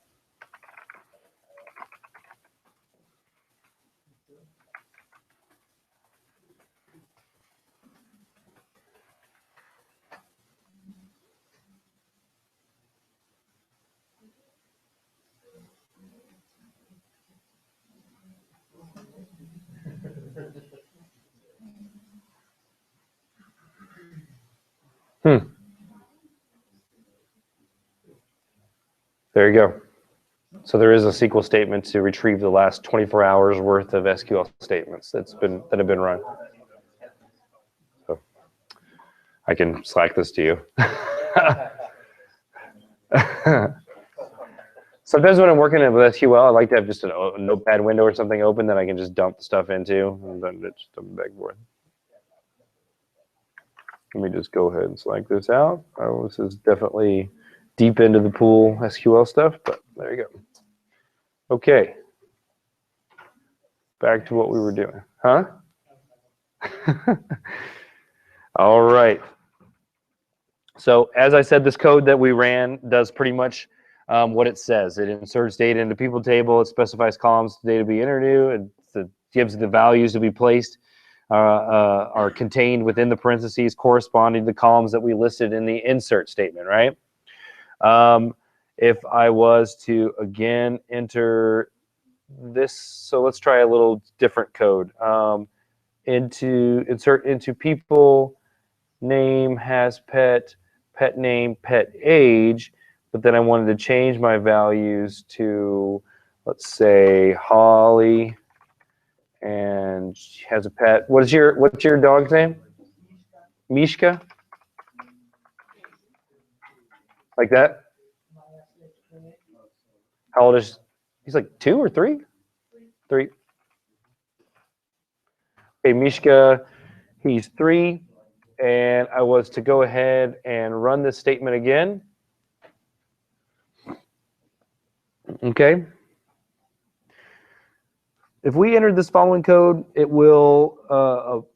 There you go. So there is a SQL statement to retrieve the last 24 hours worth of SQL statements that have been run. So I can Slack this to you. Sometimes when I'm working with SQL, I like to have just a notepad window or something open that I can just dump the stuff into, and then just dump it back and forth. Let me just go ahead and Slack this out. Oh, this is definitely deep into the pool SQL stuff, but there you go. Okay. Back to what we were doing. Huh? All right. So as I said, this code that we ran does pretty much what it says. It inserts data into the people table. It specifies columns the data to be entered into. It gives the values to be placed are contained within the parentheses corresponding to the columns that we listed in the insert statement, right? If I was to, again, enter this, so let's try a little different code. Insert into people, name, has pet, pet name, pet age, but then I wanted to change my values to, let's say, Holly, and she has a pet. What's your dog's name? Mishka? Like that? How old is he's like 2 or 3? 3. Okay, Mishka, he's 3, and I was to go ahead and run this statement again. Okay. If we entered this following code, it will, oh,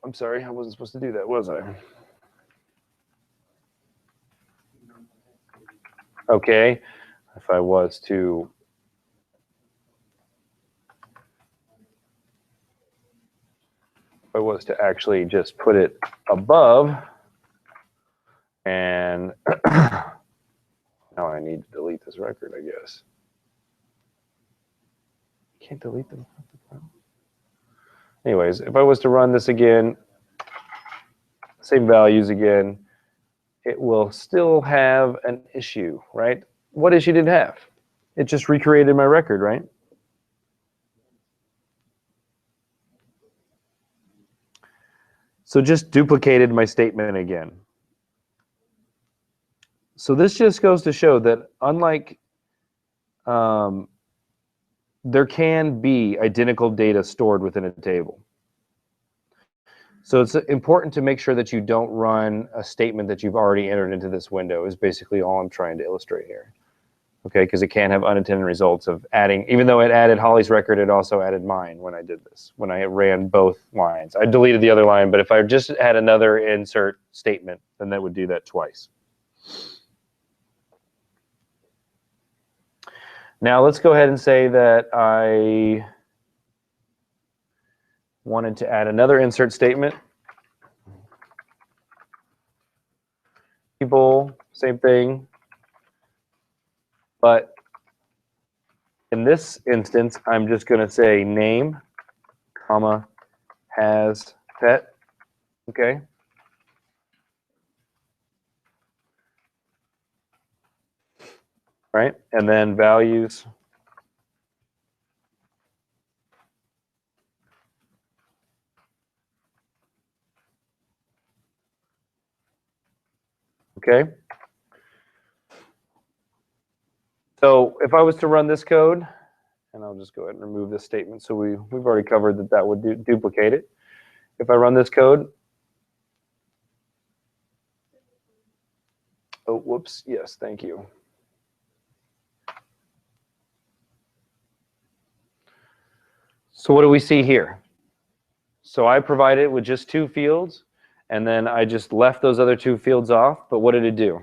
I'm sorry, I wasn't supposed to do that, was I? Okay, if I was to actually just put it above, and now I need to delete this record, I guess. Can't delete them. Anyways, if I was to run this again, same values again, it will still have an issue, right? What issue did it have? It just recreated my record, right? So just duplicated my statement again. So this just goes to show that unlike there can be identical data stored within a table. So it's important to make sure that you don't run a statement that you've already entered into this window is basically all I'm trying to illustrate here. Okay, because it can have unintended results of adding, even though it added Holly's record, it also added mine when I did this, when I ran both lines. I deleted the other line, but if I just had another insert statement, then that would do that twice. Now let's go ahead and say that I wanted to add another insert statement. People, same thing. But in this instance, I'm just going to say name, comma, has pet. Okay. Right, and then values. Okay. So if I was to run this code, and I'll just go ahead and remove this statement. So we've already covered that that would duplicate it. If I run this code, oh, whoops, yes, thank you. So what do we see here? So I provided it with just 2 fields, and then I just left those other 2 fields off, but what did it do?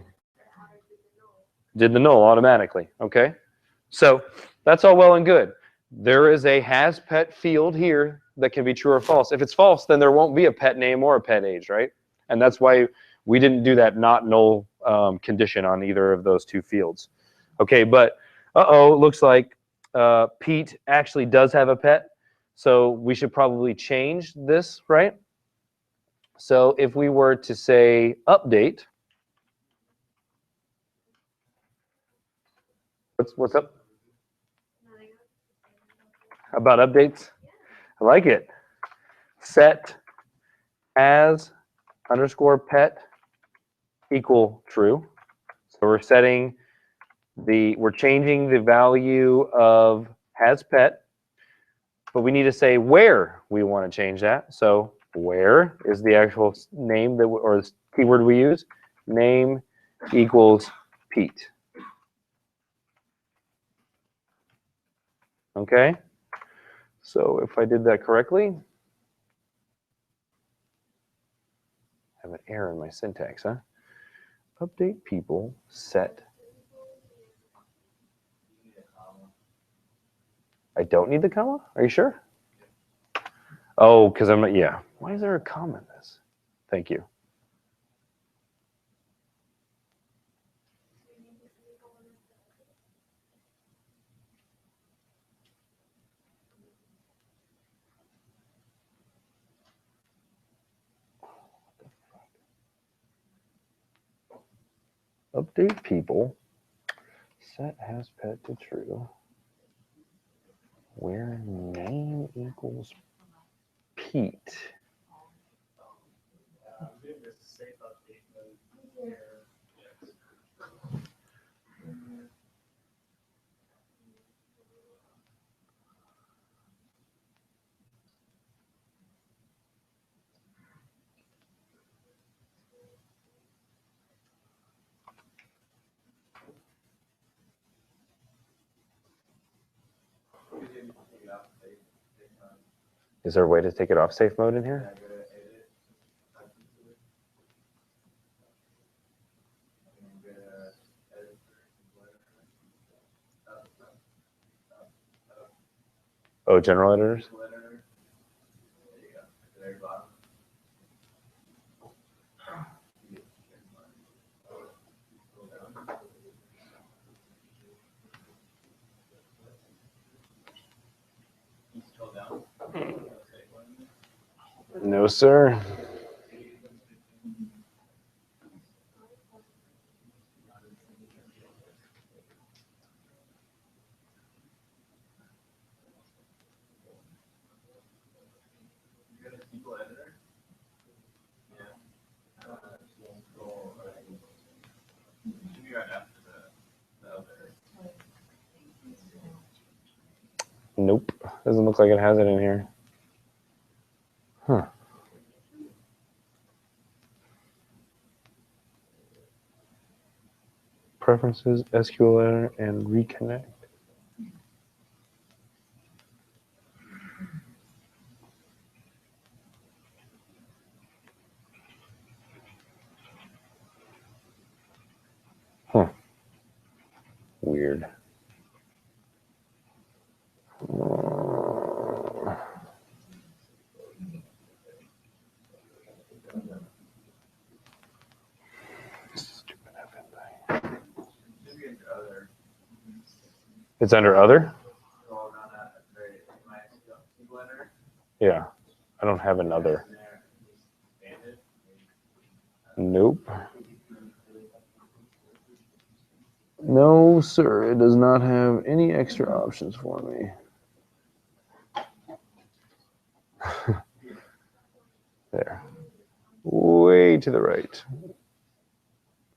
Did the null automatically, okay? So that's all well and good. There is a has pet field here that can be true or false. If it's false, then there won't be a pet name or a pet age, right? And that's why we didn't do that not null condition on either of those 2 fields. Okay, but uh-oh, it looks like Pete actually does have a pet. So we should probably change this, right? So if we were to say update, What's up? About updates? I like it. Set as underscore pet equal true. So we're changing the value of has pet, but we need to say where we want to change that. So where is the actual name or the keyword we use? Name equals Pete. Okay. So if I did that correctly, I have an error in my syntax, huh? Update people set. I don't need the comma? Are you sure? Oh, because yeah. Why is there a comma in this? Thank you. Update people set has pet to true where name equals Pete. Is there a way to take it off safe mode in here? Oh, general editors? No, sir. Nope. Doesn't look like it has it in here. Huh. Preferences, SQL editor, and reconnect. Huh. Weird. Stupid effing thing. It's under other? Yeah. I don't have another. Nope. No, sir. It does not have any extra options for me. There. Way to the right.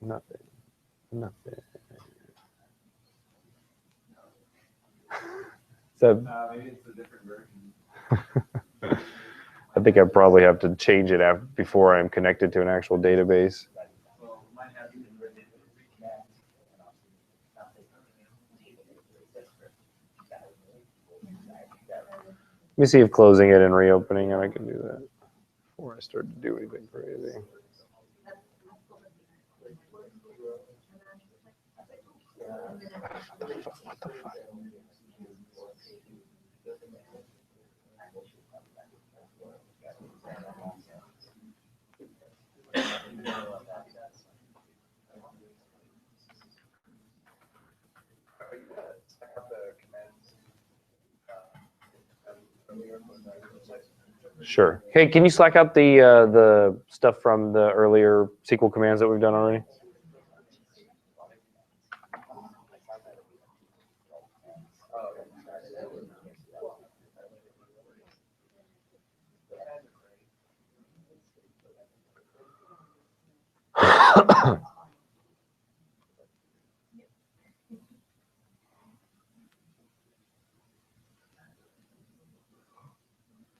Nothing. Nothing. So, Maybe it's a different version. I think I probably have to change it before I'm connected to an actual database. Let me see if closing it and reopening it, I can do that before I start to do anything crazy. What the fuck? Sure. Hey, can you slack out the stuff from the earlier SQL commands that we've done already?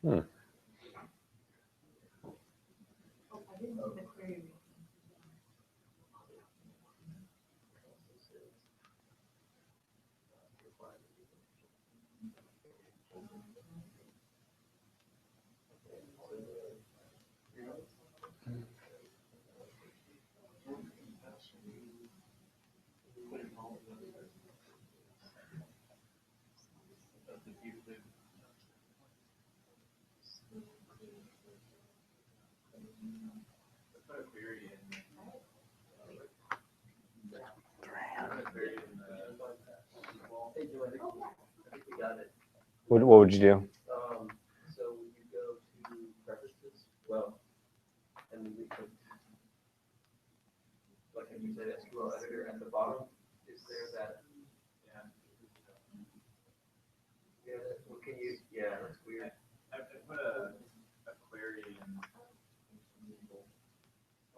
Hmm. What would you do? So when you go to preferences, well, and then we could, like if you said SQL editor at the bottom, is there that? Yeah, what can you, yeah, that's weird. I put a query in.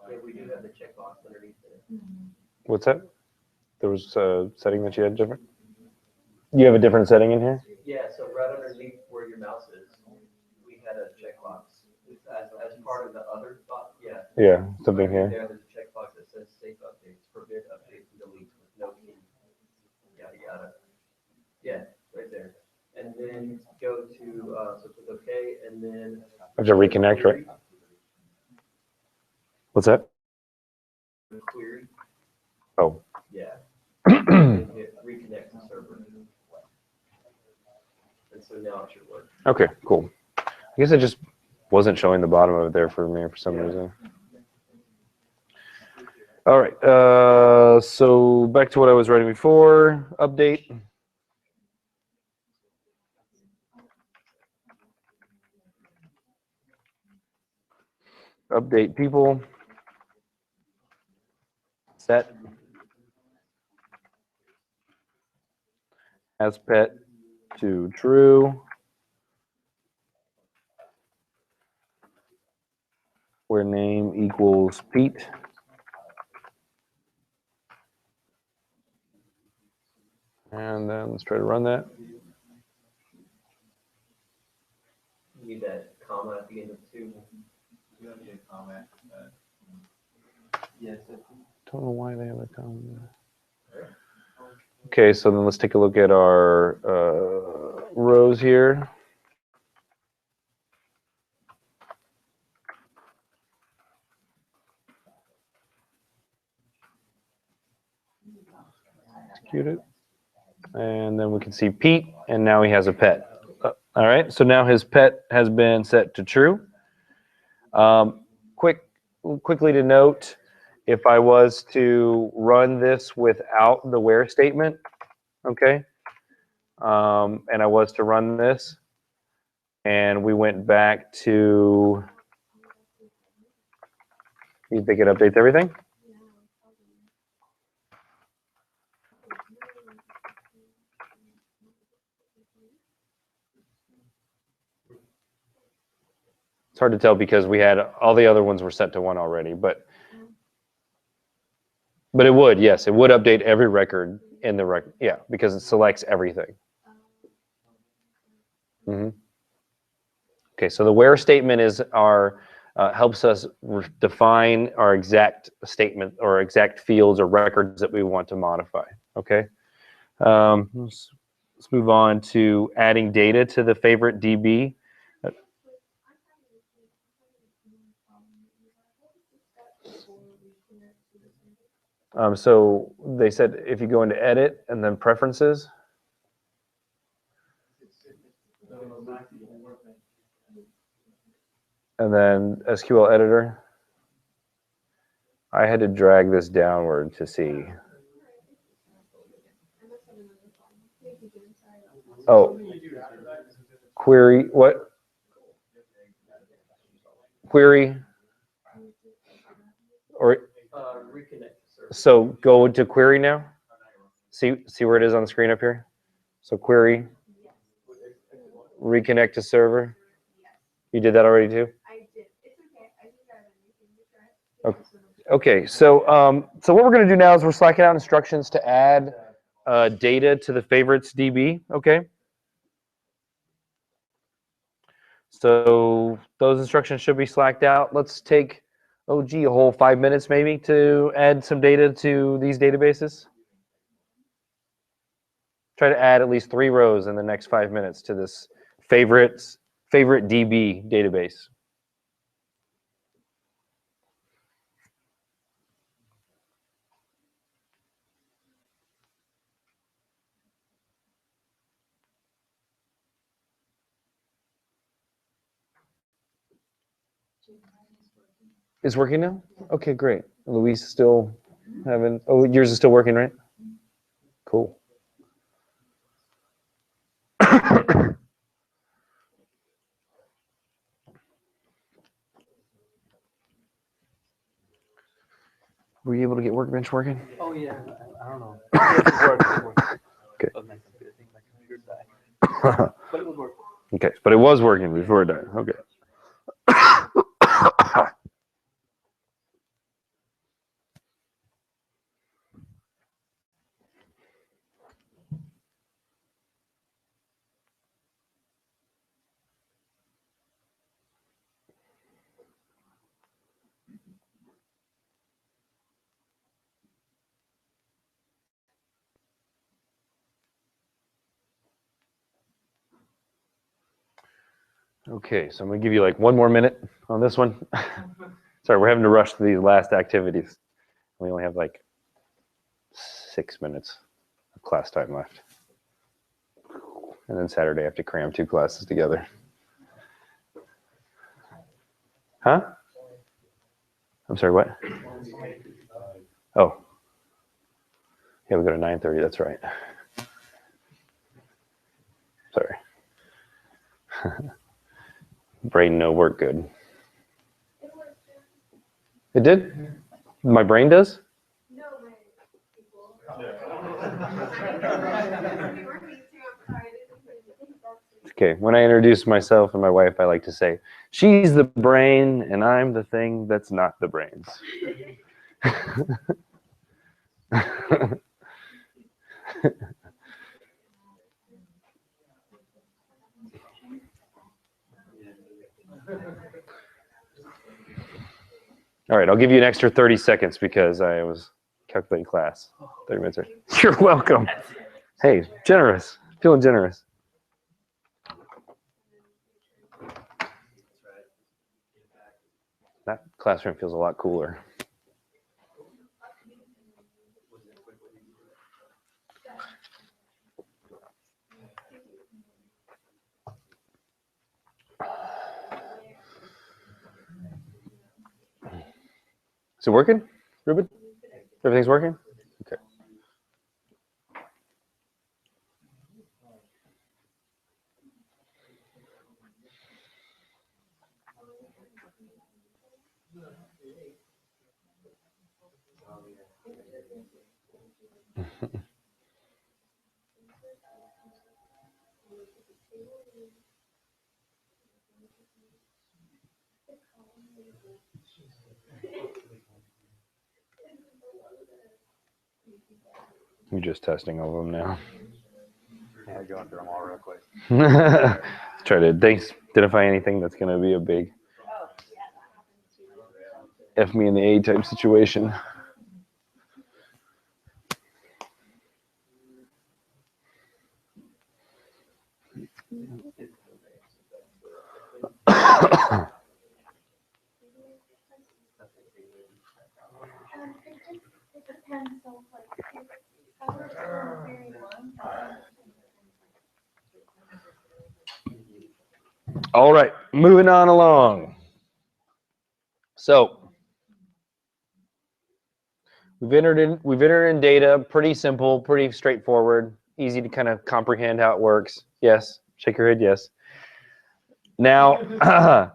Yeah, we do have the checkbox underneath there. What's that? There was a setting that you had different? You have a different setting in here? Yeah, so right underneath where your mouse is, we had a checkbox. As part of the other spot, yeah. Yeah, something Right here. there, there's a checkbox that says save updates, forbid updates and deletes with no key. Yada, yada. Yeah, right there. And then go to, so click OK, and then. I have to reconnect, right? What's that? Query. Oh. Yeah. And hit reconnect to server. And so now it should work. Okay, cool. I guess it just wasn't showing the bottom of it there for me for some reason. All right, so back to what I was writing before. Update. Update people. Set. As pet to true. Where name equals Pete. And then let's try to run that. You need that comma at the end of 2. You don't need a comment. Yes. Don't know why they have a comment. Okay, so then let's take a look at our rows here. Execute it. And then we can see Pete, and now he has a pet. All right, so now his pet has been set to true. Quickly to note, if I was to run this without the where statement, okay, and I was to run this, and we went back to, you think it updates everything? It's hard to tell because we had all the other ones were set to 1 already, but it would, yes, it would update every record in the record, yeah, because it selects everything. Okay, so the where statement is our helps us define our exact statement or exact fields or records that we want to modify. Okay, let's move on to adding data to the favorite DB. So they said if you go into edit and then preferences. And then SQL editor. I had to drag this downward to see. Oh, query, what? Query. Or Reconnect. so go to query now. See where it is on the screen up here. So query. Reconnect to server. You did that already too? I did. It's okay. I think I have anything to try. Okay. So so what we're going to do now is we're slacking out instructions to add data to the favorites DB. Okay. So those instructions should be slacked out. Let's take, oh gee, a whole 5 minutes maybe to add some data to these databases. Try to add at least 3 rows in the next 5 minutes to this favorite DB database. It's working now? Okay, great. Louise still having, oh, yours is still working, right? Cool. Were you able to get Workbench working? Oh yeah, I don't know. It worked. Okay. But my computer died. But it was working. Okay, but it was working before it died. Okay. Okay, so I'm gonna give you like 1 more minute on this one. Sorry, we're having to rush through these last activities. We only have like 6 minutes of class time left. And then Saturday I have to cram 2 classes together. Huh? I'm sorry, what? Oh. Yeah, we go to 9:30, that's right. Sorry. Brain no work good. It did? My brain does? Okay, when I introduce myself and my wife, I like to say, she's the brain and I'm the thing that's not the brains. All right, I'll give you an extra 30 seconds because I was calculating class. 30 minutes. You're welcome. Hey, generous. Feeling generous. That classroom feels a lot cooler. Is it working, Ruben? Everything's working? Okay. You're just testing all of them now. Yeah, going through them all real quick. Try to identify anything that's going to be a big F me in the A type situation. All right, moving on along. So we've entered in data, pretty simple, pretty straightforward, easy to kind of comprehend how it works. Yes, shake your head, yes. Now,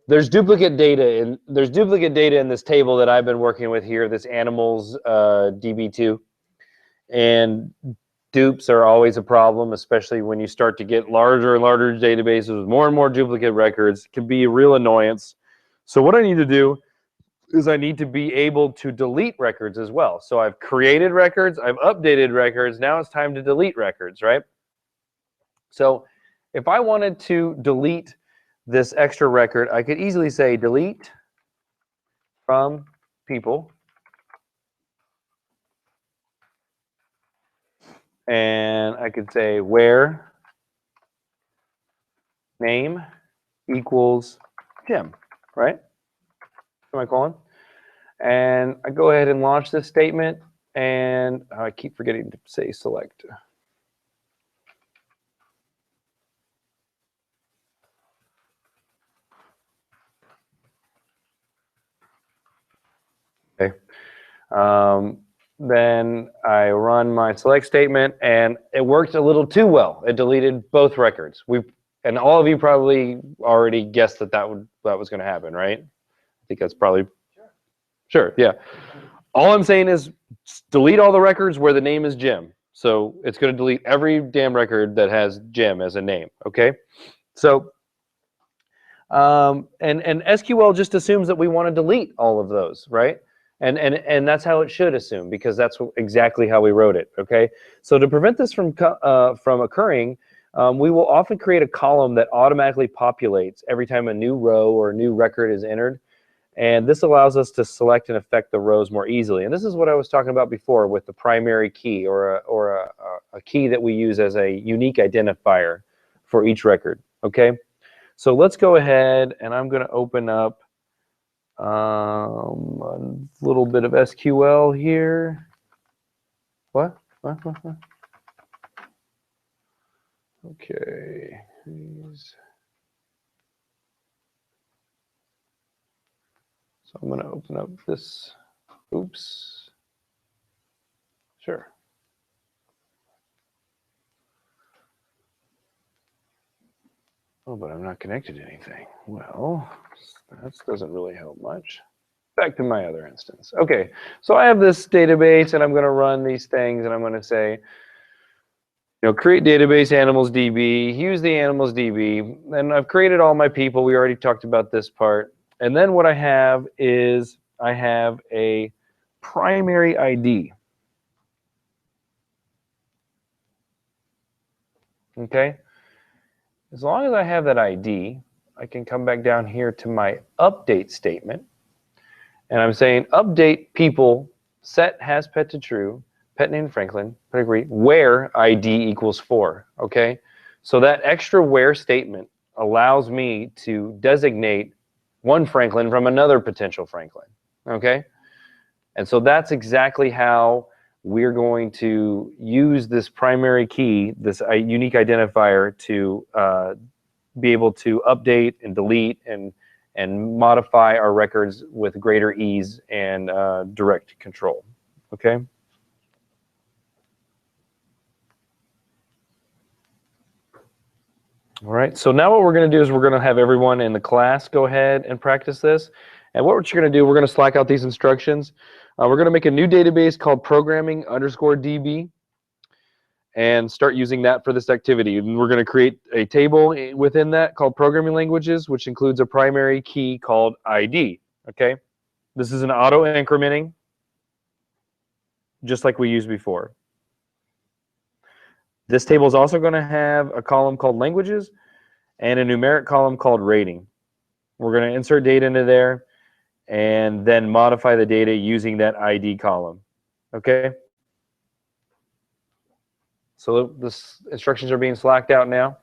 there's duplicate data in this table that I've been working with here, this animals DB2, and dupes are always a problem, especially when you start to get larger and larger databases with more and more duplicate records. It can be a real annoyance. So what I need to do is I need to be able to delete records as well. So I've created records, I've updated records, now it's time to delete records, right? So if I wanted to delete this extra record, I could easily say delete from people. And I could say where name equals Jim, right? Semicolon. And I go ahead and launch this statement, and I keep forgetting to say select. Okay. Then I run my select statement, and it worked a little too well. It deleted both records. And all of you probably already guessed that was going to happen, right? I think that's probably sure. Yeah. All I'm saying is delete all the records where the name is Jim. So it's going to delete every damn record that has Jim as a name. Okay. So and SQL just assumes that we want to delete all of those, right? And that's how it should assume, because that's exactly how we wrote it. Okay. So to prevent this from occurring, we will often create a column that automatically populates every time a new row or a new record is entered. And this allows us to select and affect the rows more easily. And this is what I was talking about before with the primary key, or a key that we use as a unique identifier for each record. Okay. So let's go ahead, and I'm going to open up a little bit of SQL here. What? Okay. So I'm going to open up this. Oops. Sure. Oh, but I'm not connected to anything. Well, that doesn't really help much. Back to my other instance. Okay, so I have this database, and I'm going to run these things, and I'm going to say, create database animals DB, use the animals DB, and I've created all my people. We already talked about this part. And then what I have is I have a primary ID. Okay? As long as I have that ID, I can come back down here to my update statement. And I'm saying update people set has pet to true, pet name Franklin, pedigree, where ID equals 4. Okay? So that extra where statement allows me to designate one Franklin from another potential Franklin. Okay? And so that's exactly how we're going to use this primary key, this unique identifier, to be able to update and delete and modify our records with greater ease and direct control. Okay? All right, so now what we're going to do is we're going to have everyone in the class go ahead and practice this. And what we're going to do, we're going to Slack out these instructions. We're going to make a new database called programming_DB and start using that for this activity. And we're going to create a table within that called programming languages, which includes a primary key called ID. Okay? This is an auto-incrementing, just like we used before. This table is also going to have a column called languages and a numeric column called rating. We're going to insert data into there and then modify the data using that ID column. Okay? So the instructions are being slacked out now.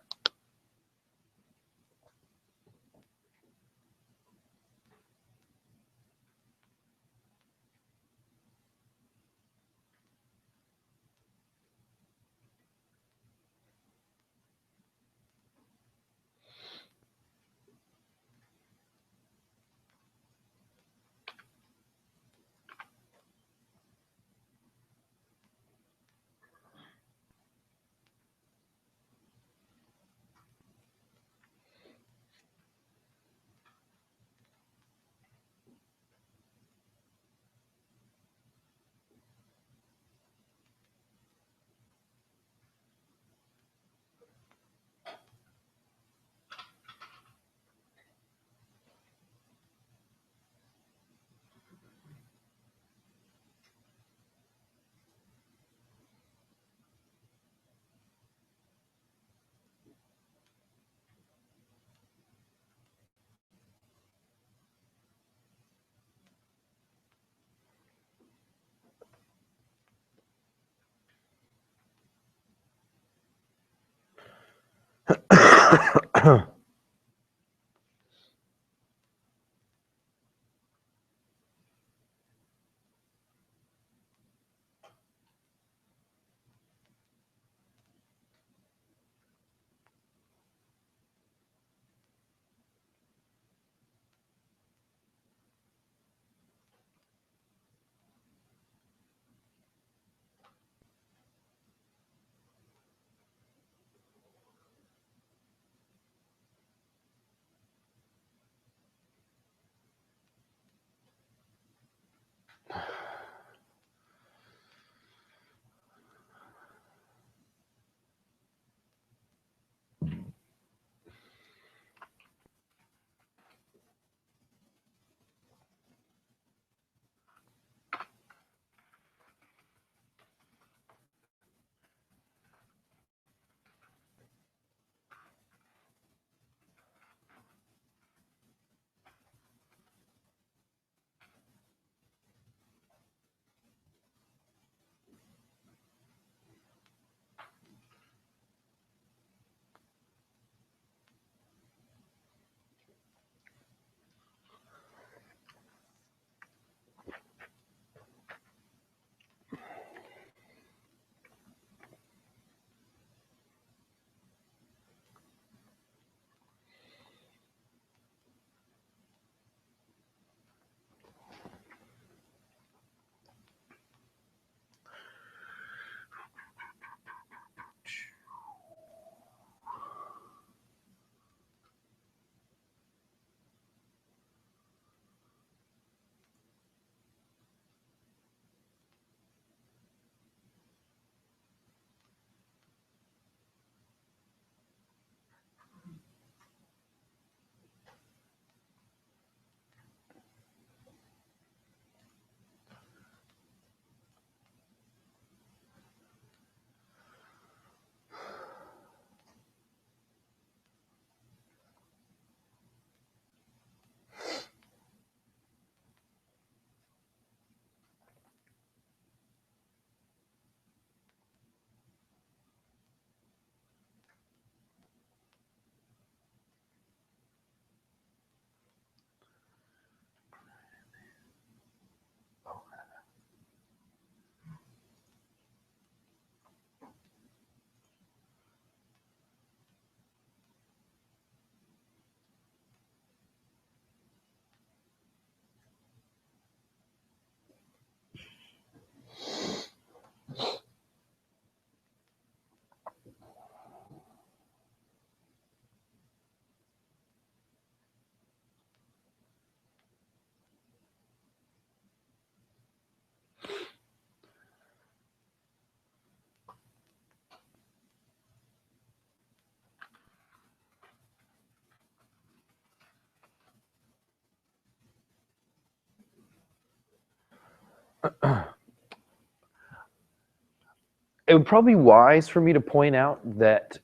It would probably be wise for me to point out that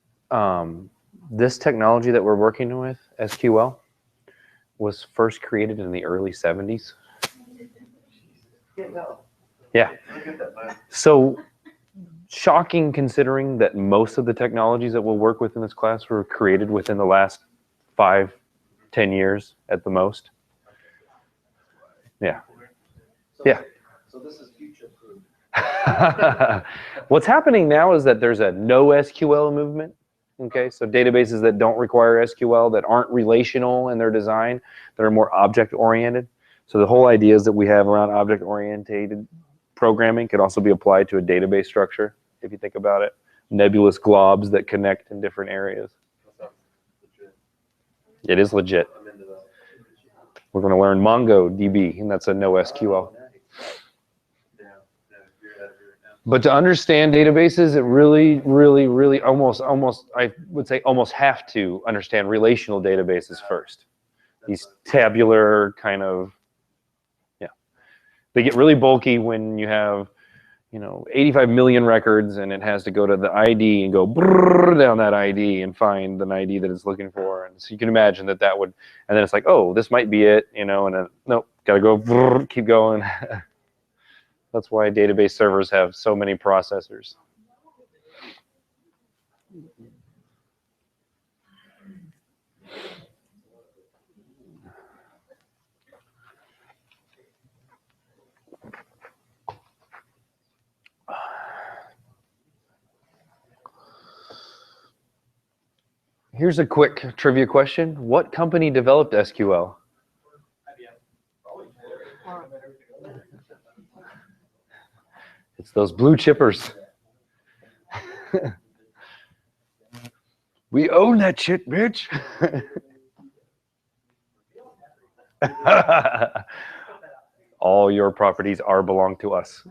this technology that we're working with, SQL, was first created in the early 70s. Yeah. So shocking considering that most of the technologies that we'll work with in this class were created within the last 5-10 years at the most. Yeah. Yeah. So this is future proof. What's happening now is that there's a no SQL movement. Okay, so databases that don't require SQL, that aren't relational in their design, that are more object oriented. So the whole ideas that we have around object oriented programming could also be applied to a database structure, if you think about it. Nebulous globs that connect in different areas. It is legit. We're going to learn MongoDB, and that's a no SQL. But to understand databases, it really almost, I would say almost have to understand relational databases first. These tabular kind of, yeah. They get really bulky when you have, 85 million records and it has to go to the ID and go down that ID and find an ID that it's looking for. And so you can imagine that would, and then it's like, oh, this might be it, and then, nope, gotta go, keep going. That's why database servers have so many processors. Here's a quick trivia question. What company developed SQL? It's those blue chippers. We own that shit, bitch. All your properties are belong to us.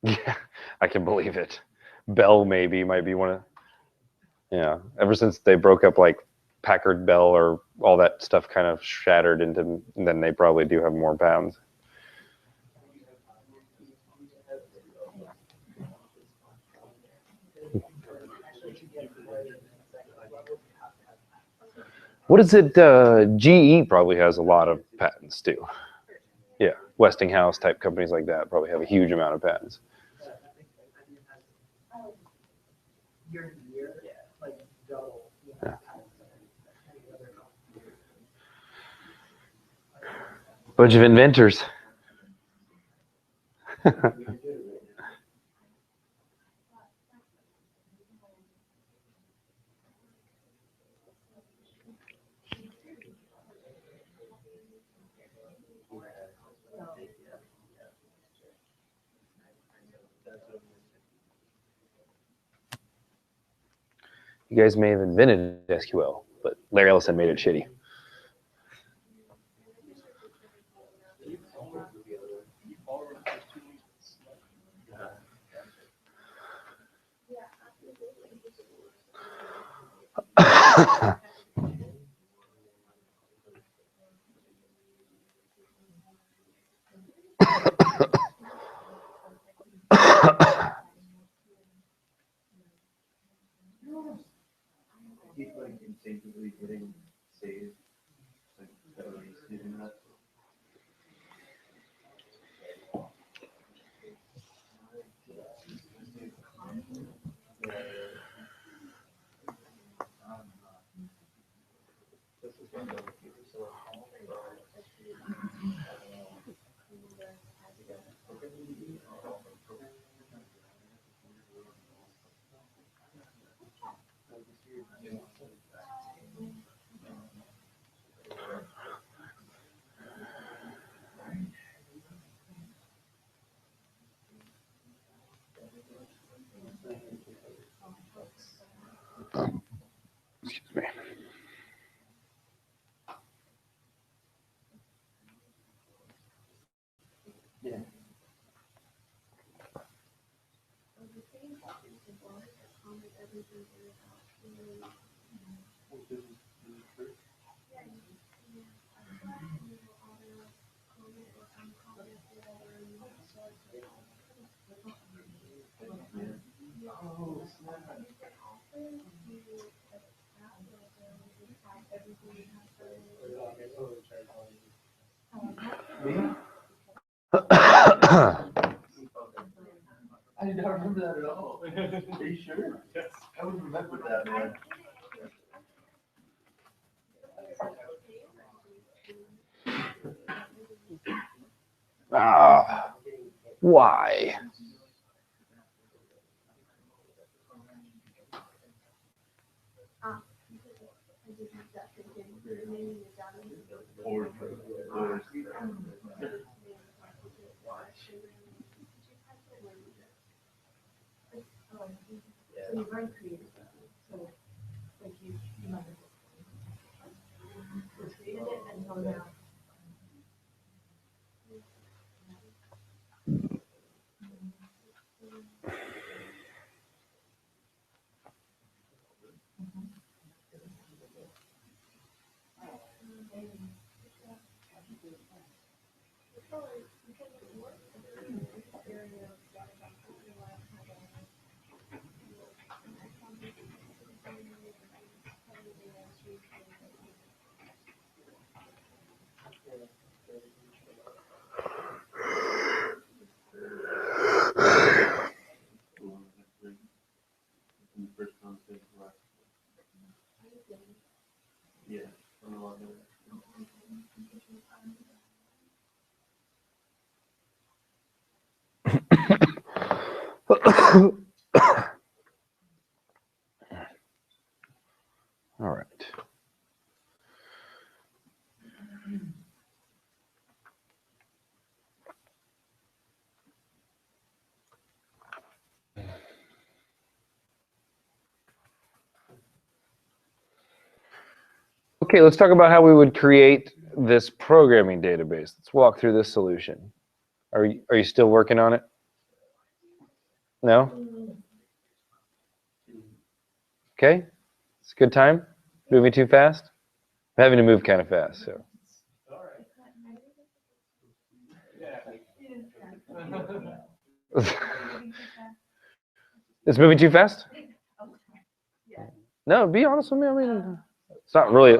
Yeah, I can believe it. Bell might be one of, yeah. Ever since they broke up, like Packard Bell or all that stuff kind of shattered into, and then they probably do have more patents. What is it? GE probably has a lot of patents too. Yeah, Westinghouse type companies like that probably have a huge amount of patents. Yeah. Bunch of inventors. You guys may have invented SQL, but Larry Ellison made it shitty. Keep like instinctively hitting save, like that way he's doing that. Excuse me. Yeah. I did not remember that at all. Are you sure? Yes. I would remember that, man. Ah, why? Yeah. All right. Okay, let's talk about how we would create this programming database. Let's walk through this solution. Are you still working on it? No? Okay. It's a good time? Moving too fast? I'm having to move kind of fast, so. It's moving too fast? No, be honest with me. I mean, it's not really.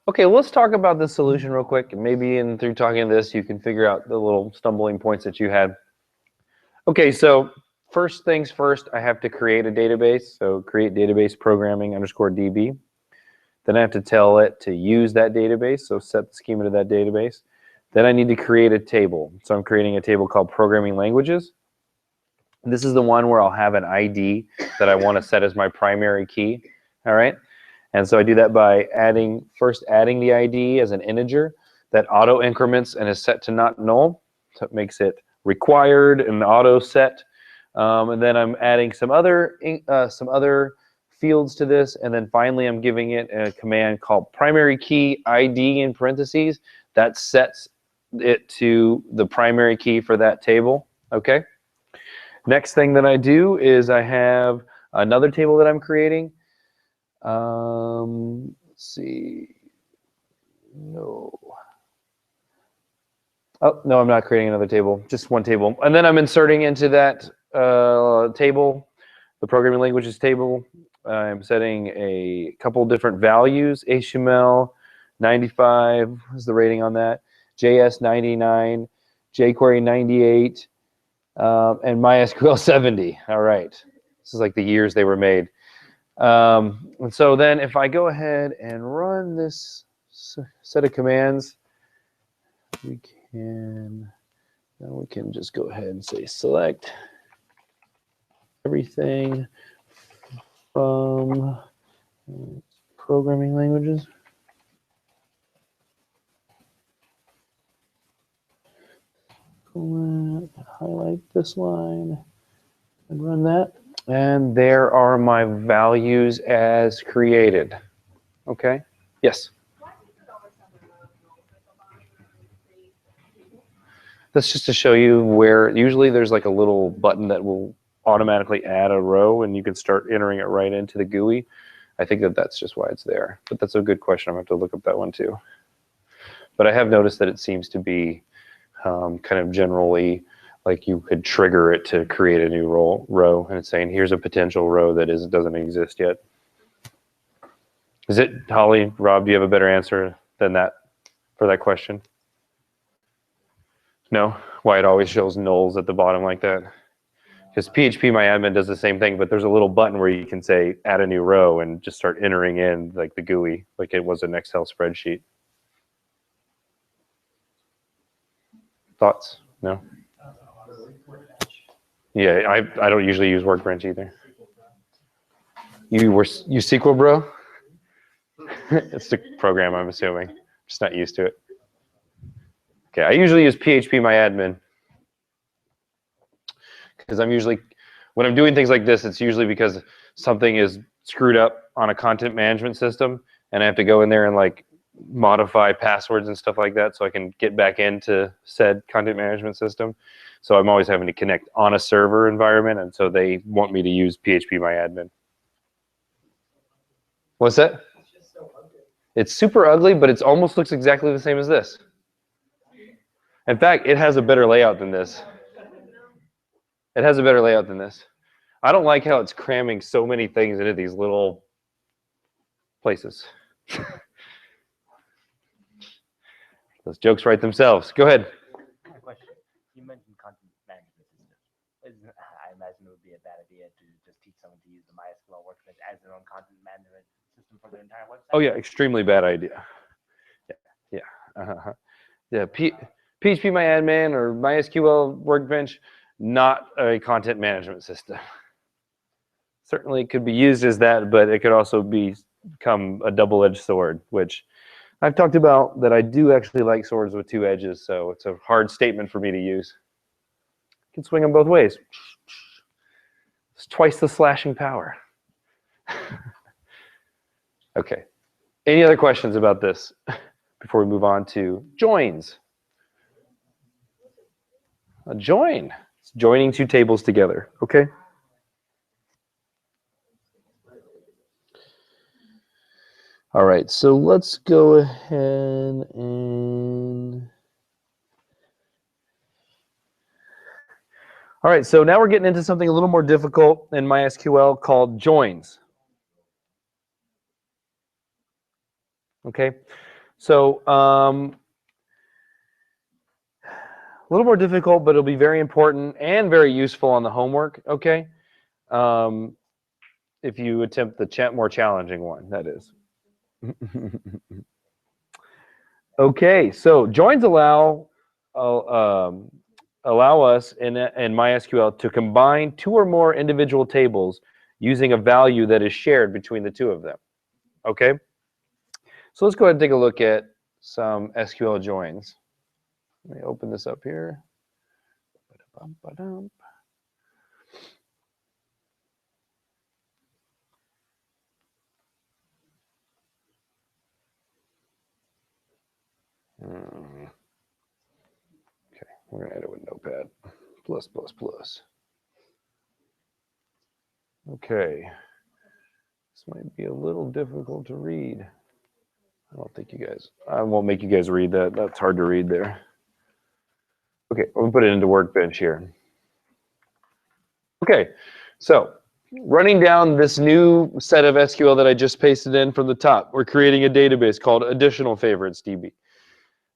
Okay, let's talk about the solution real quick. And maybe through talking this, you can figure out the little stumbling points that you had. Okay, so first things first, I have to create a database. So create database programming _DB. Then I have to tell it to use that database. So set the schema to that database. Then I need to create a table. So I'm creating a table called programming languages. This is the one where I'll have an ID that I want to set as my primary key. All right. And so I do that by first adding the ID as an integer that auto increments and is set to not null. So it makes it required and auto set. And then I'm adding some other fields to this. And then finally, I'm giving it a command called primary key ID in parentheses that sets it to the primary key for that table. Okay. Next thing that I do is I have another table that I'm creating. Let's see. No. Oh, no, I'm not creating another table, just one table. And then I'm inserting into that table, the programming languages table. I'm setting a couple different values. HTML 95 is the rating on that. JS 99, jQuery 98, and MySQL 70. All right. This is like the years they were made. And so then if I go ahead and run this set of commands, we can just go ahead and say select everything from programming languages. Highlight this line and run that. And there are my values as created. Okay? Yes? That's just to show you where, usually there's like a little button that will automatically add a row and you can start entering it right into the GUI. I think that's just why it's there. But that's a good question. I'm going to have to look up that one too. But I have noticed that it seems to be kind of generally like you could trigger it to create a new row, and it's saying here's a potential row that doesn't exist yet. Is it, Holly, Rob, do you have a better answer than that for that question? No? Why it always shows nulls at the bottom like that? Because PHP-MyAdmin does the same thing, but there's a little button where you can say add a new row and just start entering in like the GUI, like it was an Excel spreadsheet. Thoughts? No? Yeah, I don't usually use Workbench either. You SQL, bro? It's the program, I'm assuming. Just not used to it. Okay, I usually use PHP-MyAdmin because when I'm doing things like this, it's usually because something is screwed up on a content management system, and I have to go in there and like modify passwords and stuff like that so I can get back into said content management system. So I'm always having to connect on a server environment, and so they want me to use PHP-MyAdmin. What's that? It's super ugly, but it almost looks exactly the same as this. In fact, it has a better layout than this. It has a better layout than this. I don't like how it's cramming so many things into these little places. Those jokes write themselves. Go ahead. Question. You mentioned content management systems. I imagine it would be a bad idea to just teach someone to use the MySQL workspace as their own content management for the entire website? Oh yeah, extremely bad idea. Yeah, yeah. PHP or MySQL Workbench, not a content management system. Certainly it could be used as that, but it could also become a double-edged sword, which I've talked about that I do actually like swords with two edges, so it's a hard statement for me to use. You can swing them both ways. It's twice the slashing power. Okay. Any other questions about this before we move on to joins? A join. It's joining two tables together, okay? All right, so let's go ahead and... All right, so now we're getting into something a little more difficult in MySQL called joins. Okay, so a little more difficult, but it'll be very important and very useful on the homework, okay? If you attempt the more challenging one, that is. Okay, so joins allow us in MySQL to combine two or more individual tables using a value that is shared between the two of them. Okay, so let's go ahead and take a look at some SQL joins. Let me open this up here. Okay, we're gonna add it with Notepad. Plus. Okay, this might be a little difficult to read. I won't make you guys read that. That's hard to read there. Okay, we'll put it into Workbench here. Okay, so running down this new set of SQL that I just pasted in from the top, we're creating a database called Additional Favorites DB.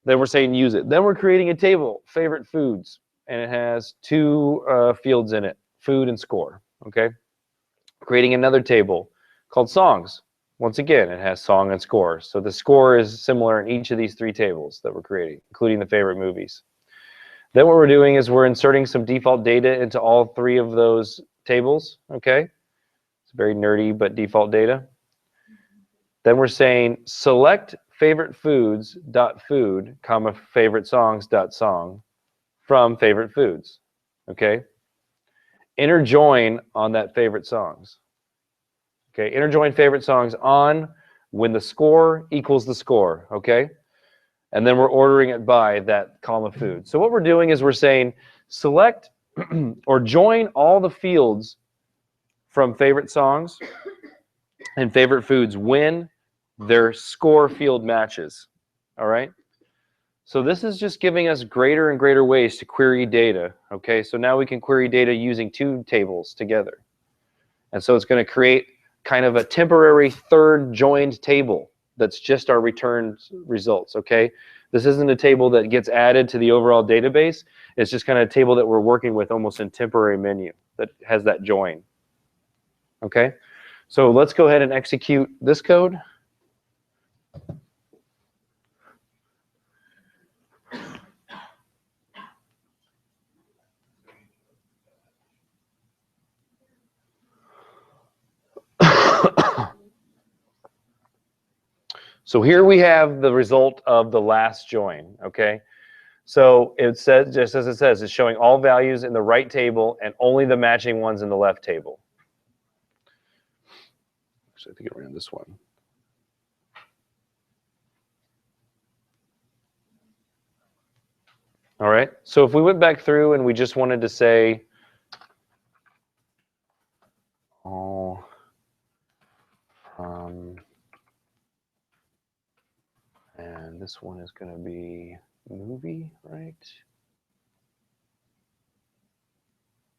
Then we're saying use it. Then we're creating a table, favorite foods, and it has two fields in it, food and score, okay? Creating another table called songs. Once again, it has song and score. So the score is similar in each of these three tables that we're creating, including the favorite movies. Then what we're doing is we're inserting some default data into all three of those tables, okay? It's very nerdy, but default data. Then we're saying select favorite foods dot food, comma favorite songs dot song from favorite foods, okay? Inner join on that favorite songs. Okay, inner join favorite songs on when the score equals the score, okay? And then we're ordering it by that column of food. So what we're doing is we're saying select or join all the fields from favorite songs and favorite foods when their score field matches, all right? So this is just giving us greater and greater ways to query data, okay? So now we can query data using two tables together. And so it's going to create kind of a temporary third joined table that's just our returned results, okay? This isn't a table that gets added to the overall database. It's just kind of a table that we're working with almost in temporary menu that has that join, okay? So let's go ahead and execute this code. So here we have the result of the last join, okay? So it says, just as it says, it's showing all values in the right table and only the matching ones in the left table. Actually, I think I ran this one. All right, so if we went back through and we just wanted to say, all from, and this one is going to be movie, right?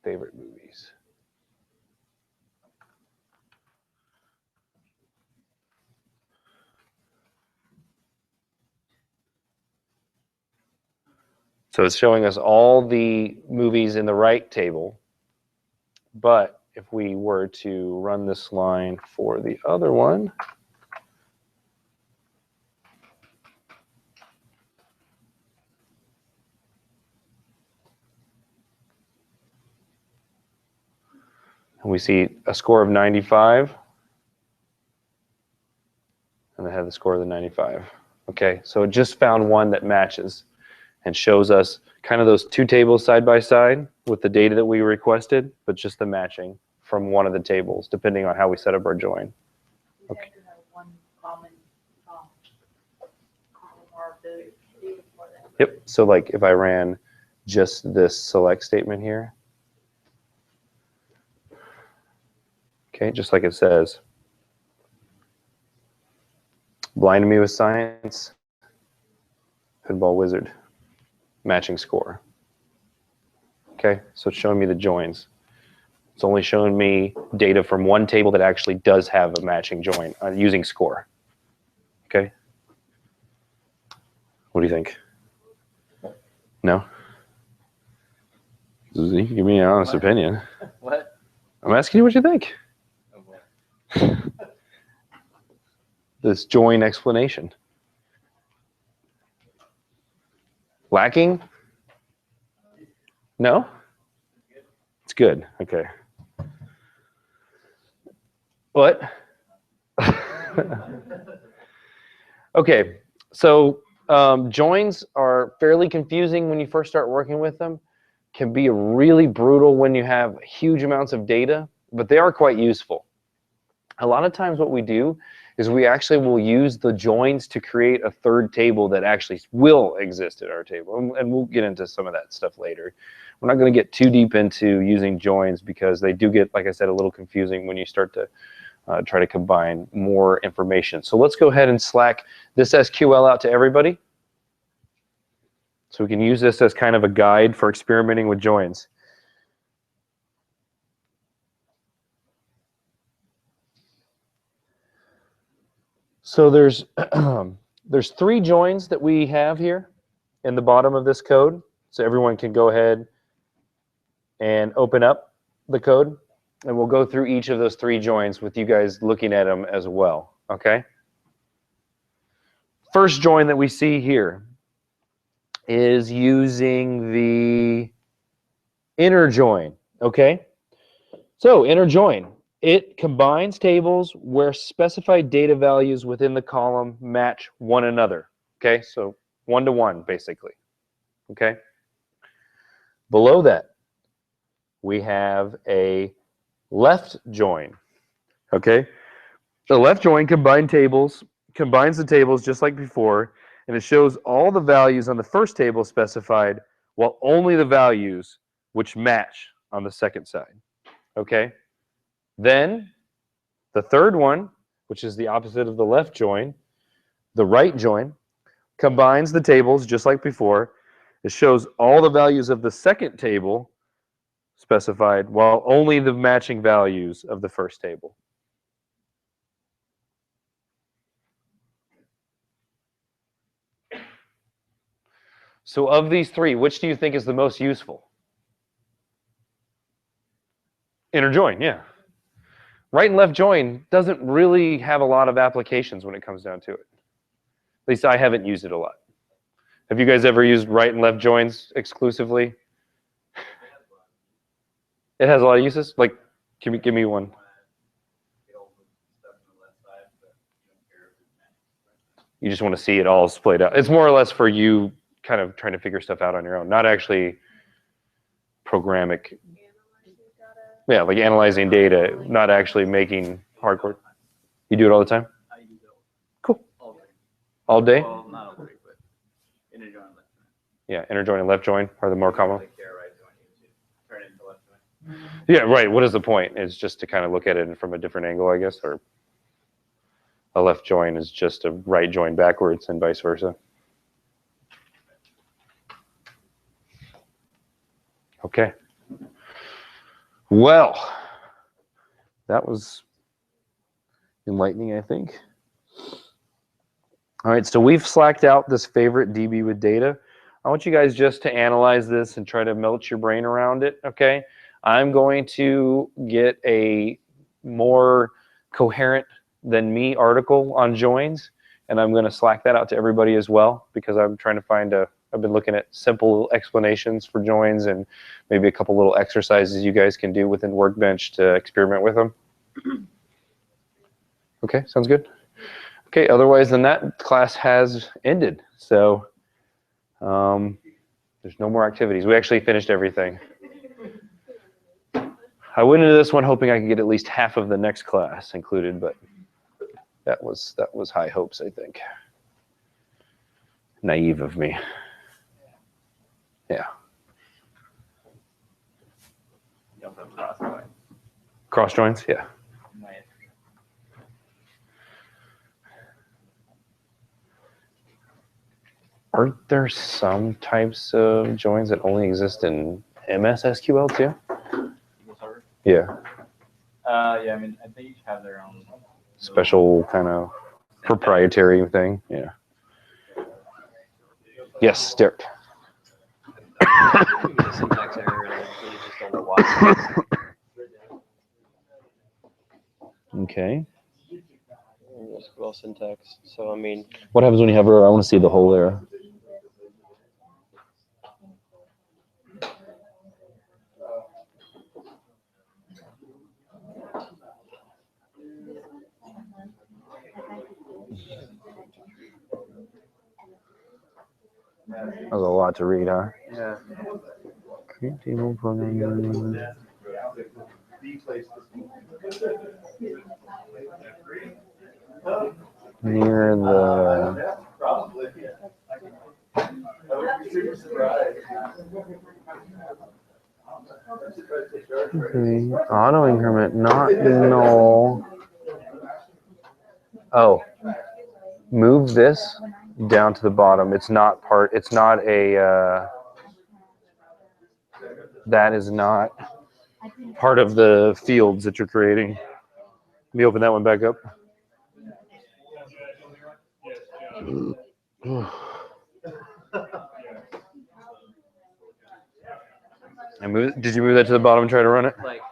Favorite movies. So it's showing us all the movies in the right table, but if we were to run this line for the other one, And we see a score of 95. And I have the score of the 95. Okay, so it just found one that matches and shows us kind of those two tables side by side with the data that we requested, but just the matching from one of the tables, depending on how we set up our join. Okay. Yep, so like if I ran just this select statement here, okay, just like it says, blinded me with science, pinball wizard, matching score. Okay, so it's showing me the joins. It's only showing me data from one table that actually does have a matching join using score. Okay? What do you think? No? You can give me an honest opinion. What? I'm asking you what you think. This join explanation. Lacking? No? It's good. Okay. What? Okay, so joins are fairly confusing when you first start working with them. Can be really brutal when you have huge amounts of data, but they are quite useful. A lot of times what we do is we actually will use the joins to create a third table that actually will exist at our table. And we'll get into some of that stuff later. We're not going to get too deep into using joins because they do get, like I said, a little confusing when you start to try to combine more information. So let's go ahead and Slack this SQL out to everybody. So we can use this as kind of a guide for experimenting with joins. So there's three joins that we have here in the bottom of this code. So everyone can go ahead and open up the code, and we'll go through each of those three joins with you guys looking at them as well, okay? First join that we see here is using the inner join, okay? So inner join, it combines tables where specified data values within the column match one another, okay? So one-to-one, basically, okay? Below that, we have a left join, okay? The left join combines the tables just like before, and it shows all the values on the first table specified, while only the values which match on the second side, okay? Then, the third one, which is the opposite of the left join, the right join, combines the tables just like before. It shows all the values of the second table specified, while only the matching values of the first table. So of these three, which do you think is the most useful? Inner join, yeah. Right and left join doesn't really have a lot of applications when it comes down to it. At least I haven't used it a lot. Have you guys ever used right and left joins exclusively? It has a lot of uses? Like, give me one. You just want to see it all splayed out. It's more or less for you kind of trying to figure stuff out on your own, not actually programmatic. Yeah, like analyzing data, not actually making hardcore. You do it all the time? Cool. All day? Well, not all day, but inner join and left join. Yeah, inner join and left join are the more common. Like there, right join, you turn it into left join. Yeah, right. What is the point? It's just to kind of look at it from a different angle, I guess, or a left join is just a right join backwards and vice versa. Okay. Well, that was enlightening, I think. All right, so we've slacked out this favorite DB with data. I want you guys just to analyze this and try to melt your brain around it, okay? I'm going to get a more coherent than me article on joins, and I'm going to Slack that out to everybody as well because I'm trying to find a I've been looking at simple explanations for joins and maybe a couple little exercises you guys can do within Workbench to experiment with them. Okay, sounds good. Okay, otherwise than that, class has ended. So there's no more activities. We actually finished everything. I went into this one hoping I could get at least half of the next class included, but that was high hopes, I think. Naive of me. Yeah. Cross joins, yeah. Aren't there some types of joins that only exist in MS SQL too? Yeah. Yeah, I mean, they each have their own Special kind of proprietary thing. Yeah. Yes, Derek. Syntax error, and I really just don't know why. Okay. SQL syntax. So I mean, What happens when you have error? I want to see the whole error. That was a lot to read, huh? yeah. Create table programming. Near the okay. Auto increment, not null. Oh, move this down to the bottom. It's not part. It's not a. That is not part of the fields that you're creating. Let me open that one back up. Did you move that to the bottom and try to run it? Like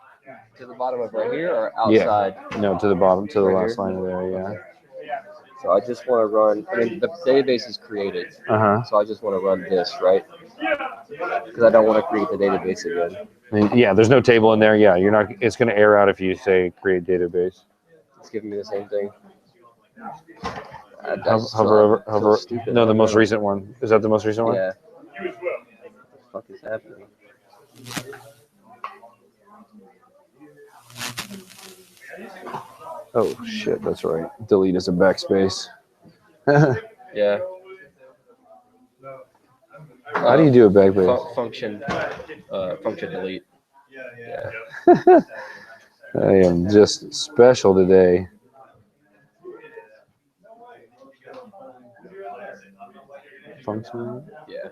to the bottom of right here or outside? Yeah. No, to the bottom, to the Right last here? line of there, yeah. So I just want to run. I mean, the database is created. Uh-huh. So I just want to run this, right? Because I don't want to create the database again. Yeah, there's no table in there. Yeah, you're not. It's going to error out if you say create database. It's giving me the same thing. Hover over. Stupid. No, the most recent one. Is that the most recent one? Yeah. What the fuck is happening? Oh shit, that's right. Delete is a backspace. Yeah. How do you do a backspace? Function delete. Yeah. I am just special today. Function. Yeah.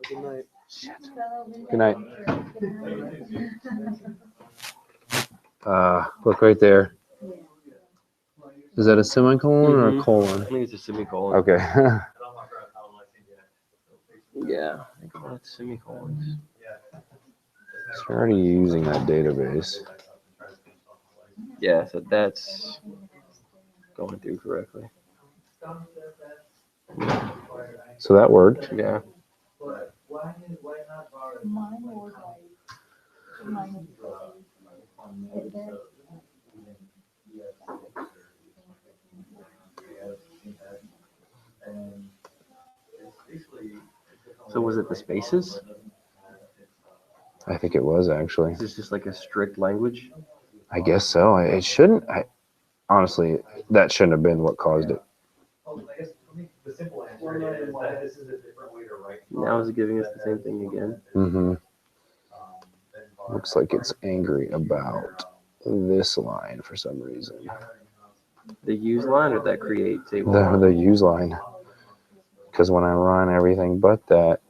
Good night. Good night. Look right there. Is that a semicolon or a colon? I think it's a semicolon. Okay. Yeah, I think about semicolons. So you're already using that database. Yeah, so that's going through correctly. So that worked. Yeah. Mine was mine is there. So was it the spaces? I think it was actually. Is this just like a strict language? I guess so. It shouldn't. Honestly, that shouldn't have been what caused it. The simple answer is that this is a different way to write. Now is it giving us the same thing again? Mm-hmm. Looks like it's angry about this line for some reason. The use line or that create table? The use line. Because when I run everything but that.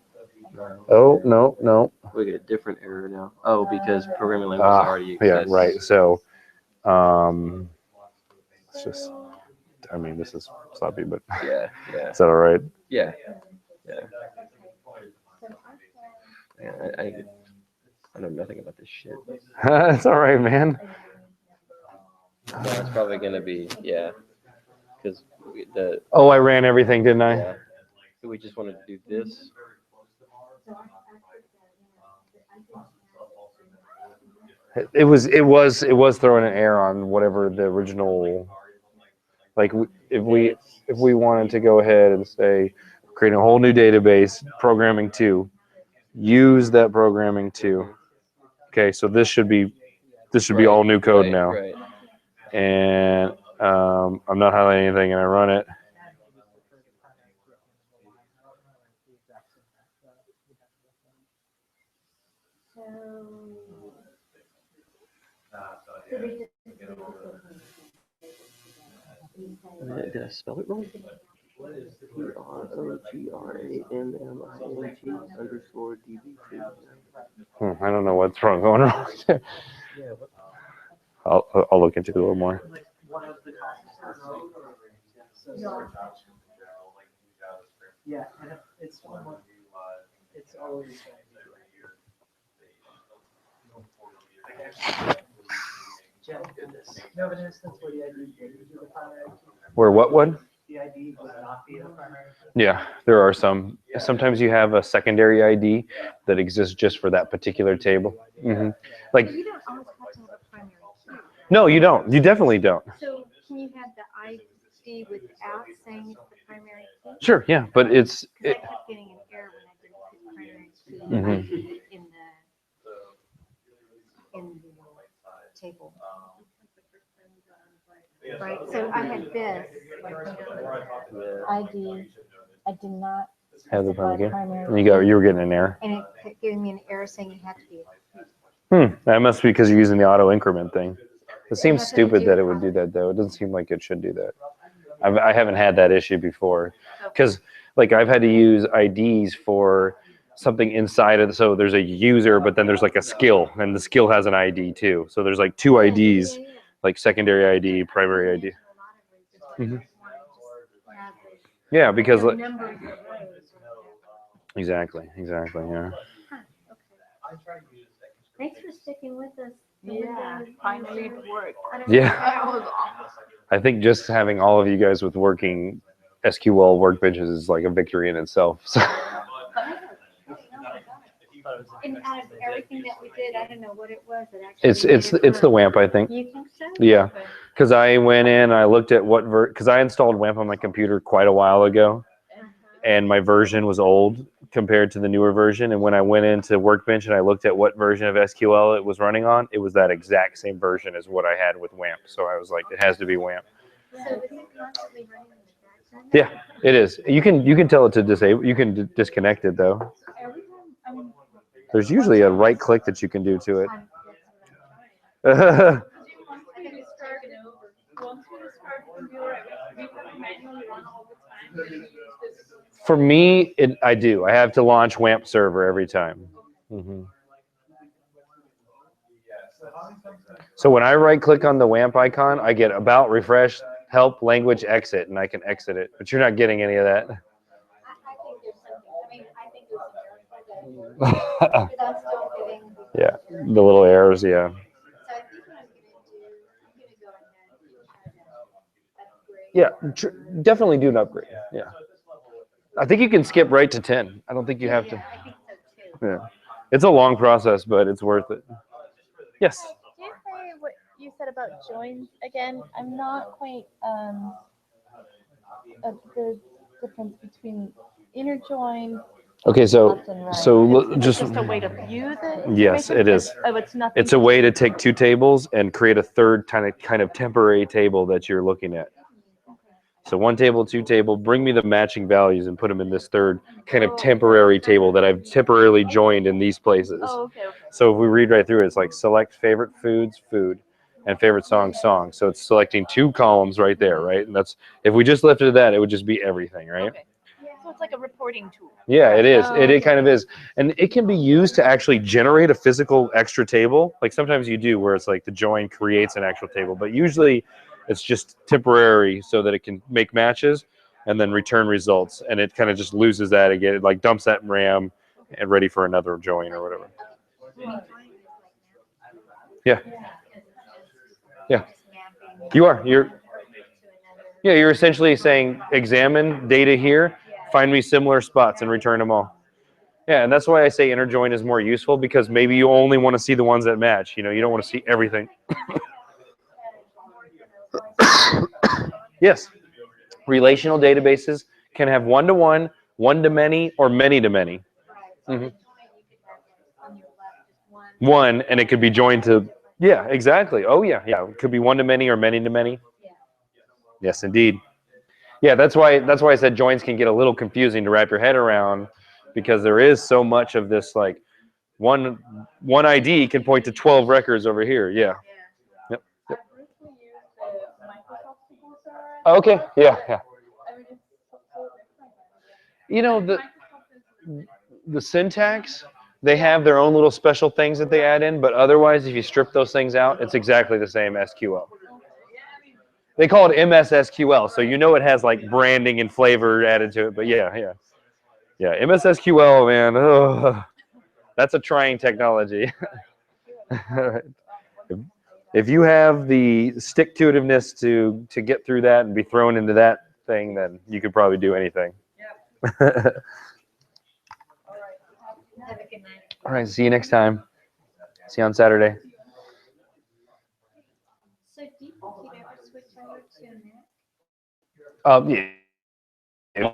Oh, no. We get a different error now. Oh, because programming language already exists. Yeah, right. So, it's just, I mean, this is sloppy, but Yeah. is that all right? Yeah. I I know nothing about this shit. It's all right, man. Yeah, it's probably gonna be because the Oh, I ran everything, didn't I? yeah. We just wanted to do this. It was throwing an error on whatever the original. Like if we wanted to go ahead and say create a whole new database, programming 2, use that programming 2. Okay, so this should be all new code now. Right. And I'm not highlighting anything, and I run it. Did I spell it wrong? PROGRAMMING_DB2. I don't know what's wrong going on there. I'll look into it a little more. Yeah, and it's always. No, but in a sense where the ID would be the primary key. Where what would? The ID would not be the primary key. Yeah, there are some. Sometimes you have a secondary ID that exists just for that particular table. Mm-hmm. Like, You don't always have to have a primary key. no, you don't. You definitely don't. So can you have the ID without saying it's the primary key? Sure, yeah, but it's. I kept getting an error when I didn't put primary key in the table. Right, so I had this ID. I did not Have the specify primary key. And you were getting an error. and it kept giving me an error saying it had to be a key. That must be because you're using the auto increment thing. It seems has nothing to stupid do that with it would do that though. It doesn't seem like it should do that. I haven't had that issue before because like I've had to use IDs for something inside of so there's a user, but then there's like a skill, and the skill has an ID too. So there's like two IDs, like secondary ID, primary ID. Mhm. Yeah, because like, exactly, yeah. Thanks for sticking with us. Yeah, finally it worked. Yeah. That was awesome. I think just having all of you guys with working SQL workbenches is like a victory in itself. So. And out of everything that we did, I don't know what it was that actually. It's the WAMP, I think. You think so? Yeah, because I went in, I looked at what because I installed WAMP on my computer quite a while ago, and my version was old compared to the newer version. And when I went into Workbench and I looked at what version of SQL it was running on, it was that exact same version as what I had with WAMP. So I was like, it has to be WAMP. So is it constantly running in the background? Yeah, it is. You can tell it to disable. You can disconnect it though. Every time, I mean. There's usually a right click that you can do to it. For me, I do. I have to launch WAMP server every time. So when I right click on the WAMP icon, I get about, refresh, help, language, exit, and I can exit it. But you're not getting any of that. Yeah, the little arrows, yeah. Yeah, definitely do an upgrade. Yeah. I think you can skip right to 10. I don't think you have to. Yeah. It's a long process, but it's worth it. Yes. Do you say what you said about joins again? I'm not quite the difference between inner join. Okay, so just a way to view the yes, it is. Oh, it's nothing. It's a way to take two tables and create a third kind of temporary table that you're looking at. So one table, two table, bring me the matching values and put them in this third kind of temporary table that I've temporarily joined in these places. Oh, okay. So if we read right through it, it's like select favorite foods, food, and favorite song, song. So it's selecting two columns right there, right? And that's, if we just lifted that, it would just be everything, right? Okay. So it's like a reporting tool. Yeah, it is. Oh, It kind of is. And it can be used to actually generate a physical extra table. Like sometimes you do where it's like the join creates an actual table, but usually it's just temporary so that it can make matches and then return results. And it kind of just loses that again. It like dumps that in RAM and ready for another join or whatever. Yeah. Yeah. You are. You're essentially saying examine data here, find me similar spots, and return them all. Yeah, and that's why I say inner join is more useful, because maybe you only want to see the ones that match. You don't want to see everything. Yes. Relational databases can have one-to-one, one-to-many, or many-to-many. Mhm. One, and it could be joined to, yeah, exactly. Oh, yeah, yeah. It could be one-to-many or many-to-many. Yes, indeed. Yeah, that's why I said joins can get a little confusing to wrap your head around, because there is so much of this, like one ID can point to 12 records over here. Yeah. Yep. Yep. Okay. Yeah. Yeah. The syntax, they have their own little special things that they add in, but otherwise, if you strip those things out, it's exactly the same SQL. They call it MSSQL, so it has like branding and flavor added to it. But yeah, MSSQL, man, that's a trying technology. If you have the stick-to-itiveness to get through that and be thrown into that thing, then you could probably do anything. All right, see you next time. See you on Saturday. So do you think you'd ever switch over to Mac? Yeah.